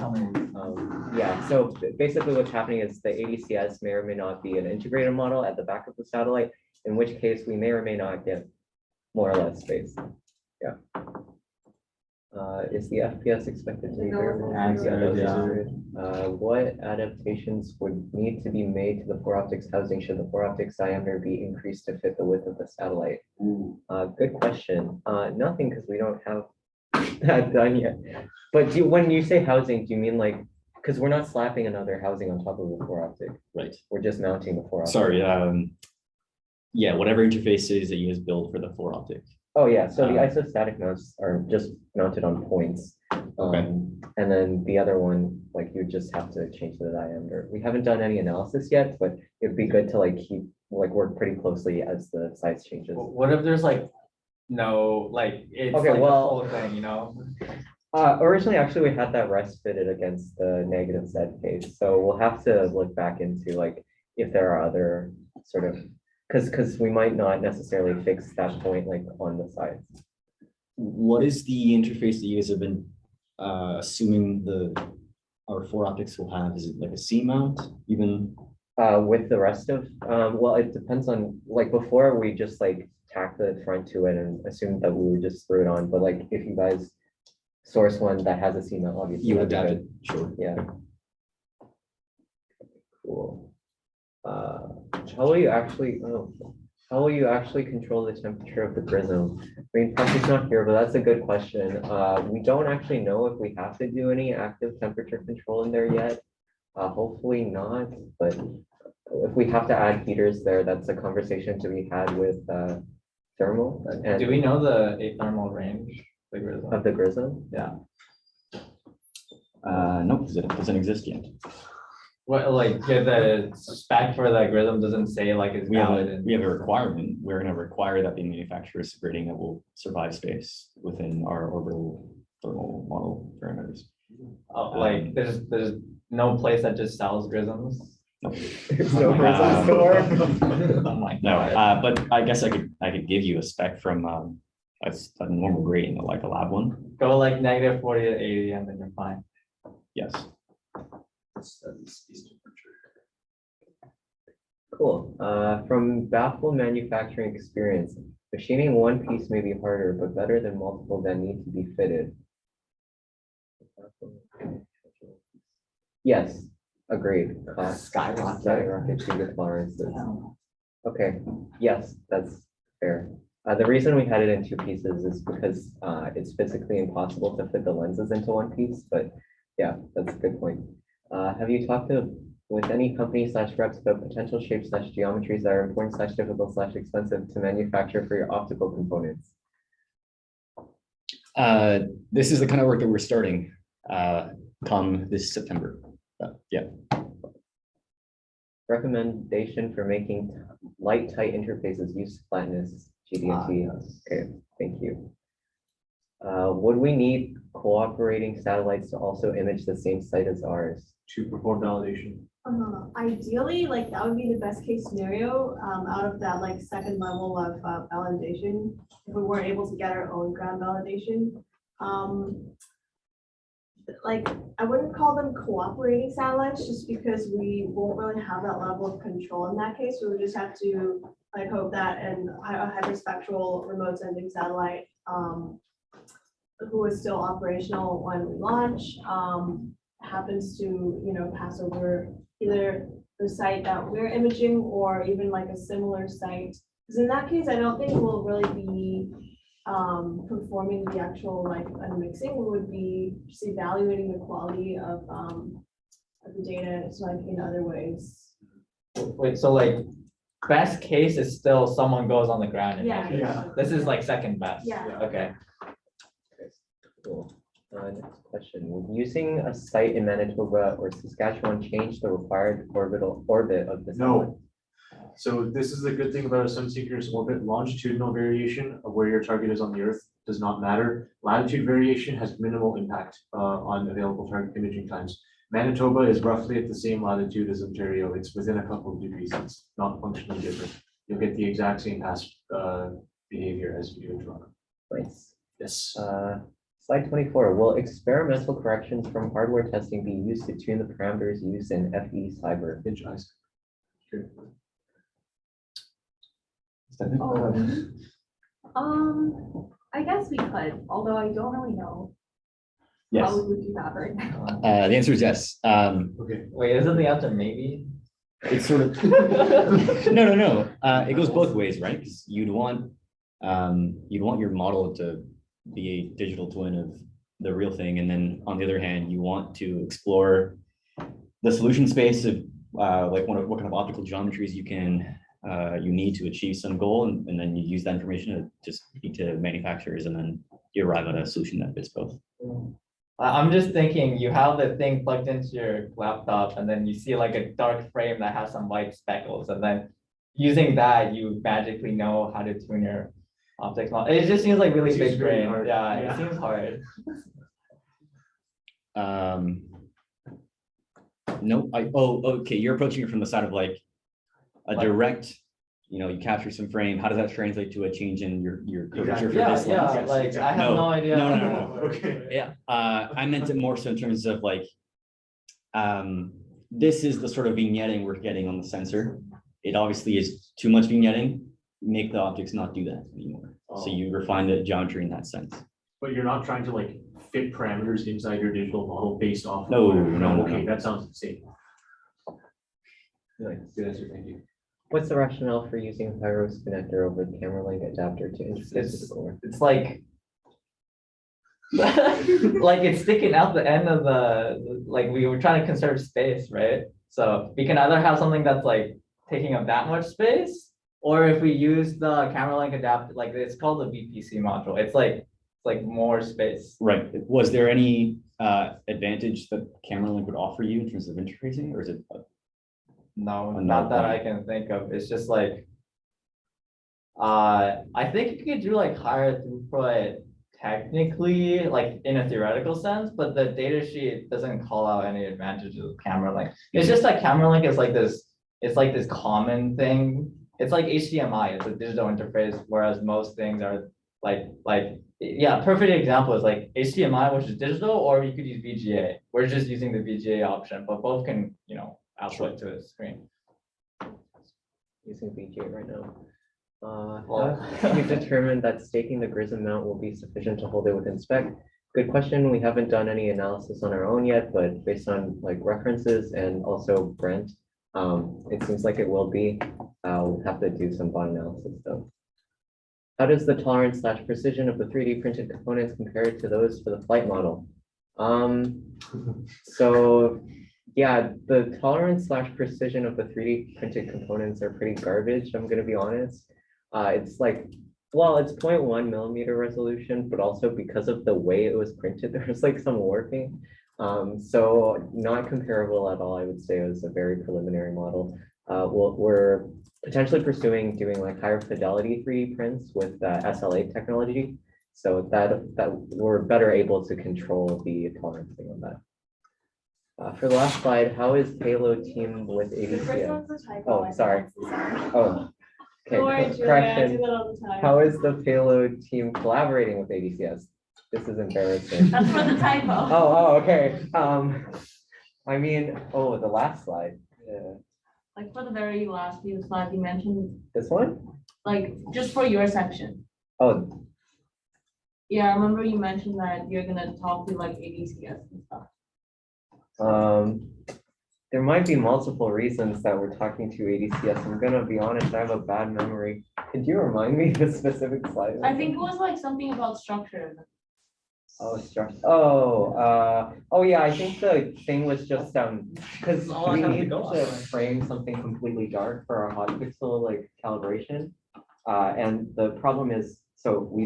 Speaker 1: yeah, so basically what's happening is the ADCS may or may not be an integrated model at the back of the satellite, in which case we may or may not get more or less space, yeah. Is the FPS expected to be variable? What adaptations would need to be made to the four optics housing should the four optics diameter be increased to fit the width of the satellite? Good question. Nothing, because we don't have that done yet. But when you say housing, do you mean like, because we're not slapping another housing on top of the four optic?
Speaker 5: Right.
Speaker 1: We're just mounting the four optic.
Speaker 5: Sorry, yeah, whatever interfaces that you guys build for the four optic.
Speaker 1: Oh, yeah, so the isostatic mounts are just mounted on points. And then the other one, like you just have to change the diameter. We haven't done any analysis yet, but it'd be good to like work pretty closely as the size changes.
Speaker 4: What if there's like, no, like, it's
Speaker 1: Okay,
Speaker 4: like
Speaker 1: well,
Speaker 4: the whole thing, you know?
Speaker 1: Originally, actually, we had that rest fitted against the negative Z case, so we'll have to look back into like if there are other sort of, because we might not necessarily fix that point like on the sides.
Speaker 5: What is the interface that you guys have been assuming our four optics will have? Is it like a C mount even?
Speaker 1: With the rest of, well, it depends on, like before we just like tack the front to it and assume that we would just screw it on, but like if you guys source one that has a C mount, obviously.
Speaker 5: You
Speaker 1: that'd be
Speaker 5: adapt it,
Speaker 1: good.
Speaker 5: sure.
Speaker 1: Yeah. Cool. How will you actually, how will you actually control the temperature of the prism? I mean, Pumpy's not here, but that's a good question. We don't actually know if we have to do any active temperature control in there yet. Hopefully not, but if we have to add heaters there, that's a conversation to be had with thermal. And
Speaker 4: Do we know the athermal range? The Grism?
Speaker 1: Of the Grism?
Speaker 4: Yeah.
Speaker 5: No, because it doesn't exist yet.
Speaker 4: What, like, the spec for the Grism doesn't say like it's
Speaker 5: We have
Speaker 4: valid.
Speaker 5: a requirement. We're gonna require that the manufacturer is rating that will survive space within our orbital thermal model parameters.
Speaker 4: Like, there's no place that just sells Grisms.
Speaker 5: No.
Speaker 1: There's no Grism store.
Speaker 4: Oh my
Speaker 5: No,
Speaker 4: God.
Speaker 5: but I guess I could give you a spec from a normal grading, like a lab one.
Speaker 4: Go like negative 40 to 80 and then you're fine.
Speaker 5: Yes.
Speaker 1: Cool. From baffle manufacturing experience, machining one piece may be harder, but better than multiple that need to be fitted. Yes, agreed. Skyrocket to tolerances. Okay, yes, that's fair. The reason we had it in two pieces is because it's physically impossible to fit the lenses into one piece, but yeah, that's a good point. Have you talked with any company / reps about potential shapes / geometries that are important / difficult / expensive to manufacture for your optical components?
Speaker 5: This is the kind of work that we're starting come this September. Yeah.
Speaker 1: Recommendation for making light tight interfaces, use flatness, GD&T. Okay, thank you. Would we need cooperating satellites to also image the same site as ours?
Speaker 21: To perform validation.
Speaker 3: Ideally, like that would be the best case scenario out of that like second level of validation. If we weren't able to get our own ground validation, like I wouldn't call them cooperating satellites just because we won't really have that level of control in that case. We would just have to like hope that a hyperspectral remote sensing satellite who is still operational when we launch happens to pass over either the site that we're imaging or even like a similar site. Because in that case, I don't think we'll really be performing the actual like unmixing. We would be just evaluating the quality of the data, so like in other ways.
Speaker 4: Wait, so like best case is still someone goes on the ground and
Speaker 20: Yeah.
Speaker 4: measures.
Speaker 21: Yeah.
Speaker 4: This is like second best.
Speaker 20: Yeah.
Speaker 4: Okay.
Speaker 1: Cool. Next question. Would using a site in Manitoba or Saskatchewan change the required orbit of the satellite?
Speaker 21: No. So this is the good thing about a sun-seeker's orbit. Longitudinal variation of where your target is on the Earth does not matter. Latitude variation has minimal impact on available target imaging times. Manitoba is roughly at the same latitude as Ontario. It's within a couple of degrees. It's not functionally different. You'll get the exact same past behavior as you do in Toronto.
Speaker 1: Nice.
Speaker 21: Yes.
Speaker 1: Slide 24. Will experimental corrections from hardware testing be used to tune the parameters used in FE Cyber?
Speaker 21: FINCH eyes.
Speaker 10: I guess we could, although I don't really know
Speaker 5: Yes.
Speaker 10: how we would do that right now.
Speaker 5: The answer is yes.
Speaker 21: Okay.
Speaker 4: Wait, isn't the answer maybe?
Speaker 5: It's sort of, no. It goes both ways, right? Because you'd want your model to be a digital twin of the real thing. And then on the other hand, you want to explore the solution space of like what kind of optical geometries you need to achieve some goal. And then you use that information to just speak to manufacturers, and then you arrive at a solution that fits both.
Speaker 4: I'm just thinking, you have the thing plugged into your laptop and then you see like a dark frame that has some white speckles, and then using that, you magically know how to tune your optics model. It just seems like really
Speaker 21: It seems
Speaker 4: big
Speaker 21: really
Speaker 4: brain.
Speaker 21: hard.
Speaker 4: Yeah,
Speaker 21: Yeah.
Speaker 4: it seems hard.
Speaker 5: No, okay, you're approaching it from the side of like a direct, you capture some frame. How does that translate to a change in your curvature for
Speaker 4: Yeah,
Speaker 5: this
Speaker 4: yeah,
Speaker 5: lens?
Speaker 4: like I have no idea.
Speaker 5: No.
Speaker 21: Okay.
Speaker 5: Yeah, I meant it more so in terms of like, this is the sort of vignetting we're getting on the sensor. It obviously is too much vignetting. Make the optics not do that anymore. So you refine the geometry in that sense.
Speaker 21: But you're not trying to like fit parameters inside your digital model based off. of
Speaker 5: No.
Speaker 21: Okay, that sounds insane.
Speaker 1: Nice. Good answer, thank you. What's the rationale for using Pyros connector over the camera link adapter to interface with the core?
Speaker 4: It's like like it's sticking out the end of like we were trying to conserve space, right? So we can either have something that's like taking up that much space, or if we use the camera link adapter, like it's called the VPC module. It's like more space.
Speaker 5: Right. Was there any advantage that camera link would offer you in terms of interfacing, or is it?
Speaker 4: No, not that I can think of. It's just like, I think you could do like higher throughput technically, like in a theoretical sense, but the data sheet doesn't call out any advantages of camera link. It's just that camera link is like this, it's like this common thing. It's like HDMI, it's a digital interface, whereas most things are yeah, perfect example is like HDMI, which is digital, or you could use VGA. We're just using the VGA option, but both can, output to a screen.
Speaker 1: Using VGA right now. Have you determined that staking the GRISM mount will be sufficient to hold it within spec? Good question. We haven't done any analysis on our own yet, but based on like references and also Brent, it seems like it will be. We'll have to do some bot analysis though. How does the tolerance / precision of the 3D printed components compare to those for the flight model? So yeah, the tolerance / precision of the 3D printed components are pretty garbage, I'm gonna be honest. It's like, well, it's 0.1 millimeter resolution, but also because of the way it was printed, there was like some warping. So not comparable at all, I would say. It was a very preliminary model. We're potentially pursuing doing like higher fidelity 3D prints with SLA technology, so that we're better able to control the tolerancing on that. For the last slide, how is Payload team with ADCS? Oh, sorry. Oh, okay, correction. How is the Payload team collaborating with ADCS? This is embarrassing.
Speaker 3: That's for the typo.
Speaker 1: Oh, okay. I mean, the last slide. Yeah.
Speaker 3: Like for the very last few slides you mentioned,
Speaker 1: This one?
Speaker 3: like just for your section.
Speaker 1: Oh,
Speaker 3: Yeah, I remember you mentioned that you're gonna talk to like ADCS and stuff.
Speaker 1: there might be multiple reasons that we're talking to ADCS. I'm gonna be honest, I have a bad memory. Could you remind me the specific slide?
Speaker 3: I think it was like something about structure.
Speaker 1: Oh, oh yeah, I think the thing was just, because
Speaker 4: all
Speaker 1: we
Speaker 4: I have to
Speaker 1: need
Speaker 4: go
Speaker 1: to
Speaker 4: on.
Speaker 1: frame something completely dark for our hot pixel like calibration. And the problem is, so we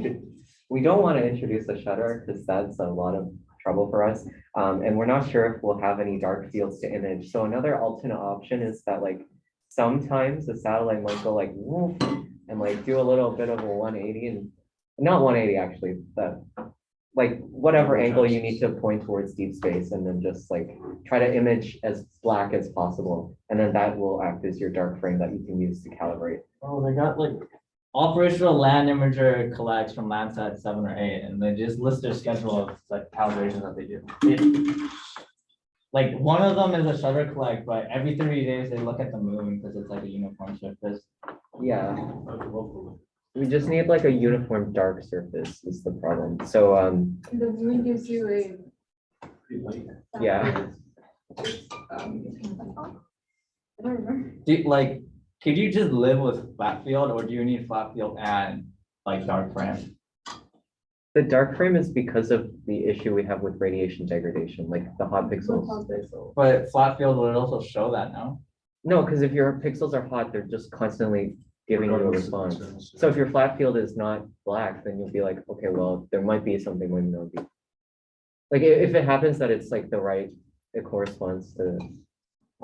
Speaker 1: don't want to introduce a shutter because that's a lot of trouble for us. And we're not sure if we'll have any dark fields to image. So another alternate option is that like sometimes the satellite might go like woof and like do a little bit of a 180 and not 180 actually, but like whatever angle you need to point towards deep space and then just like try to image as black as possible. And then that will act as your dark frame that you can use to calibrate.
Speaker 4: Oh, they got like operational land imager collects from Landsat 7 or 8, and they just list their schedule of like calibrations that they do. Like one of them is a shutter collect, but every 30 days they look at the moon because it's like a uniform surface.
Speaker 1: Yeah. We just need like a uniform dark surface is the problem. So
Speaker 20: The moon gives you a.
Speaker 1: yeah.
Speaker 20: I don't remember.
Speaker 4: Could you just live with flat field, or do you need flat field and like dark frame?
Speaker 1: The dark frame is because of the issue we have with radiation degradation, like the hot pixels.
Speaker 4: But flat field would also show that, no?
Speaker 1: No, because if your pixels are hot, they're just constantly giving you a response. So if your flat field is not black, then you'll be like, okay, well, there might be something, might not be. Like if it happens that it's like the right, it corresponds to.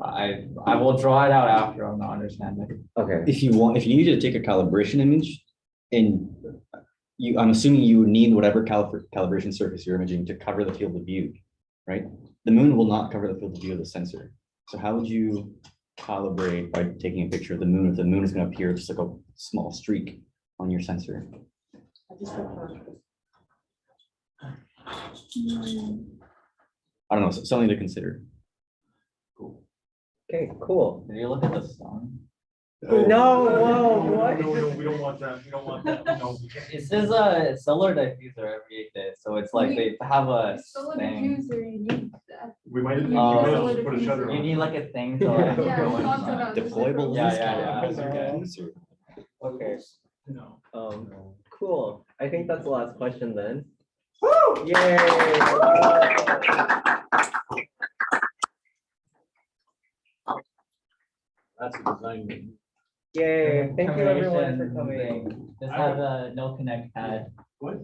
Speaker 4: I will draw it out after. I'm not understanding.
Speaker 1: Okay.
Speaker 5: If you need to take a calibration image, and I'm assuming you need whatever calibration surface you're imaging to cover the field of view, right? The moon will not cover the field of view of the sensor. So how would you calibrate by taking a picture of the moon if the moon is going to appear just like a small streak on your sensor? I don't know, something to consider.
Speaker 1: Okay, cool.
Speaker 4: Did you look at the sun?
Speaker 1: No, whoa, what?
Speaker 21: No, we don't want that. We don't want that. No.
Speaker 4: It says a solar diffuser every 8 days, so it's like they have a
Speaker 20: Solar
Speaker 4: thing.
Speaker 20: diffuser, you need that.
Speaker 21: We might
Speaker 20: You
Speaker 21: have
Speaker 20: need a
Speaker 21: to
Speaker 20: solar
Speaker 21: put a shutter
Speaker 20: diffuser.
Speaker 4: You
Speaker 21: on.
Speaker 4: need like a thing to like
Speaker 20: Yeah,
Speaker 4: go
Speaker 20: we talked
Speaker 4: inside.
Speaker 20: about this.
Speaker 5: Deployable
Speaker 4: Yeah,
Speaker 5: lens
Speaker 4: yeah,
Speaker 5: calibrator.
Speaker 1: Okay.
Speaker 21: No.
Speaker 1: Cool. I think that's the last question then. Yay!
Speaker 21: That's a design meeting.
Speaker 1: Yay! Thank you everyone for
Speaker 4: Termination
Speaker 1: coming.
Speaker 4: thing. Just have a no connect pad.
Speaker 17: What?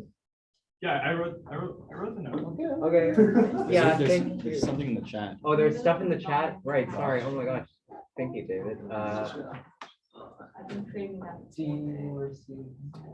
Speaker 17: Yeah, I wrote the note.
Speaker 1: Okay. Yeah, thank you.
Speaker 5: There's something in the chat.
Speaker 1: Oh, there's stuff in the chat? Right, sorry. Oh my gosh. Thank you, David.
Speaker 18: I've been creating that.